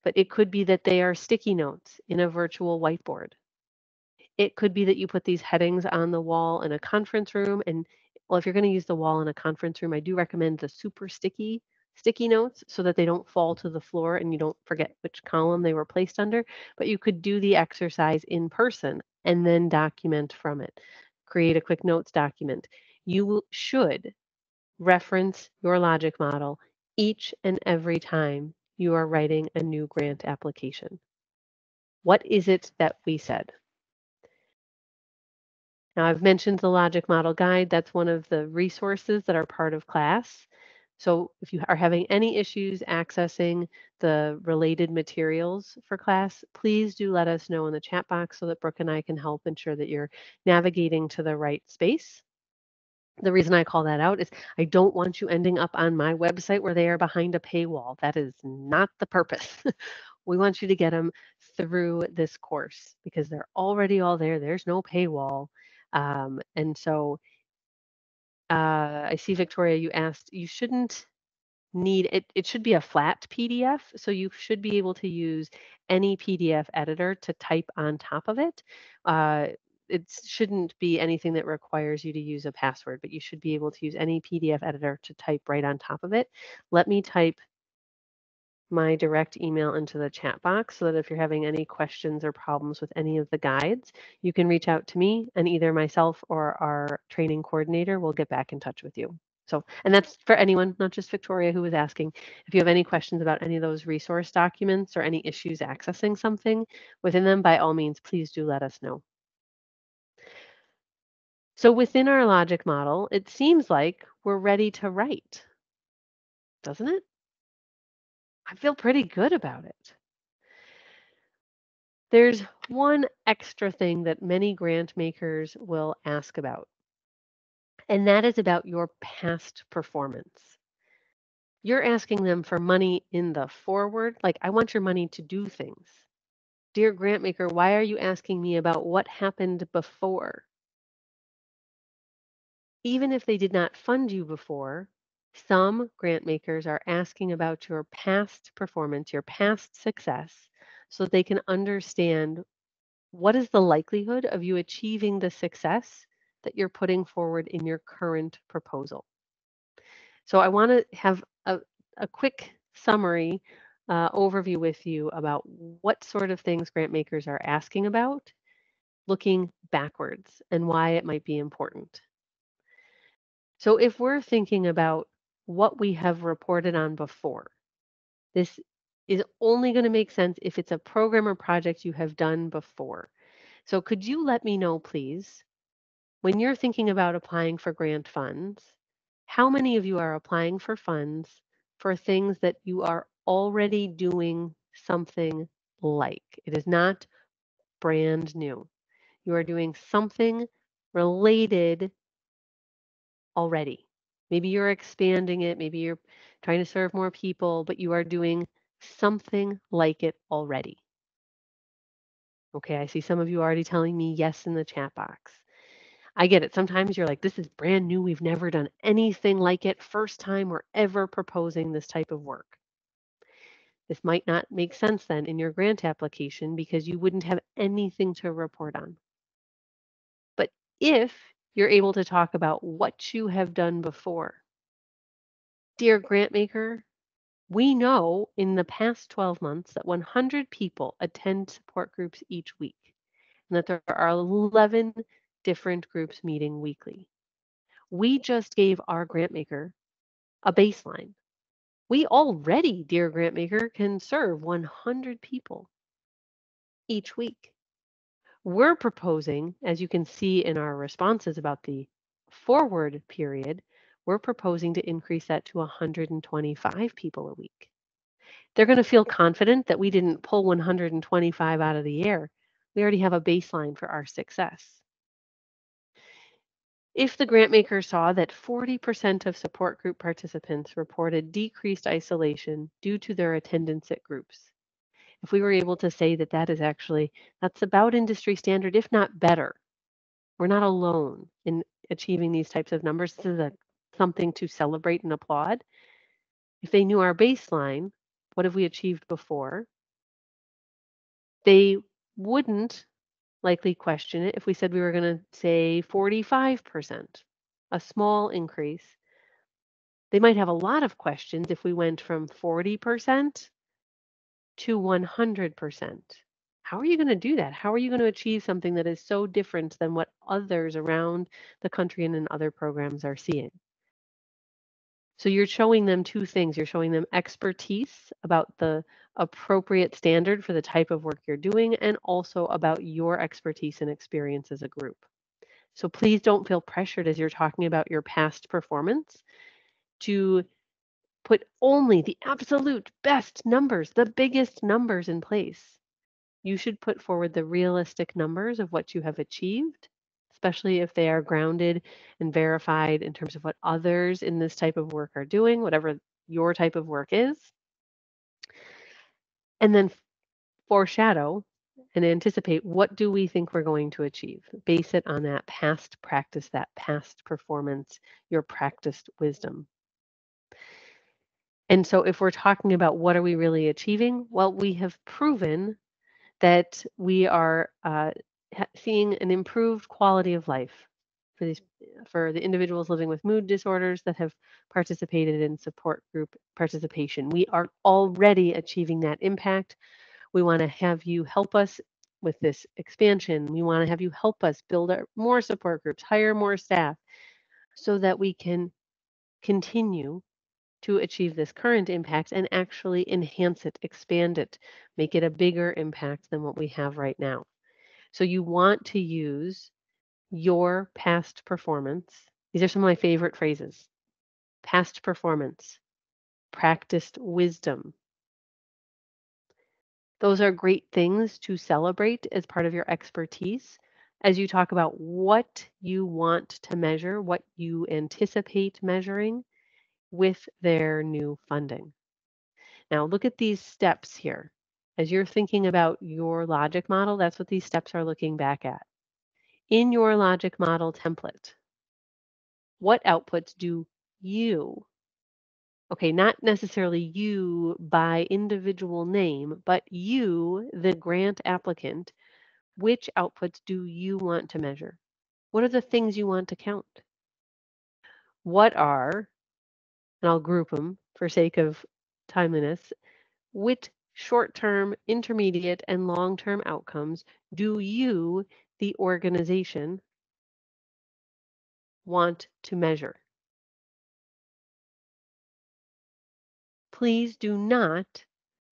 But it could be that they are sticky notes in a virtual whiteboard. It could be that you put these headings on the wall in a conference room. And well, if you're going to use the wall in a conference room, I do recommend the super sticky notes so that they don't fall to the floor and you don't forget which column they were placed under. But you could do the exercise in person and then document from it. Create a quick notes document. You should reference your logic model each and every time you are writing a new grant application. What is it that we said? Now, I've mentioned the Logic Model Guide. That's one of the resources that are part of class. So if you are having any issues accessing the related materials for class, please do let us know in the chat box so that Brooke and I can help ensure that you're navigating to the right space. The reason I call that out is I don't want you ending up on my website where they are behind a paywall. That is not the purpose. We want you to get them through this course because they're already all there. There's no paywall. And so I see, Victoria, you asked, you shouldn't need it. It should be a flat PDF. So you should be able to use any PDF editor to type on top of it. It shouldn't be anything that requires you to use a password, but you should be able to use any PDF editor to type right on top of it. Let me type my direct email into the chat box so that if you're having any questions or problems with any of the guides, you can reach out to me and either myself or our training coordinator will get back in touch with you. So, and that's for anyone, not just Victoria who was asking. If you have any questions about any of those resource documents or any issues accessing something within them, by all means, please do let us know. So within our logic model, it seems like we're ready to write, doesn't it? I feel pretty good about it. There's one extra thing that many grant makers will ask about, and that is about your past performance. You're asking them for money in the forward, like, I want your money to do things. Dear grant maker, why are you asking me about what happened before? Even if they did not fund you before, some grant makers are asking about your past performance, your past success, so they can understand what is the likelihood of you achieving the success that you're putting forward in your current proposal. So I want to have a quick summary overview with you about what sort of things grant makers are asking about, looking backwards, and why it might be important. So if we're thinking about what we have reported on before, this is only going to make sense if it's a program or project you have done before. So could you let me know, please, when you're thinking about applying for grant funds, how many of you are applying for funds for things that you are already doing something like? It is not brand new. You are doing something related already. Maybe you're expanding it, maybe you're trying to serve more people, but you are doing something like it already. Okay, I see some of you already telling me yes in the chat box. I get it. Sometimes you're like, this is brand new. We've never done anything like it. First time we're ever proposing this type of work. This might not make sense then in your grant application because you wouldn't have anything to report on. But if you're able to talk about what you have done before, dear grant maker, we know in the past 12 months that 100 people attend support groups each week and that there are 11 different groups meeting weekly. We just gave our grant maker a baseline. We already, dear grant maker, can serve 100 people each week. We're proposing, as you can see in our responses about the forward period, we're proposing to increase that to 125 people a week. They're going to feel confident that we didn't pull 125 out of the air. We already have a baseline for our success. If the grant maker saw that 40% of support group participants reported decreased isolation due to their attendance at groups, if we were able to say that that's about industry standard, if not better, we're not alone in achieving these types of numbers. This is something to celebrate and applaud. If they knew our baseline, what have we achieved before? They wouldn't likely question it if we said we were going to say 45%, a small increase. They might have a lot of questions if we went from 40% to 100%. How are you going to do that? How are you going to achieve something that is so different than what others around the country and in other programs are seeing? So you're showing them two things. You're showing them expertise about the appropriate standard for the type of work you're doing and also about your expertise and experience as a group. So please don't feel pressured as you're talking about your past performance to put only the absolute best numbers, the biggest numbers in place. You should put forward the realistic numbers of what you have achieved, especially if they are grounded and verified in terms of what others in this type of work are doing, whatever your type of work is. And then foreshadow and anticipate what do we think we're going to achieve. Base it on that past practice, that past performance, your practiced wisdom. And so if we're talking about what are we really achieving, well, we have proven that we are seeing an improved quality of life for the individuals living with mood disorders that have participated in support group participation. We are already achieving that impact. We want to have you help us with this expansion. We want to have you help us build more support groups, hire more staff so that we can continue to achieve this current impact and actually enhance it, expand it, make it a bigger impact than what we have right now. So you want to use your past performance. These are some of my favorite phrases. Past performance, practiced wisdom. Those are great things to celebrate as part of your expertise as you talk about what you want to measure, what you anticipate measuring with their new funding. Now, look at these steps here. As you're thinking about your logic model, that's what these steps are looking back at. In your logic model template, what outputs do you, okay, not necessarily you by individual name, but you, the grant applicant, which outputs do you want to measure? What are the things you want to count? What are, and I'll group them for sake of timeliness, which short-term, intermediate, and long-term outcomes do you, the organization, want to measure? Please do not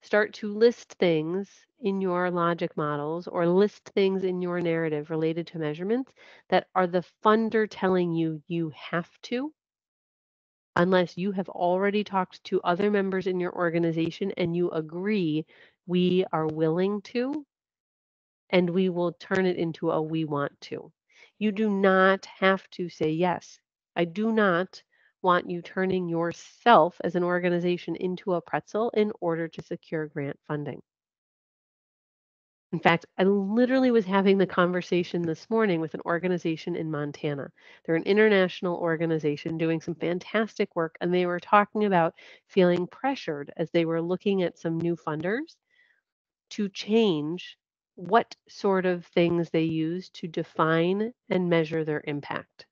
start to list things in your logic models or list things in your narrative related to measurements that are the funder telling you you have to, unless you have already talked to other members in your organization and you agree we are willing to, and we will turn it into a we want to. You do not have to say yes. I do not want you turning yourself as an organization into a pretzel in order to secure grant funding. In fact, I literally was having the conversation this morning with an organization in Montana. They're an international organization doing some fantastic work, and they were talking about feeling pressured as they were looking at some new funders to change what sort of things they use to define and measure their impact.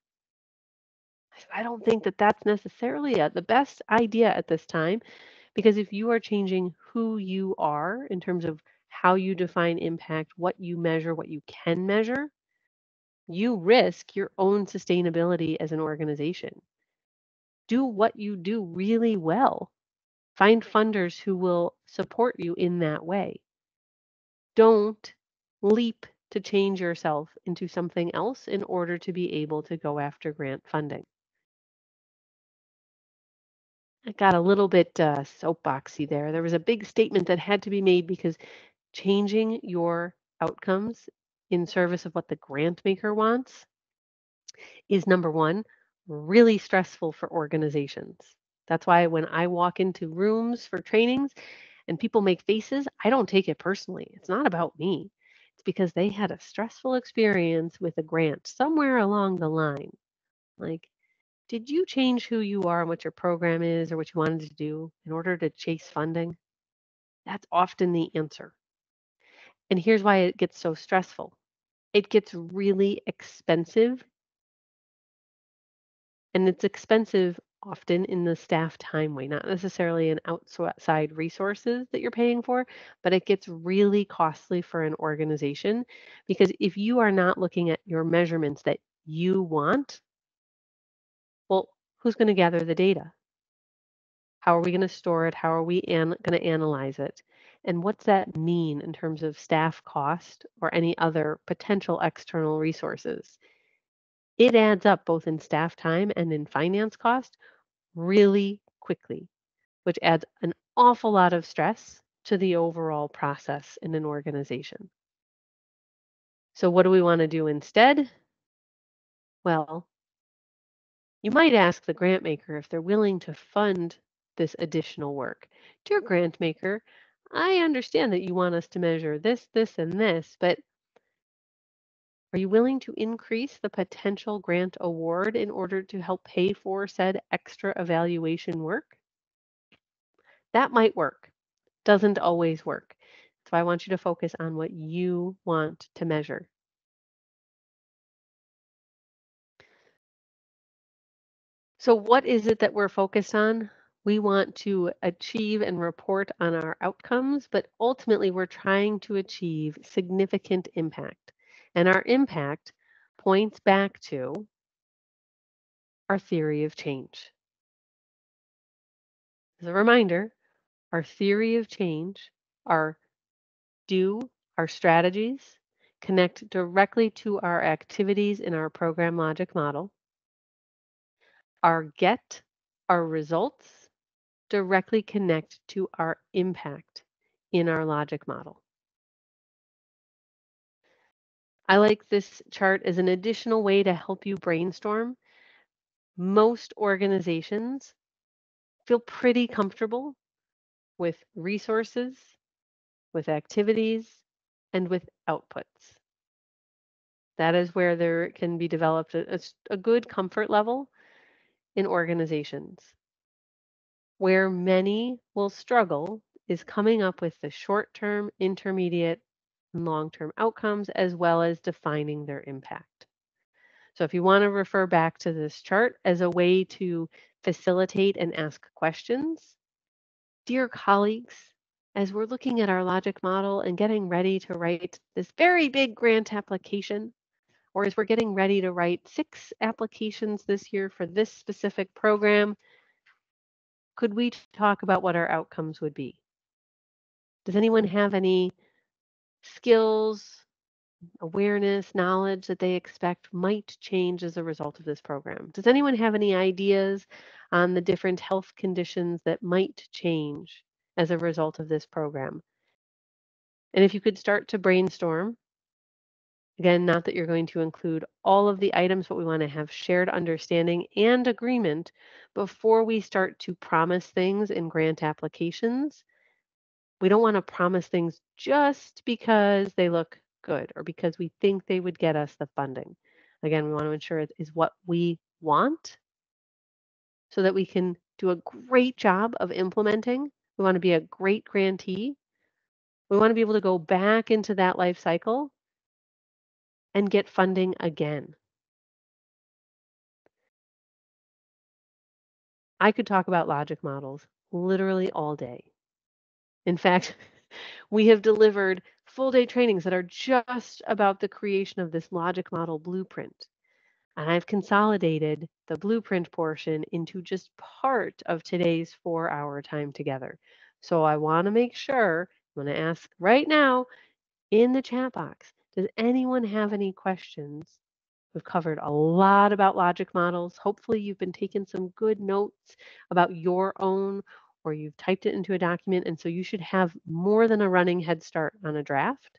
I don't think that that's necessarily the best idea at this time, because if you are changing who you are in terms of how you define impact, what you measure, what you can measure, you risk your own sustainability as an organization. Do what you do really well. Find funders who will support you in that way. Don't leap to change yourself into something else in order to be able to go after grant funding. I got a little bit soapboxy there. There was a big statement that had to be made because changing your outcomes in service of what the grant maker wants is number one, really stressful for organizations. That's why when I walk into rooms for trainings and people make faces, I don't take it personally. It's not about me. It's because they had a stressful experience with a grant somewhere along the line. Like, did you change who you are and what your program is or what you wanted to do in order to chase funding? That's often the answer. And here's why it gets so stressful. It gets really expensive, and it's expensive often in the staff time way, not necessarily in outside resources that you're paying for, but it gets really costly for an organization because if you are not looking at your measurements that you want, well, who's going to gather the data? How are we going to store it? How are we going to analyze it? And what's that mean in terms of staff cost or any other potential external resources? It adds up both in staff time and in finance cost really quickly, which adds an awful lot of stress to the overall process in an organization. So, what do we want to do instead? Well, you might ask the grant maker if they're willing to fund this additional work. Dear grant maker, I understand that you want us to measure this, this, and this, but are you willing to increase the potential grant award in order to help pay for said extra evaluation work? That might work. Doesn't always work. So I want you to focus on what you want to measure. So what is it that we're focused on? We want to achieve and report on our outcomes, but ultimately we're trying to achieve significant impact. And our impact points back to our theory of change. As a reminder, our theory of change, our our strategies, connect directly to our activities in our program logic model. Our get, our results, directly connect to our impact in our logic model. I like this chart as an additional way to help you brainstorm. Most organizations feel pretty comfortable with resources, with activities, and with outputs. That is where there can be developed a good comfort level in organizations. Where many will struggle is coming up with the short-term, intermediate, and long-term outcomes, as well as defining their impact. So if you want to refer back to this chart as a way to facilitate and ask questions, dear colleagues, as we're looking at our logic model and getting ready to write this very big grant application, or as we're getting ready to write 6 applications this year for this specific program, could we talk about what our outcomes would be? Does anyone have any skills, awareness, knowledge that they expect might change as a result of this program? Does anyone have any ideas on the different health conditions that might change as a result of this program? And if you could start to brainstorm, again, not that you're going to include all of the items, but we want to have shared understanding and agreement before we start to promise things in grant applications. We don't want to promise things just because they look good or because we think they would get us the funding. Again, we want to ensure it is what we want so that we can do a great job of implementing. We want to be a great grantee. We want to be able to go back into that life cycle and get funding again. I could talk about logic models literally all day. In fact, we have delivered full day trainings that are just about the creation of this logic model blueprint. And I've consolidated the blueprint portion into just part of today's 4-hour time together. So I want to make sure, I'm going to ask right now in the chat box, does anyone have any questions? We've covered a lot about logic models. Hopefully you've been taking some good notes about your own, or you've typed it into a document. And so you should have more than a running head start on a draft.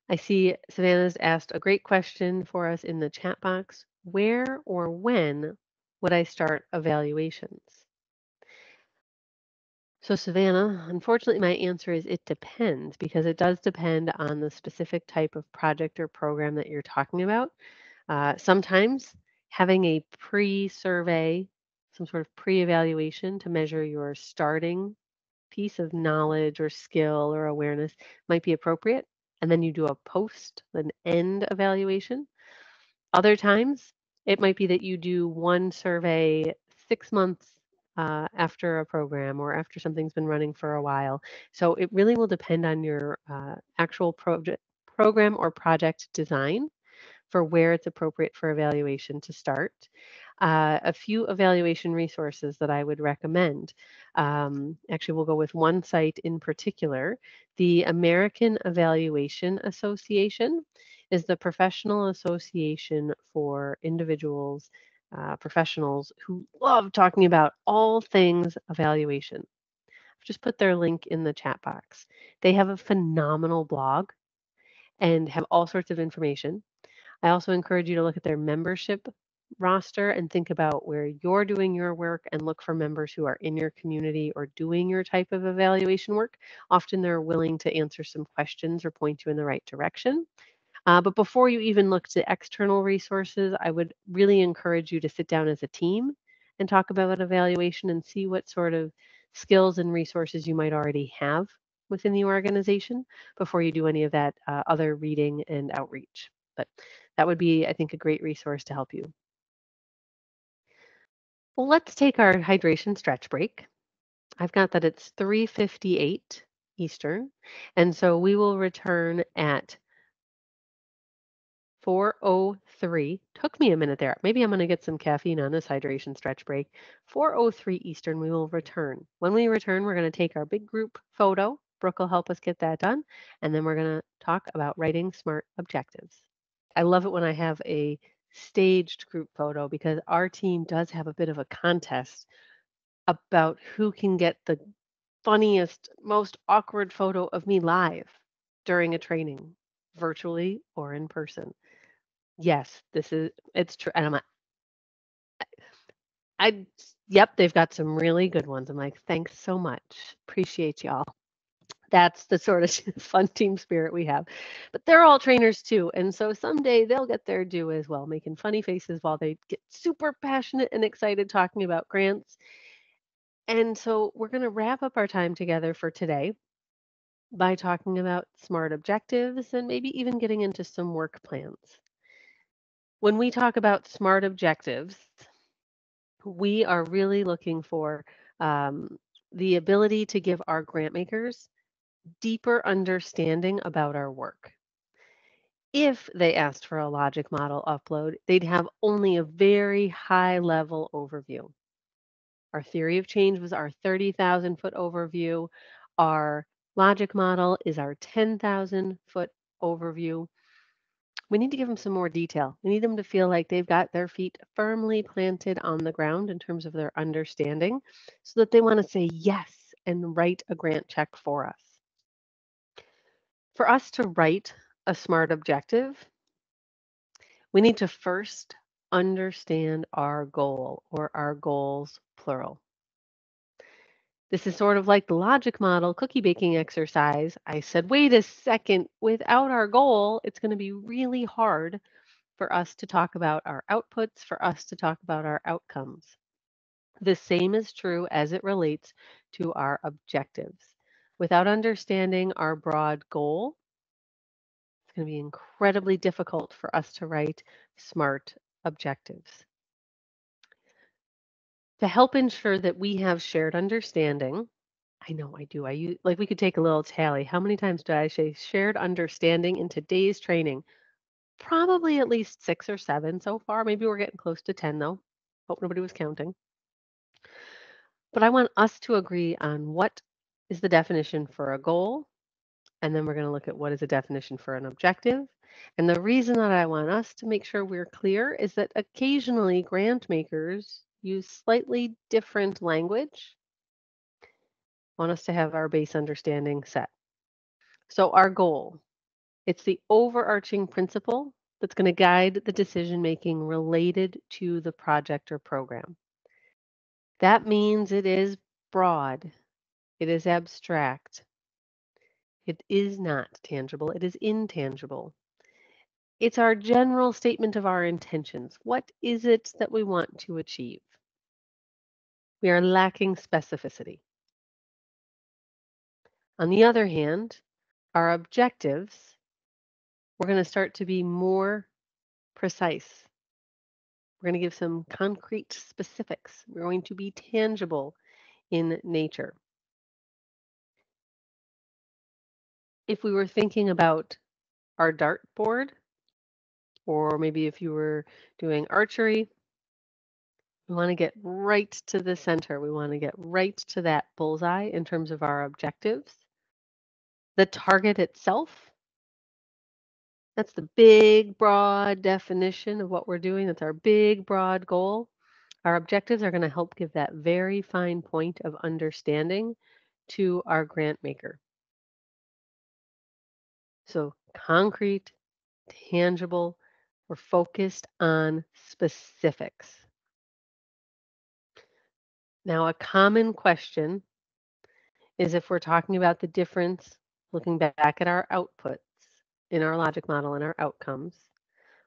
I see Savannah's asked a great question for us in the chat box. Where or when would I start evaluations? So Savannah, unfortunately, my answer is it depends because it does depend on the specific type of project or program that you're talking about. Sometimes having a pre-survey, some sort of pre-evaluation to measure your starting piece of knowledge or skill or awareness might be appropriate. And then you do a post, an end evaluation. Other times, it might be that you do one survey 6 months after a program or after something's been running for a while. So it really will depend on your actual program or project design for where it's appropriate for evaluation to start. A few evaluation resources that I would recommend. Actually, we'll go with one site in particular. The American Evaluation Association is the professional association for individuals, professionals who love talking about all things evaluation. I've just put their link in the chat box. They have a phenomenal blog and have all sorts of information. I also encourage you to look at their membership roster and think about where you're doing your work and look for members who are in your community or doing your type of evaluation work. Often they're willing to answer some questions or point you in the right direction. But before you even look to external resources, I would really encourage you to sit down as a team and talk about evaluation and see what sort of skills and resources you might already have within the organization before you do any of that other reading and outreach. But that would be, I think, a great resource to help you. Well, let's take our hydration stretch break. I've got that it's 3:58 Eastern, and so we will return at 4:03. Took me a minute there. Maybe I'm going to get some caffeine on this hydration stretch break. 4:03 Eastern, we will return. When we return, we're going to take our big group photo. Brooke will help us get that done, and then we're going to talk about writing SMART objectives. I love it when I have a staged group photo because our team does have a bit of a contest about who can get the funniest, most awkward photo of me live during a training, virtually or in person. Yes, it's true. And I, yep, they've got some really good ones. I'm like, thanks so much. Appreciate y'all. That's the sort of fun team spirit we have. But they're all trainers too. And so someday they'll get their due as well, making funny faces while they get super passionate and excited talking about grants. And so we're going to wrap up our time together for today by talking about SMART objectives and maybe even getting into some work plans. When we talk about SMART objectives, we are really looking for the ability to give our grant makers deeper understanding about our work. If they asked for a logic model upload, they'd have only a very high level overview. Our theory of change was our 30,000 foot overview. Our logic model is our 10,000 foot overview. We need to give them some more detail. We need them to feel like they've got their feet firmly planted on the ground in terms of their understanding so that they want to say yes and write a grant check for us. For us to write a SMART objective, we need to first understand our goal or our goals, plural. This is sort of like the logic model cookie baking exercise. I said, wait a second, without our goal, it's going to be really hard for us to talk about our outputs, for us to talk about our outcomes. The same is true as it relates to our objectives. Without understanding our broad goal, it's going to be incredibly difficult for us to write SMART objectives. To help ensure that we have shared understanding, I know I do. I use, like, we could take a little tally. How many times did I say shared understanding in today's training? Probably at least 6 or 7 so far. Maybe we're getting close to 10 though. Hope nobody was counting. But I want us to agree on what is the definition for a goal, and then we're going to look at what is a definition for an objective. And the reason that I want us to make sure we're clear is that occasionally grant makers use slightly different language. I want us to have our base understanding set. So our goal, it's the overarching principle that's going to guide the decision making related to the project or program. That means it is broad, it is abstract, it is not tangible, it is intangible. It's our general statement of our intentions. What is it that we want to achieve? We are lacking specificity. On the other hand, our objectives, we're going to start to be more precise. We're going to give some concrete specifics. We're going to be tangible in nature. If we were thinking about our dartboard, or maybe if you were doing archery, we want to get right to the center. We want to get right to that bullseye in terms of our objectives. The target itself, that's the big, broad definition of what we're doing. That's our big, broad goal. Our objectives are going to help give that very fine point of understanding to our grant maker. So concrete, tangible, we're focused on specifics. Now, a common question is if we're talking about the difference, looking back at our outputs in our logic model and our outcomes,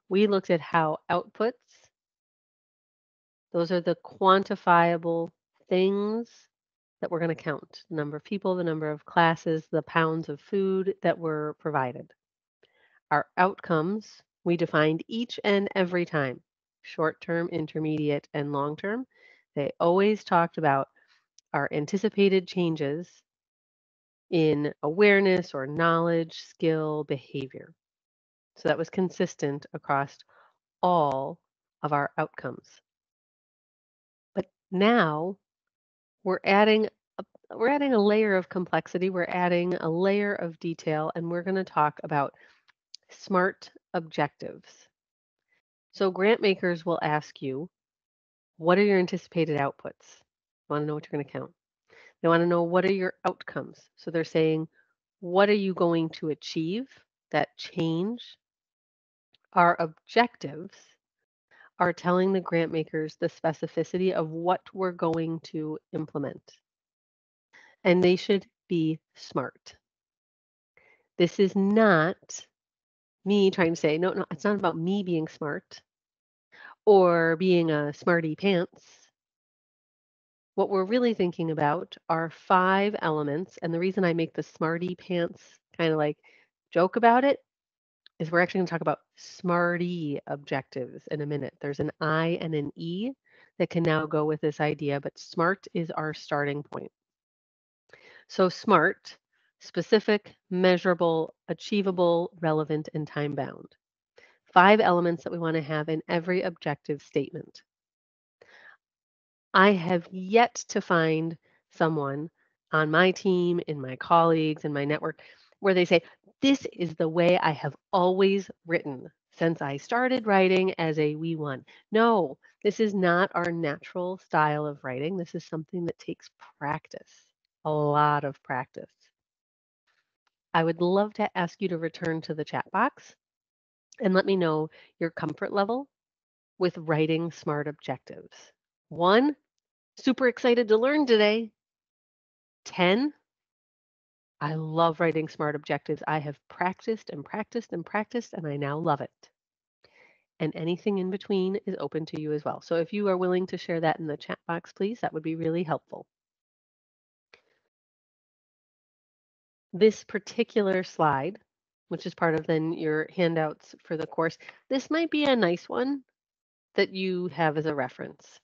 we looked at how outputs, those are the quantifiable things that we're going to count. The number of people, the number of classes, the pounds of food that were provided. Our outcomes, we defined each and every time, short term, intermediate, and long term. They always talked about our anticipated changes in awareness or knowledge, skill, behavior. So that was consistent across all of our outcomes. But now we're adding a layer of complexity, we're adding a layer of detail, and we're going to talk about SMART objectives. So grant makers will ask you, what are your anticipated outputs? You want to know what you're going to count. They want to know, what are your outcomes? So they're saying, what are you going to achieve? That change. Our objectives are telling the grant makers the specificity of what we're going to implement. And they should be SMART. This is not me trying to say, no, it's not about me being smart or being a smarty pants. What we're really thinking about are 5 elements. And the reason I make the smarty pants kind of like joke about it is we're actually going to talk about smarty objectives in a minute. There's an I and an E that can now go with this idea, but SMART is our starting point. So SMART, specific, measurable, achievable, relevant, and time bound. 5 elements that we want to have in every objective statement. I have yet to find someone on my team, in my colleagues, in my network, where they say, this is the way I have always written since I started writing as a wee one. No, this is not our natural style of writing. This is something that takes practice, a lot of practice. I would love to ask you to return to the chat box and let me know your comfort level with writing SMART objectives. 1, super excited to learn today. 10, I love writing SMART objectives. I have practiced and practiced and practiced, and I now love it. And anything in between is open to you as well. So if you are willing to share that in the chat box, please, that would be really helpful. This particular slide, which is part of then your handouts for the course, this might be a nice one that you have as a reference.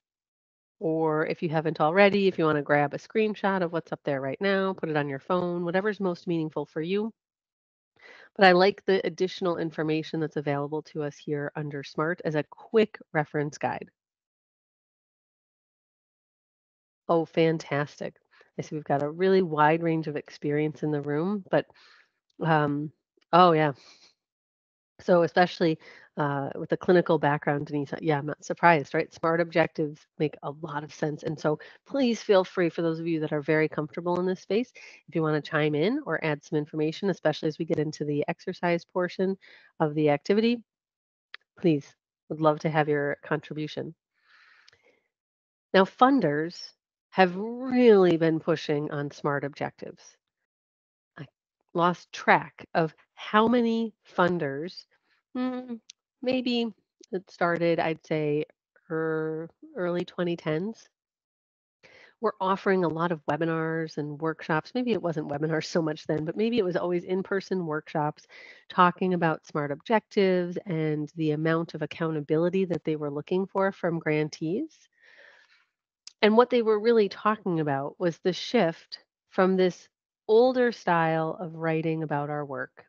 Or if you haven't already, if you want to grab a screenshot of what's up there right now, put it on your phone, whatever's most meaningful for you. But I like the additional information that's available to us here under SMART as a quick reference guide. Oh, fantastic. I see we've got a really wide range of experience in the room, but oh yeah. So especially with the clinical background, Denise, yeah, I'm not surprised, right? SMART objectives make a lot of sense. And so please feel free for those of you that are very comfortable in this space, if you want to chime in or add some information, especially as we get into the exercise portion of the activity, please, would love to have your contribution. Now, funders have really been pushing on SMART objectives. I lost track of how many funders, maybe it started, I'd say, early 2010s. We're offering a lot of webinars and workshops. Maybe it wasn't webinars so much then, but maybe it was always in-person workshops talking about SMART objectives and the amount of accountability that they were looking for from grantees. And what they were really talking about was the shift from this older style of writing about our work.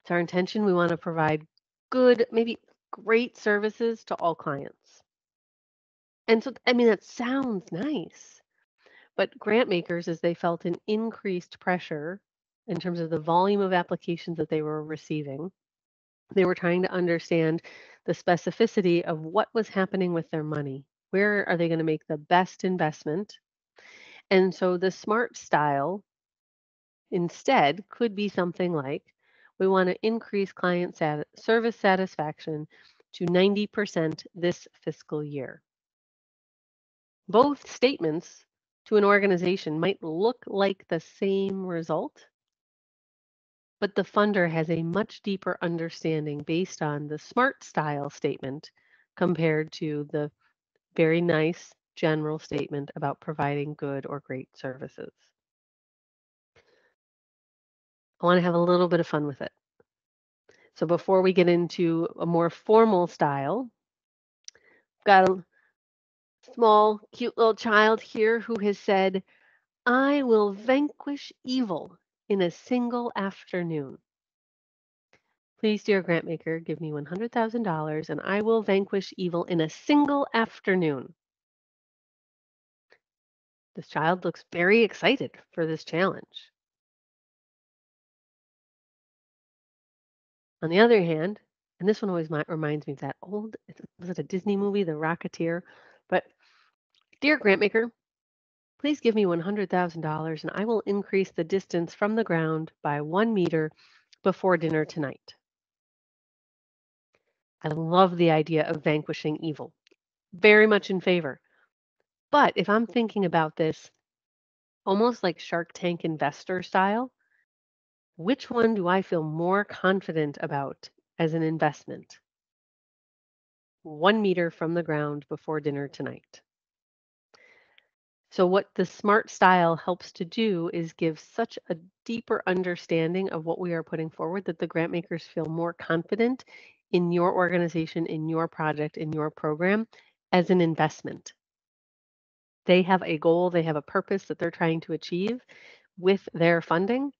It's our intention. We want to provide good, maybe great services to all clients. And so, I mean, that sounds nice, but grant makers, as they felt an increased pressure in terms of the volume of applications that they were receiving, they were trying to understand the specificity of what was happening with their money. Where are they going to make the best investment? And so the SMART style instead could be something like, we want to increase client service satisfaction to 90% this fiscal year. Both statements to an organization might look like the same result, but the funder has a much deeper understanding based on the SMART style statement compared to the very nice general statement about providing good or great services. I want to have a little bit of fun with it. So before we get into a more formal style, I've got a small, cute little child here who has said, I will vanquish evil in a single afternoon. Please, dear grantmaker, give me $100,000 and I will vanquish evil in a single afternoon. This child looks very excited for this challenge. On the other hand, and this one always reminds me of that old, was it a Disney movie, The Rocketeer? But dear grantmaker, please give me $100,000 and I will increase the distance from the ground by 1 meter before dinner tonight. I love the idea of vanquishing evil. Very much in favor. But if I'm thinking about this almost like Shark Tank investor style, which one do I feel more confident about as an investment? 1 meter from the ground before dinner tonight. So what the SMART style helps to do is give such a deeper understanding of what we are putting forward that the grant makers feel more confident in your organization, in your project, in your program as an investment. They have a goal, they have a purpose that they're trying to achieve with their funding.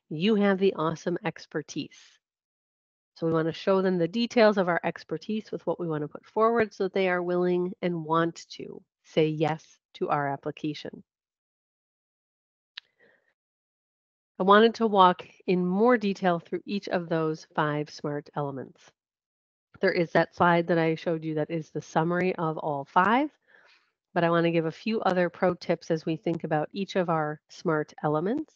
You have the awesome expertise. So we want to show them the details of our expertise with what we want to put forward so that they are willing and want to say yes to our application. I wanted to walk in more detail through each of those 5 SMART elements. There is that slide that I showed you that is the summary of all 5, but I want to give a few other pro tips as we think about each of our SMART elements.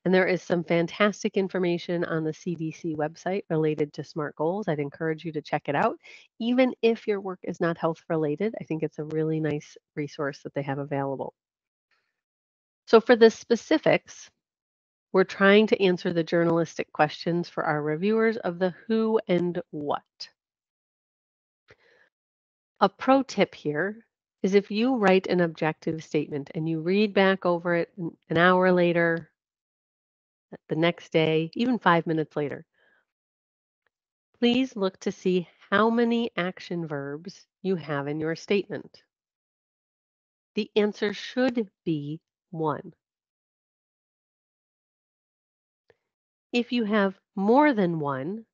And there is some fantastic information on the CDC website related to SMART goals. I'd encourage you to check it out. Even if your work is not health related, I think it's a really nice resource that they have available. So for the specifics, we're trying to answer the journalistic questions for our reviewers of the who and what. A pro tip here is if you write an objective statement and you read back over it an hour later, the next day, even 5 minutes later, please look to see how many action verbs you have in your statement. The answer should be 1. If you have more than 1,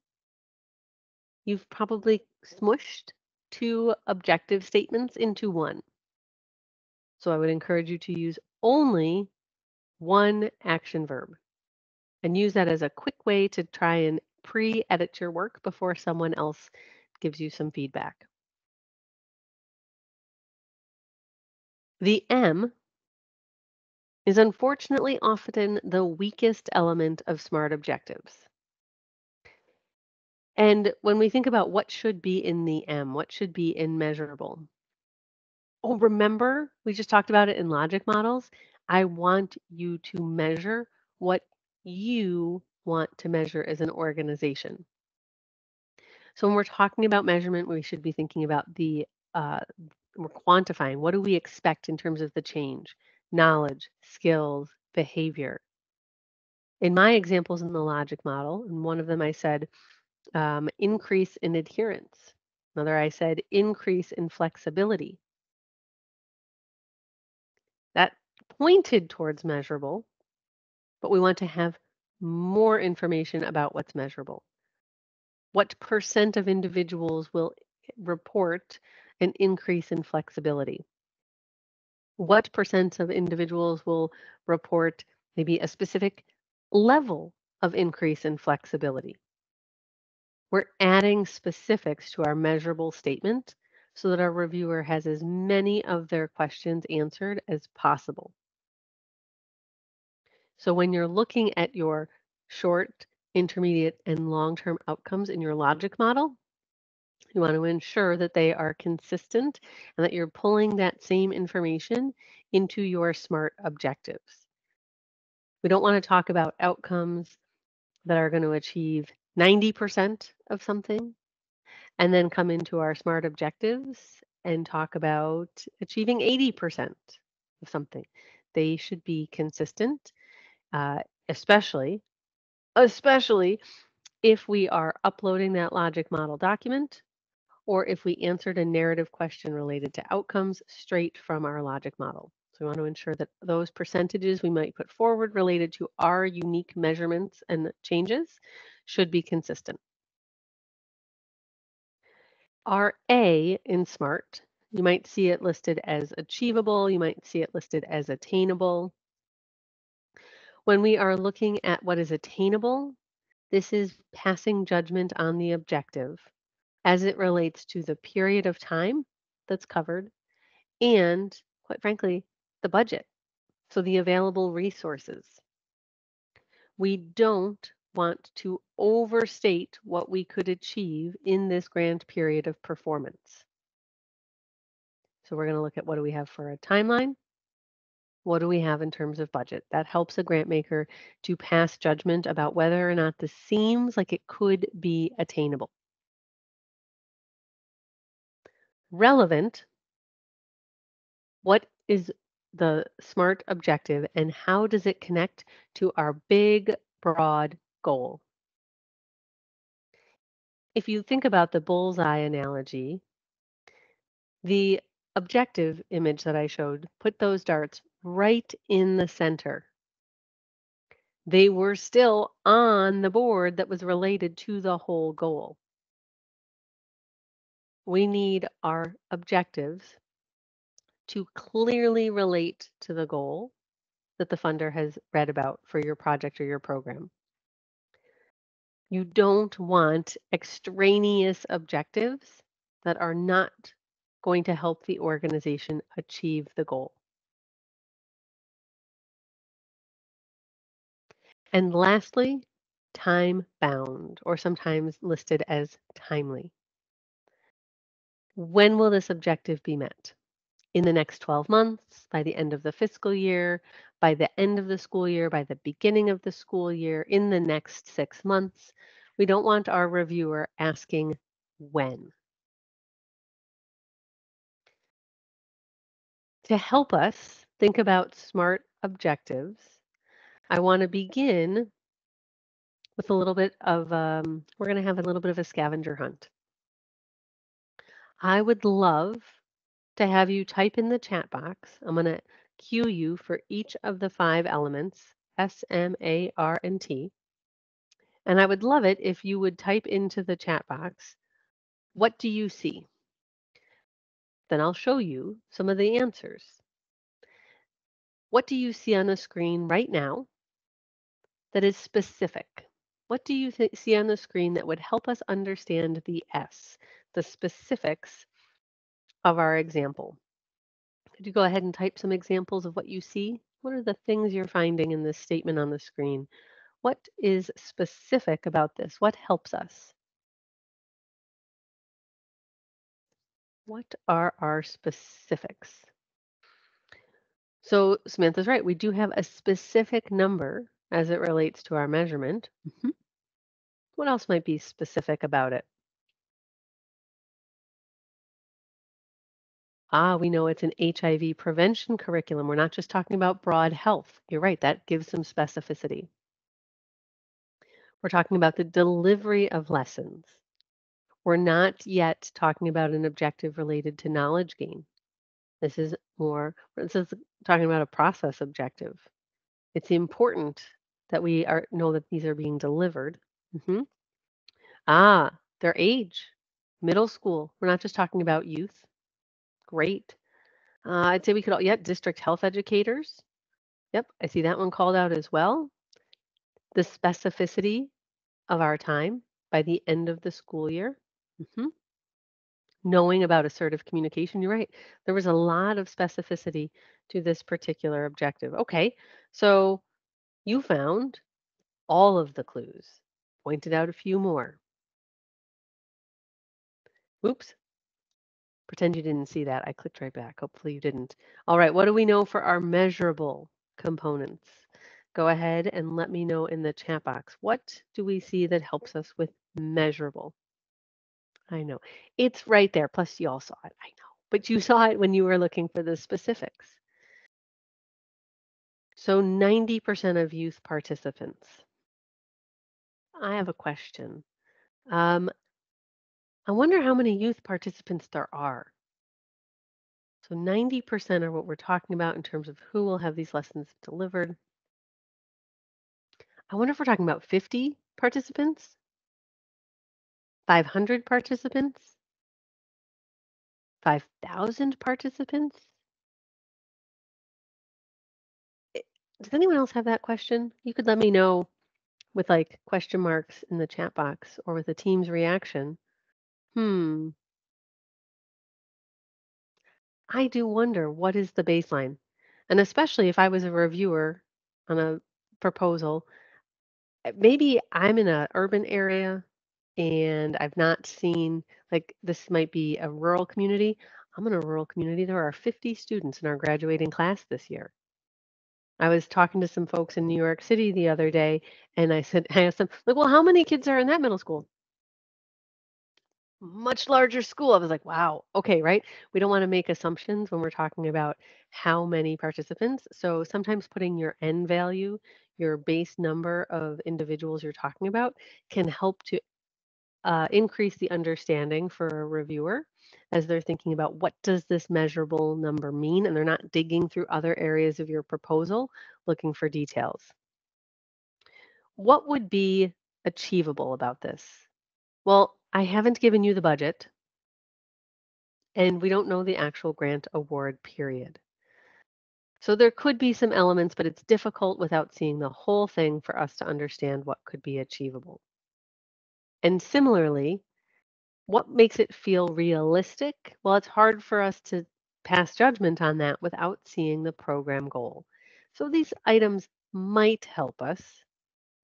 you've probably smushed 2 objective statements into 1. So I would encourage you to use only 1 action verb and use that as a quick way to try and pre-edit your work before someone else gives you some feedback. The M is unfortunately often the weakest element of SMART objectives. And when we think about what should be in the M, what should be in measurable? Oh, remember, we just talked about it in logic models. I want you to measure what you want to measure as an organization. So when we're talking about measurement, we should be thinking about uh, we're quantifying. What do we expect in terms of the change? Knowledge, skills, behavior. In my examples in the logic model, in one of them I said increase in adherence. Another I said increase in flexibility. That pointed towards measurable, but we want to have more information about what's measurable. What percent of individuals will report an increase in flexibility? What percent of individuals will report maybe a specific level of increase in flexibility? We're adding specifics to our measurable statement so that our reviewer has as many of their questions answered as possible. So when you're looking at your short, intermediate, and long-term outcomes in your logic model, you want to ensure that they are consistent and that you're pulling that same information into your SMART objectives. We don't want to talk about outcomes that are going to achieve 90% of something and then come into our SMART objectives and talk about achieving 80% of something. They should be consistent, uh, especially if we are uploading that logic model document or if we answered a narrative question related to outcomes straight from our logic model. So we want to ensure that those percentages we might put forward related to our unique measurements and changes should be consistent. Our A in SMART, you might see it listed as achievable, you might see it listed as attainable. When we are looking at what is attainable, this is passing judgment on the objective as it relates to the period of time that's covered and, quite frankly, the budget, so the available resources. We don't want to overstate what we could achieve in this grant period of performance. So we're going to look at what do we have for a timeline? What do we have in terms of budget? That helps a grant maker to pass judgment about whether or not this seems like it could be attainable. Relevant, what is the SMART objective and how does it connect to our big, broad goal? If you think about the bullseye analogy, the objective image that I showed put those darts right in the center. They were still on the board that was related to the whole goal. We need our objectives to clearly relate to the goal that the funder has read about for your project or your program. You don't want extraneous objectives that are not going to help the organization achieve the goal. And lastly, time bound, or sometimes listed as timely. When will this objective be met? In the next 12 months, by the end of the fiscal year, by the end of the school year, by the beginning of the school year, in the next 6 months. We don't want our reviewer asking when. To help us think about SMART objectives, I want to begin with a little bit of, we're going to have a little bit of a scavenger hunt. I would love to have you type in the chat box. I'm going to cue you for each of the 5 elements, S, M, A, R, and T. And I would love it if you would type into the chat box, what do you see? Then I'll show you some of the answers. What do you see on the screen right now that is specific? What do you see on the screen that would help us understand the S, the specifics of our example? Could you go ahead and type some examples of what you see? What are the things you're finding in this statement on the screen? What is specific about this? What helps us? What are our specifics? So Samantha's right. We do have a specific number as it relates to our measurement. What else might be specific about it? We know it's an HIV prevention curriculum. We're not just talking about broad health. You're right, that gives some specificity. We're talking about the delivery of lessons. We're not yet talking about an objective related to knowledge gain. This is talking about a process objective. It's important that we know that these are being delivered. Mhm. Their age, middle school. We're not just talking about youth. Great. I'd say we could, district health educators. Yep, I see that one called out as well. The specificity of our time by the end of the school year. Mhm. Knowing about assertive communication, you're right. There was a lot of specificity to this particular objective. Okay, so you found all of the clues, pointed out a few more. Oops, pretend you didn't see that. I clicked right back. Hopefully you didn't. All right, what do we know for our measurable components? Go ahead and let me know in the chat box. What do we see that helps us with measurable? I know. It's right there. Plus, you all saw it. I know. But you saw it when you were looking for the specifics. So 90% of youth participants. I have a question. Um, I wonder how many youth participants there are. So 90% are what we're talking about in terms of who will have these lessons delivered. I wonder if we're talking about 50 participants, 500 participants, 5,000 participants. Does anyone else have that question? You could let me know with like question marks in the chat box or with the team's reaction. Hmm, I do wonder what is the baseline? And especially if I was a reviewer on a proposal, maybe I'm in a urban area and I've not seen like this might be a rural community. I'm in a rural community. There are 50 students in our graduating class this year. I was talking to some folks in New York City the other day and I asked them, like, well, how many kids are in that middle school? Much larger school. I was like, wow, okay, right? We don't want to make assumptions when we're talking about how many participants. So sometimes putting your N value, your base number of individuals you're talking about, can help to increase the understanding for a reviewer as they're thinking about what does this measurable number mean, and they're not digging through other areas of your proposal looking for details. What would be achievable about this? Well, I haven't given you the budget. And we don't know the actual grant award period. So there could be some elements, but it's difficult without seeing the whole thing for us to understand what could be achievable. And similarly, what makes it feel realistic? Well, it's hard for us to pass judgment on that without seeing the program goal. So these items might help us.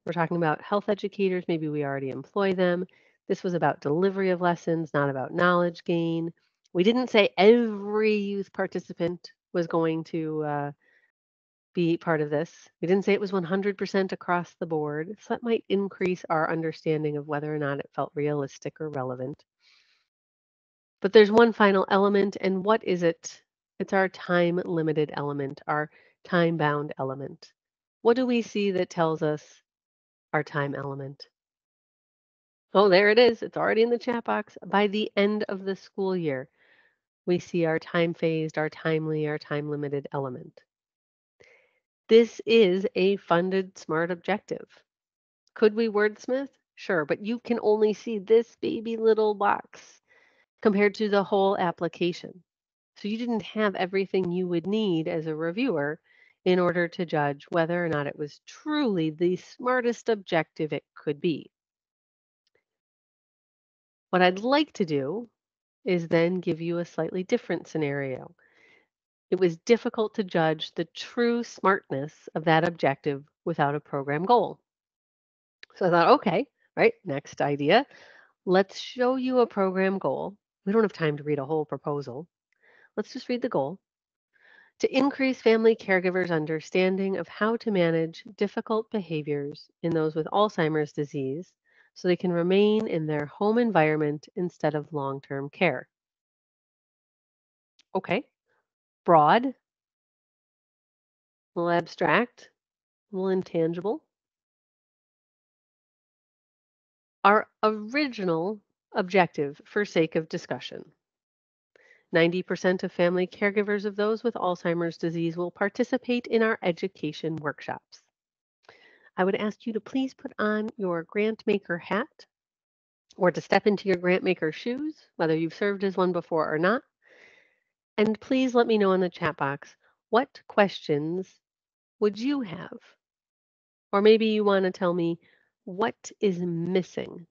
We're talking about health educators, maybe we already employ them. This was about delivery of lessons, not about knowledge gain. We didn't say every youth participant was going to be part of this. We didn't say it was 100% across the board, so that might increase our understanding of whether or not it felt realistic or relevant. But there's one final element, and what is it? It's our time-limited element, our time-bound element. What do we see that tells us our time element? Oh, there it is. It's already in the chat box. By the end of the school year, we see our time-phased, our timely, our time-limited element. This is a funded SMART objective. Could we wordsmith? Sure, but you can only see this baby little box compared to the whole application. So you didn't have everything you would need as a reviewer in order to judge whether or not it was truly the smartest objective it could be. What I'd like to do is then give you a slightly different scenario. It was difficult to judge the true smartness of that objective without a program goal. So I thought, okay, right, next idea. Let's show you a program goal. We don't have time to read a whole proposal. Let's just read the goal. To increase family caregivers' understanding of how to manage difficult behaviors in those with Alzheimer's disease so they can remain in their home environment instead of long-term care. Okay, broad, a little abstract, a little intangible. Our original objective for sake of discussion. 90% of family caregivers of those with Alzheimer's disease will participate in our education workshops. I would ask you to please put on your grant maker hat or to step into your grant maker shoes, whether you've served as one before or not. And please let me know in the chat box, what questions would you have? Or maybe you want to tell me what is missing.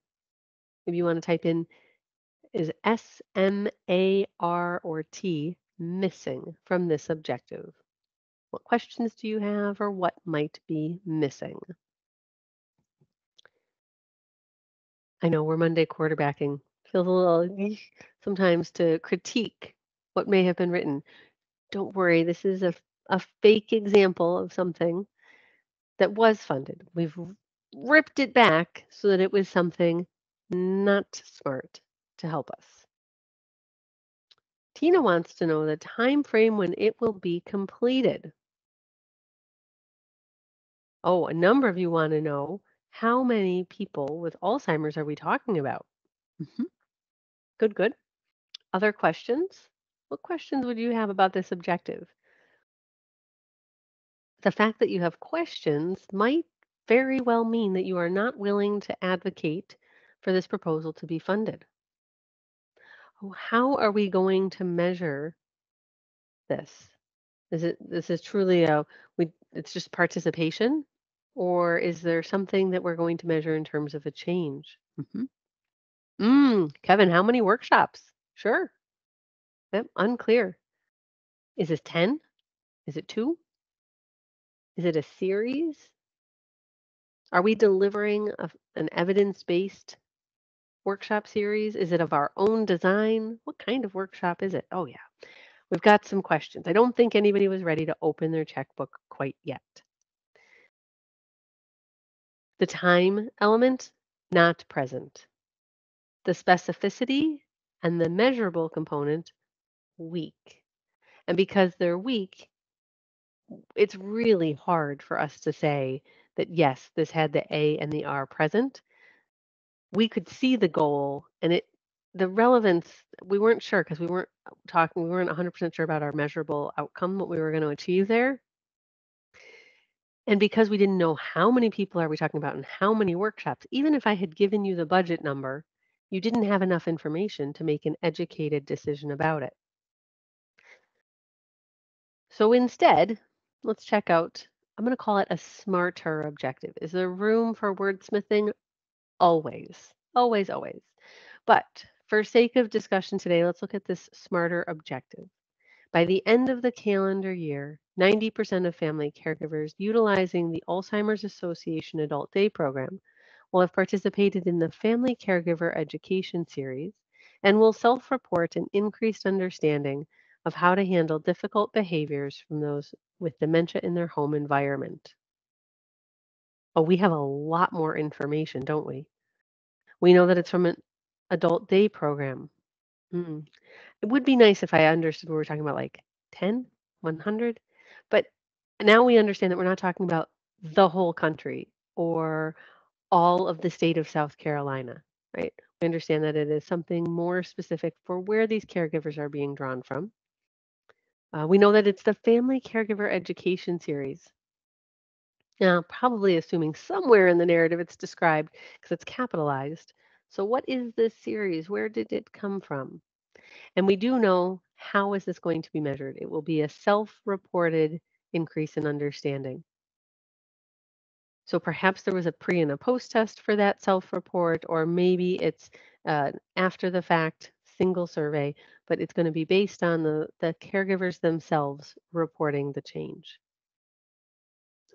Maybe you want to type in, is SMAR or T missing from this objective? What questions do you have or what might be missing? I know we're Monday quarterbacking. Feels a little sometimes to critique what may have been written. Don't worry, this is a fake example of something that was funded. We've ripped it back so that it was something not smart to help us. Tina wants to know the time frame when it will be completed. Oh, a number of you want to know how many people with Alzheimer's are we talking about? Good, good. Other questions? What questions would you have about this objective? The fact that you have questions might very well mean that you are not willing to advocate for this proposal to be funded. Oh, how are we going to measure this? This is truly it's just participation, or is there something that we're going to measure in terms of a change? Kevin, how many workshops? Sure. Yep, unclear. Is it 10? Is it 2? Is it a series? Are we delivering an evidence-based workshop series? Is it of our own design? What kind of workshop is it? Oh, yeah. We've got some questions. I don't think anybody was ready to open their checkbook quite yet. The time element, not present. The specificity and the measurable component, weak. And because they're weak, it's really hard for us to say that, yes, this had the A and the R present. We could see the goal and the relevance, we weren't sure because we weren't 100% sure about our measurable outcome, what we were going to achieve there. And because we didn't know how many people are we talking about and how many workshops, even if I had given you the budget number, you didn't have enough information to make an educated decision about it. So instead, let's check out, I'm going to call it a smarter objective. Is there room for wordsmithing? Always, always, always. But for sake of discussion today, let's look at this smarter objective. By the end of the calendar year, 90% of family caregivers utilizing the Alzheimer's Association Adult Day program will have participated in the Family Caregiver Education Series and will self-report an increased understanding of how to handle difficult behaviors from those with dementia in their home environment. Oh, we have a lot more information, don't we? We know that it's from an adult day program. Mm. It would be nice if I understood we were talking about like 10, 100, but now we understand that we're not talking about the whole country or all of the state of South Carolina, right? We understand that it is something more specific for where these caregivers are being drawn from. We know that it's the Family Caregiver Education Series. Now, probably assuming somewhere in the narrative it's described because it's capitalized. So, what is this series? Where did it come from? And we do know how is this going to be measured? It will be a self-reported increase in understanding. So perhaps there was a pre and a post test for that self-report, or maybe it's after the fact single survey, but it's going to be based on the caregivers themselves reporting the change.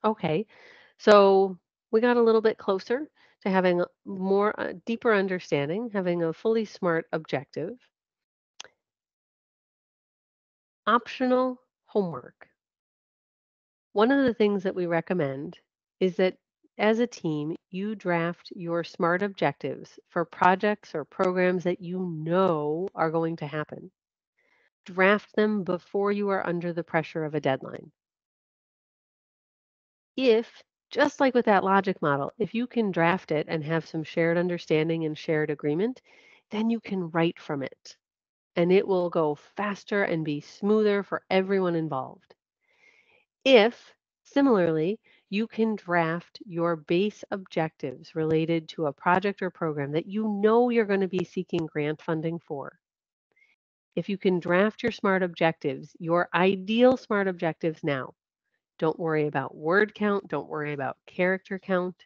Okay, so we got a little bit closer to having a more deeper understanding, having a fully smart objective. Optional homework. One of the things that we recommend is that as a team, you draft your SMART objectives for projects or programs that you know are going to happen. Draft them before you are under the pressure of a deadline. If, just like with that logic model, if you can draft it and have some shared understanding and shared agreement, then you can write from it and it will go faster and be smoother for everyone involved. If, similarly, you can draft your base objectives related to a project or program that you know you're going to be seeking grant funding for. If you can draft your SMART objectives, your ideal SMART objectives now, don't worry about word count, don't worry about character count.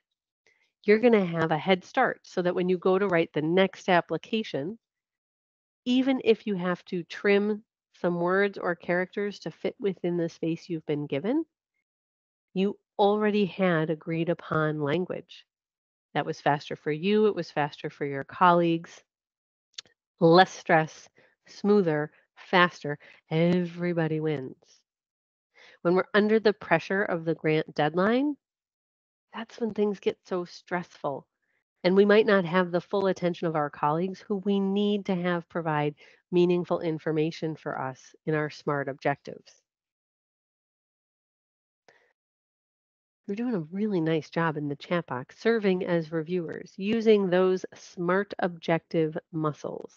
You're going to have a head start so that when you go to write the next application, even if you have to trim some words or characters to fit within the space you've been given, you already had agreed upon language. That was faster for you, it was faster for your colleagues, less stress, smoother, faster. Everybody wins. When we're under the pressure of the grant deadline, that's when things get so stressful. And we might not have the full attention of our colleagues who we need to have provide meaningful information for us in our SMART objectives. You're doing a really nice job in the chat box, serving as reviewers, using those SMART objective muscles.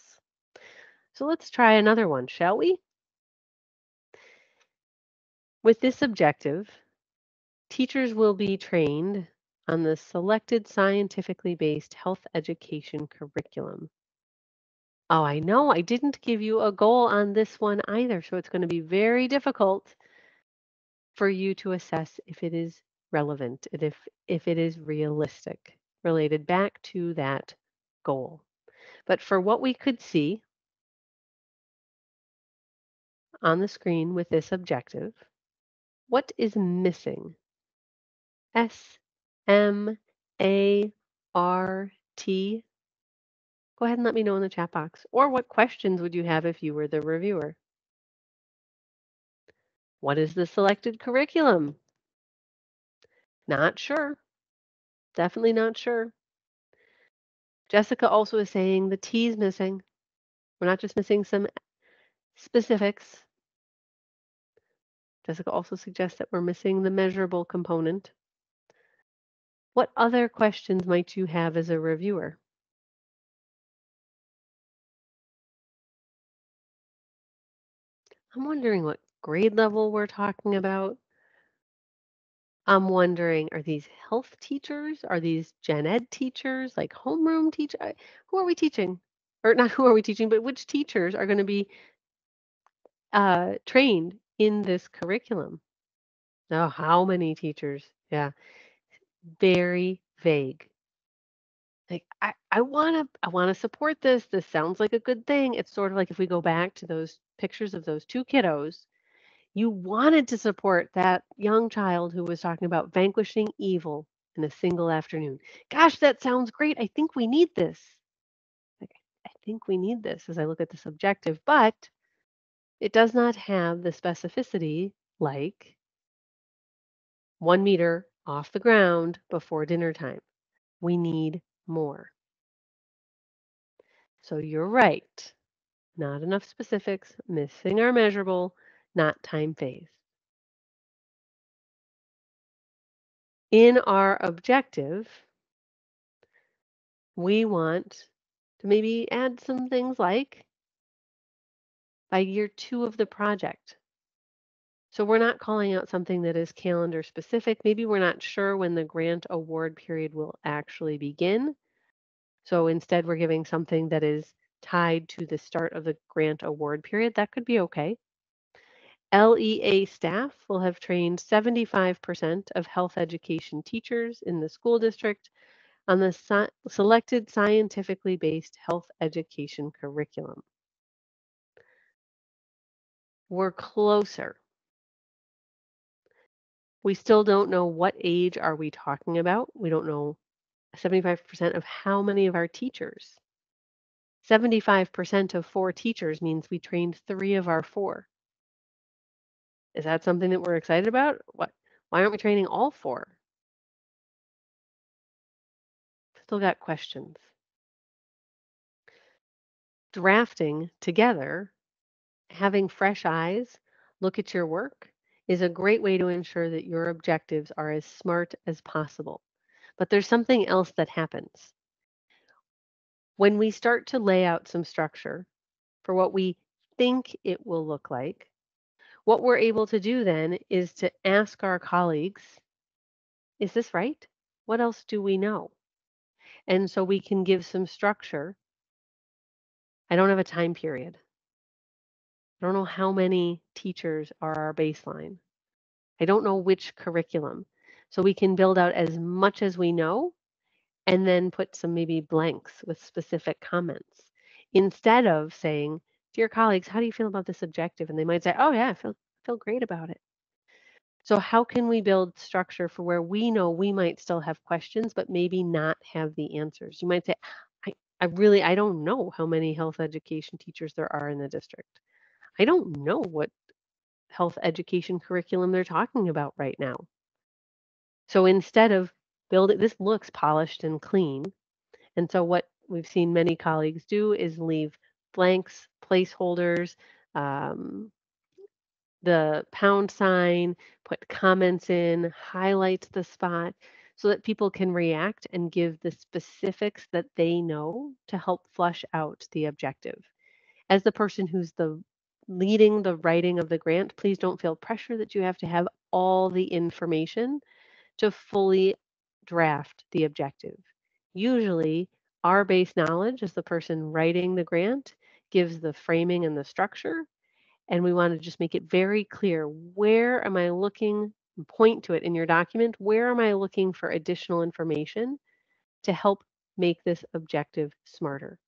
So let's try another one, shall we? With this objective, teachers will be trained on the selected scientifically based health education curriculum. Oh, I know, I didn't give you a goal on this one either, so it's going to be very difficult for you to assess if it is relevant and if it is realistic, related back to that goal. But for what we could see on the screen with this objective, what is missing? SMART. Go ahead and let me know in the chat box. Or what questions would you have if you were the reviewer? What is the selected curriculum? Not sure. Definitely not sure. Jessica also is saying the T is missing. We're not just missing some specifics. Jessica also suggests that we're missing the measurable component. What other questions might you have as a reviewer? I'm wondering what grade level we're talking about. I'm wondering, are these health teachers? Are these gen ed teachers, like homeroom teachers? Who are we teaching? Or not who are we teaching, but which teachers are going to be trained in this curriculum? Now, how many teachers? Yeah, very vague. Like I wanna support this. This sounds like a good thing. It's sort of like if we go back to those pictures of those two kiddos, you wanted to support that young child who was talking about vanquishing evil in a single afternoon. Gosh, that sounds great. I think we need this. Like, I think we need this as I look at this objective, but It does not have the specificity like 1 meter off the ground before dinner time. We need more. So you're right. Not enough specifics, missing our measurable, not time phase. In our objective, we want to maybe add some things like by year 2 of the project. So we're not calling out something that is calendar specific. Maybe we're not sure when the grant award period will actually begin. So instead, we're giving something that is tied to the start of the grant award period. That could be okay. LEA staff will have trained 75% of health education teachers in the school district on the selected scientifically based health education curriculum. We're closer. We still don't know what age are we talking about. We don't know 75% of how many of our teachers. 75% of 4 teachers means we trained 3 of our 4. Is that something that we're excited about? Why aren't we training all 4? Still got questions. Drafting together, having fresh eyes look at your work is a great way to ensure that your objectives are as smart as possible. But there's something else that happens. When we start to lay out some structure for what we think it will look like, what we're able to do then is to ask our colleagues, is this right? What else do we know? And so we can give some structure. I don't have a time period. I don't know how many teachers are our baseline. I don't know which curriculum. So we can build out as much as we know and then put some maybe blanks with specific comments instead of saying, dear colleagues, how do you feel about this objective? And they might say, oh yeah, I feel great about it. So how can we build structure for where we know we might still have questions, but maybe not have the answers? You might say, I don't know how many health education teachers there are in the district. I don't know what health education curriculum they're talking about right now. So instead of building, this looks polished and clean. And so what we've seen many colleagues do is leave blanks, placeholders, um, the pound sign, put comments in, highlight the spot so that people can react and give the specifics that they know to help flush out the objective. As the person who's leading the writing of the grant, please don't feel pressure that you have to have all the information to fully draft the objective. Usually, our base knowledge as the person writing the grant gives the framing and the structure, and we want to just make it very clear, where am I looking, point to it in your document, where am I looking for additional information to help make this objective smarter?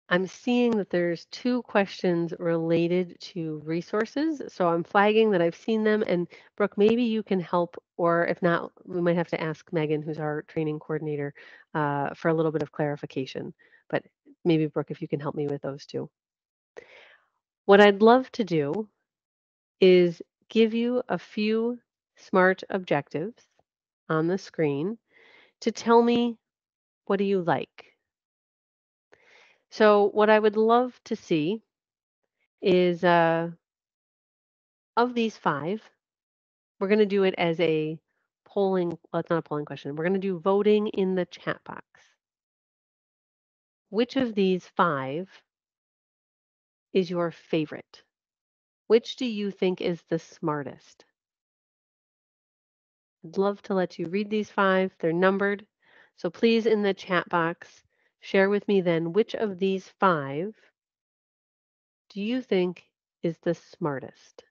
I'm seeing that there's 2 questions related to resources, so I'm flagging that I've seen them, and Brooke, maybe you can help, or if not, we might have to ask Megan, who's our training coordinator, for a little bit of clarification. But maybe Brooke, if you can help me with those 2. What I'd love to do is give you a few SMART objectives on the screen to tell me, what do you like? So what I would love to see is of these 5, we're going to do it as a polling, well, it's not a polling question. We're going to do voting in the chat box. Which of these 5 is your favorite? Which do you think is the smartest? I'd love to let you read these 5. They're numbered. So please, in the chat box, share with me then, which of these 5 do you think is the smartest?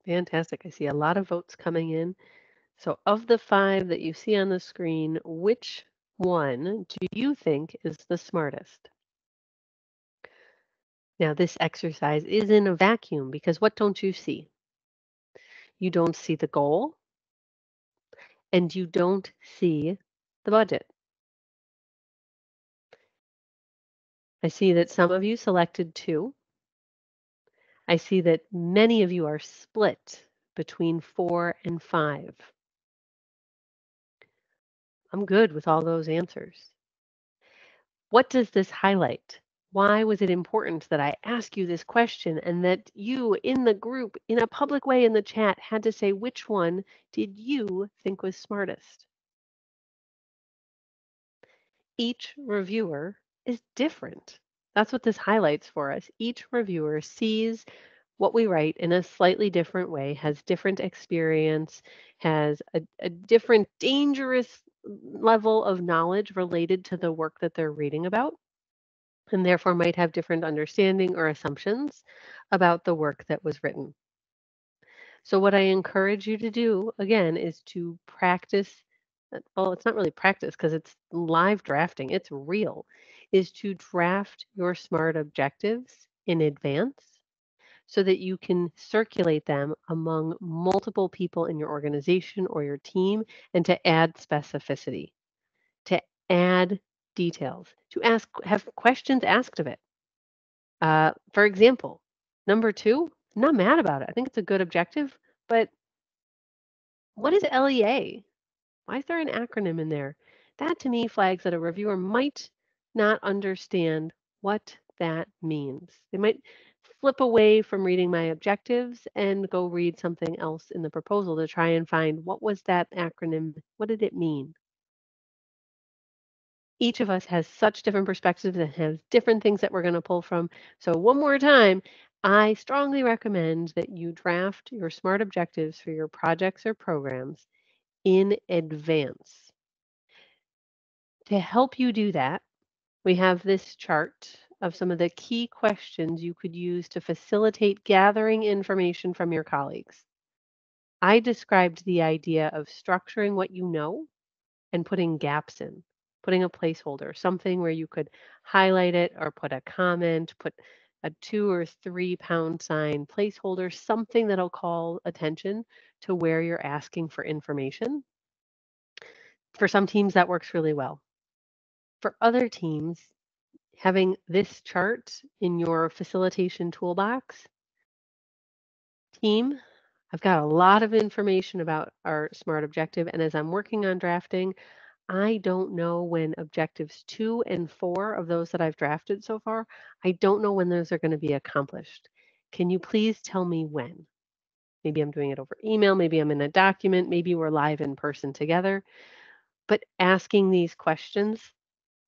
Fantastic. I see a lot of votes coming in. So of the 5 that you see on the screen, which one do you think is the smartest? Now, this exercise is in a vacuum because what don't you see? You don't see the goal and you don't see the budget. I see that some of you selected 2. I see that many of you are split between 4 and 5. I'm good with all those answers. What does this highlight? Why was it important that I ask you this question and that you in the group, in a public way in the chat, had to say which one did you think was smartest? Each reviewer is different. That's what this highlights for us. Each reviewer sees what we write in a slightly different way, has different experience, has a different dangerous level of knowledge related to the work that they're reading about, and therefore might have different understanding or assumptions about the work that was written. So, what I encourage you to do again is to practice. Well, it's not really practice because it's live drafting, it's real, is to draft your SMART objectives in advance so that you can circulate them among multiple people in your organization or your team and to add specificity, to add details, to have questions asked of it. For example, number 2, I'm not mad about it. I think it's a good objective, but what is LEA? Why is there an acronym in there? That to me flags that a reviewer might not understand what that means. They might flip away from reading my objectives and go read something else in the proposal to try and find what was that acronym? What did it mean? Each of us has such different perspectives and has different things that we're going to pull from. So, one more time, I strongly recommend that you draft your SMART objectives for your projects or programs in advance. To help you do that, we have this chart of some of the key questions you could use to facilitate gathering information from your colleagues. I described the idea of structuring what you know and putting gaps in, putting a placeholder, something where you could highlight it or put a comment, put a 2 or 3 pound sign placeholder, something that'll call attention to where you're asking for information. For some teams, that works really well. For other teams, having this chart in your facilitation toolbox, team, I've got a lot of information about our SMART objective, and as I'm working on drafting, I don't know when objectives 2 and 4 of those that I've drafted so far, I don't know when those are going to be accomplished. Can you please tell me when? Maybe I'm doing it over email, maybe I'm in a document, maybe we're live in person together. But asking these questions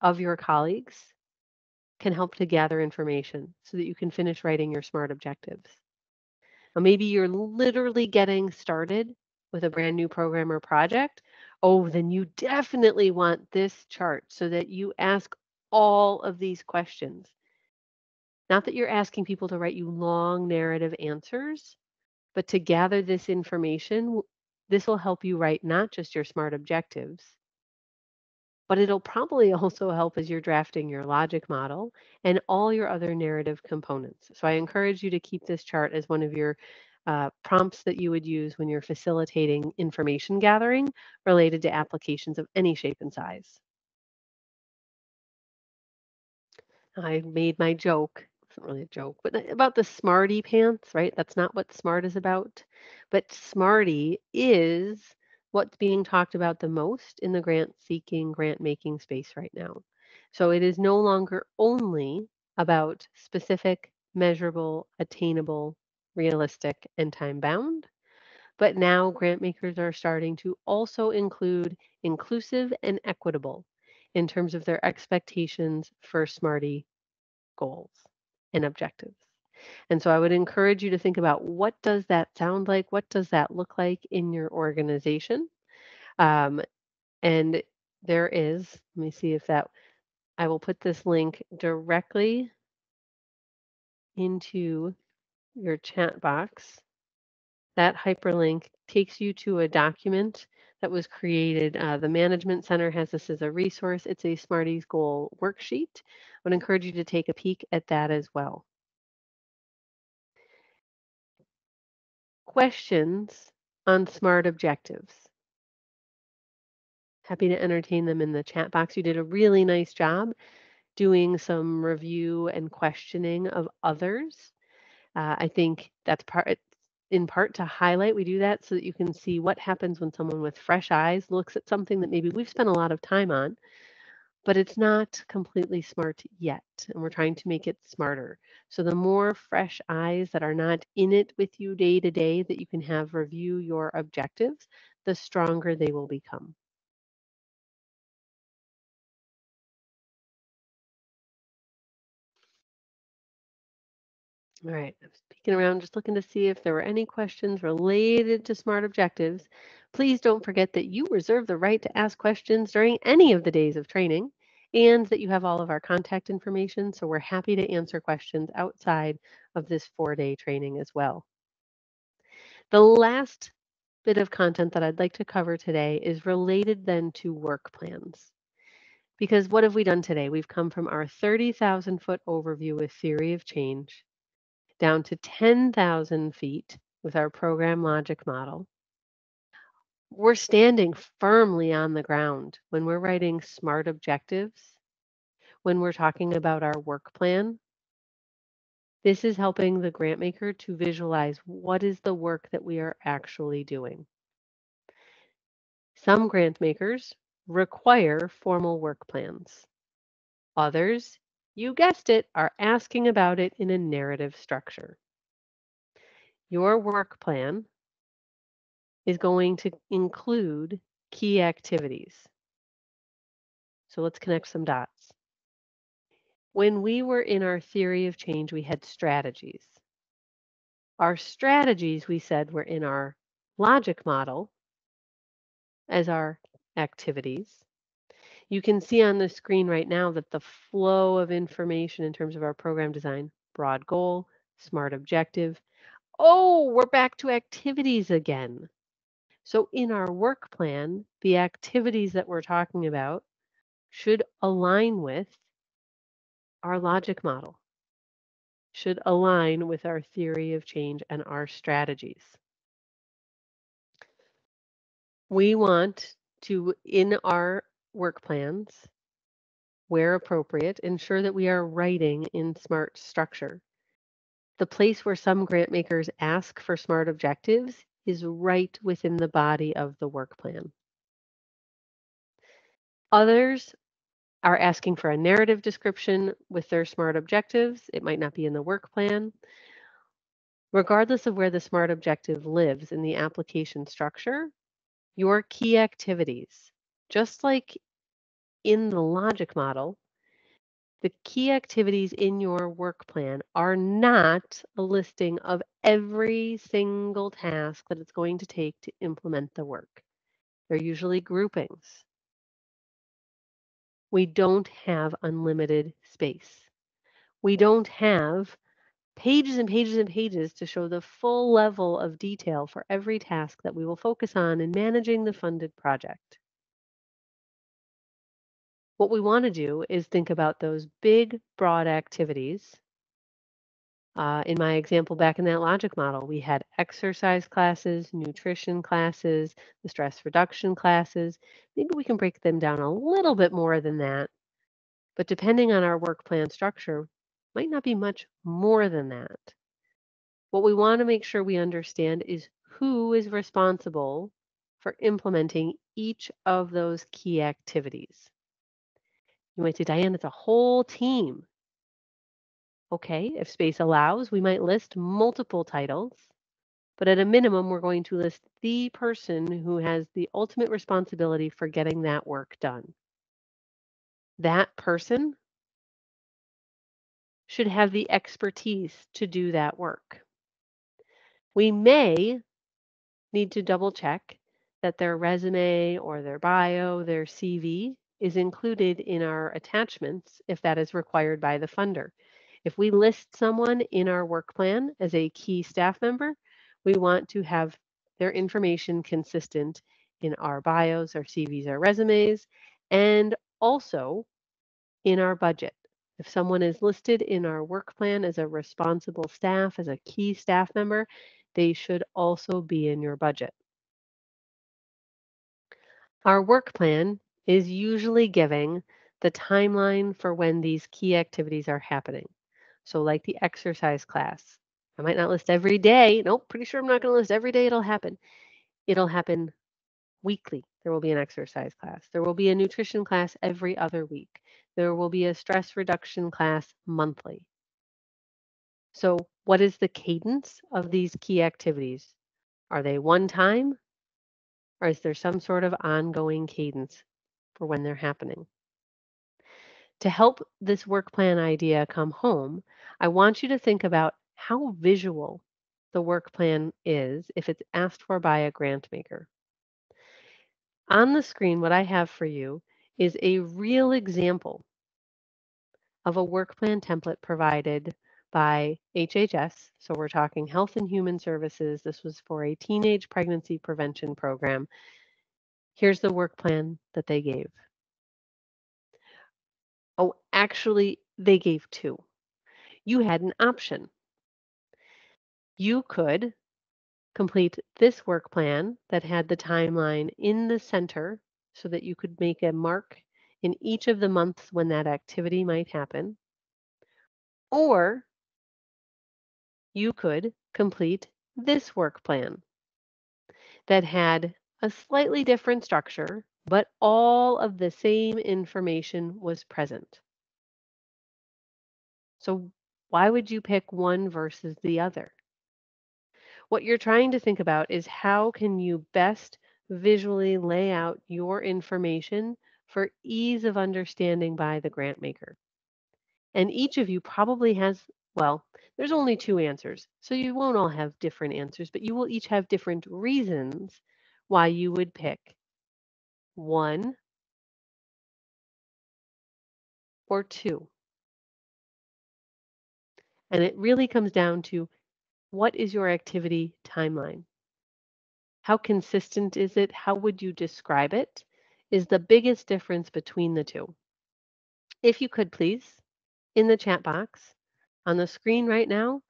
of your colleagues can help to gather information so that you can finish writing your SMART objectives. Now, maybe you're literally getting started with a brand new program or project. Oh, then you definitely want this chart so that you ask all of these questions. Not that you're asking people to write you long narrative answers, but to gather this information, this will help you write not just your SMART objectives, but it'll probably also help as you're drafting your logic model and all your other narrative components. So I encourage you to keep this chart as one of your prompts that you would use when you're facilitating information gathering related to applications of any shape and size. I made my joke. It's not really a joke, but about the smarty pants, right? That's not what smart is about. But smarty is what's being talked about the most in the grant seeking, grant making space right now. So it is no longer only about specific, measurable, attainable, realistic, and time bound. But now grant makers are starting to also include inclusive and equitable in terms of their expectations for Smarty goals and objectives. And so I would encourage you to think about what does that sound like? What does that look like in your organization? Um, and there is, let me see if that, I will put this link directly into your chat box. That hyperlink takes you to a document that was created. The Management Center has this as a resource. It's a Smarties Goal worksheet. I would encourage you to take a peek at that as well. Questions on SMART objectives. Happy to entertain them in the chat box. You did a really nice job doing some review and questioning of others. I think that's in part to highlight. We do that so that you can see what happens when someone with fresh eyes looks at something that maybe we've spent a lot of time on, but it's not completely smart yet. And we're trying to make it smarter. So the more fresh eyes that are not in it with you day to day that you can have review your objectives, the stronger they will become. All right, I'm peeking around just looking to see if there were any questions related to SMART objectives. Please don't forget that you reserve the right to ask questions during any of the days of training and that you have all of our contact information, so we're happy to answer questions outside of this 4-day training as well. The last bit of content that I'd like to cover today is related then to work plans. Because what have we done today? We've come from our 30,000-foot overview with theory of change down to 10,000 feet with our program logic model. We're standing firmly on the ground when we're writing SMART objectives, when we're talking about our work plan. This is helping the grant maker to visualize what is the work that we are actually doing. Some grant makers require formal work plans. Others, you guessed it, are asking about it in a narrative structure. Your work plan is going to include key activities. So let's connect some dots. When we were in our theory of change, we had strategies. Our strategies, we said, were in our logic model as our activities. You can see on the screen right now that the flow of information in terms of our program design, broad goal, SMART objective. Oh, we're back to activities again. So in our work plan, the activities that we're talking about should align with our logic model, should align with our theory of change and our strategies. We want to, in our work plans, where appropriate, ensure that we are writing in SMART structure. The place where some grant makers ask for SMART objectives is right within the body of the work plan. Others are asking for a narrative description with their SMART objectives. It might not be in the work plan. Regardless of where the SMART objective lives in the application structure, your key activities, just like in the logic model, the key activities in your work plan are not a listing of every single task that it's going to take to implement the work. They're usually groupings. We don't have unlimited space. We don't have pages and pages and pages to show the full level of detail for every task that we will focus on in managing the funded project. What we want to do is think about those big, broad activities. In my example back in that logic model, we had exercise classes, nutrition classes, the stress reduction classes. Maybe we can break them down a little bit more than that. But depending on our work plan structure, might not be much more than that. What we want to make sure we understand is who is responsible for implementing each of those key activities. You might say, Diane, it's a whole team. Okay, if space allows, we might list multiple titles, but at a minimum, we're going to list the person who has the ultimate responsibility for getting that work done. That person should have the expertise to do that work. We may need to double check that their resume or their bio, their CV is included in our attachments if that is required by the funder. If we list someone in our work plan as a key staff member, We want to have their information consistent in our bios, our CVs, our resumes, and also in our budget. If someone is listed in our work plan as a responsible staff, as a key staff member, they should also be in your budget. Our work plan is usually giving the timeline for when these key activities are happening. So like the exercise class. I might not list every day. Nope, pretty sure I'm not going to list every day it'll happen. It'll happen weekly. There will be an exercise class. There will be a nutrition class every other week. There will be a stress reduction class monthly. So what is the cadence of these key activities? Are they one time, or is there some sort of ongoing cadence for when they're happening? To help this work plan idea come home, I want you to think about how visual the work plan is if it's asked for by a grant maker. On the screen, what I have for you is a real example of a work plan template provided by HHS. So we're talking Health and Human Services. This was for a teenage pregnancy prevention program. Here's the work plan that they gave. Oh, actually, they gave two. You had an option. You could complete this work plan that had the timeline in the center so that you could make a mark in each of the months when that activity might happen. Or you could complete this work plan that had a slightly different structure, but all of the same information was present. So why would you pick one versus the other? What you're trying to think about is how can you best visually lay out your information for ease of understanding by the grant maker. And each of you probably has, well, there's only two answers. So you won't all have different answers, but you will each have different reasons why you would pick one or two. And it really comes down to what is your activity timeline? How consistent is it? How would you describe it? Is the biggest difference between the two. If you could please, in the chat box on the screen right now,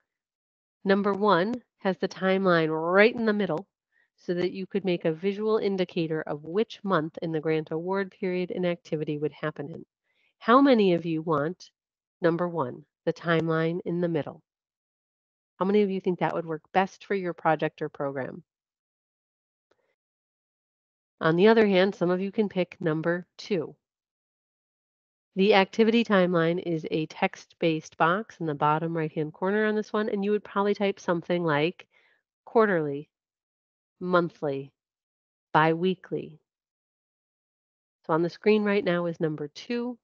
number one has the timeline right in the middle so that you could make a visual indicator of which month in the grant award period an activity would happen in. How many of you want number one, the timeline in the middle? How many of you think that would work best for your project or program? On the other hand, some of you can pick number two. The activity timeline is a text-based box in the bottom right-hand corner on this one, and you would probably type something like quarterly, monthly, biweekly. So on the screen right now is number two.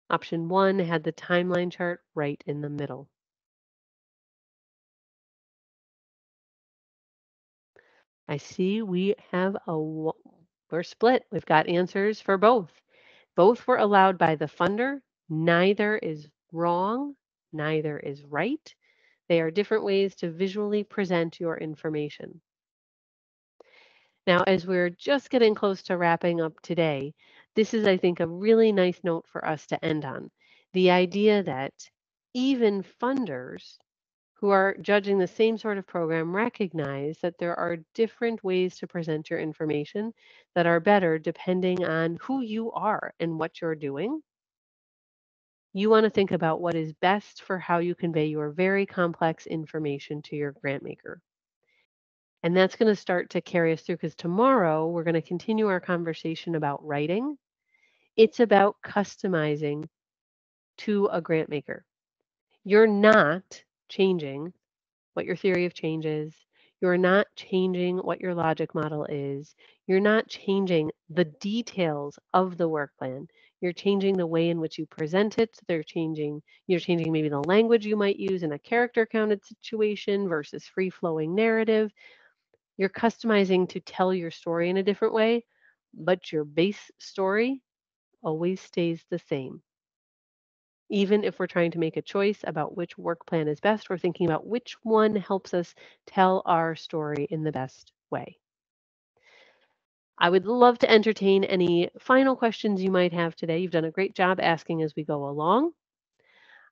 Option one had the timeline chart right in the middle. I see we're split. We've got answers for both. Both were allowed by the funder. Neither is wrong. Neither is right. They are different ways to visually present your information. Now, as we're just getting close to wrapping up today, this is, I think, a really nice note for us to end on. The idea that even funders who are judging the same sort of program recognize that there are different ways to present your information that are better depending on who you are and what you're doing. You want to think about what is best for how you convey your very complex information to your grant maker. And that's going to start to carry us through because tomorrow we're going to continue our conversation about writing. It's about customizing to a grant maker. You're not changing what your theory of change is. You're not changing what your logic model is. You're not changing the details of the work plan. You're changing the way in which you present it. You're changing maybe the language you might use in a character counted situation versus free flowing narrative. You're customizing to tell your story in a different way, but your base story always stays the same. Even if we're trying to make a choice about which work plan is best, we're thinking about which one helps us tell our story in the best way. I would love to entertain any final questions you might have today. You've done a great job asking as we go along.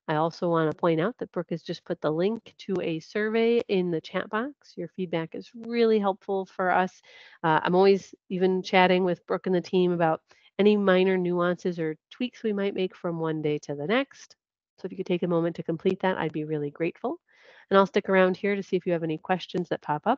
I also want to point out that Brooke has just put the link to a survey in the chat box. Your feedback is really helpful for us. I'm always even chatting with Brooke and the team about any minor nuances or tweaks we might make from one day to the next. So if you could take a moment to complete that, I'd be really grateful. And I'll stick around here to see if you have any questions that pop up.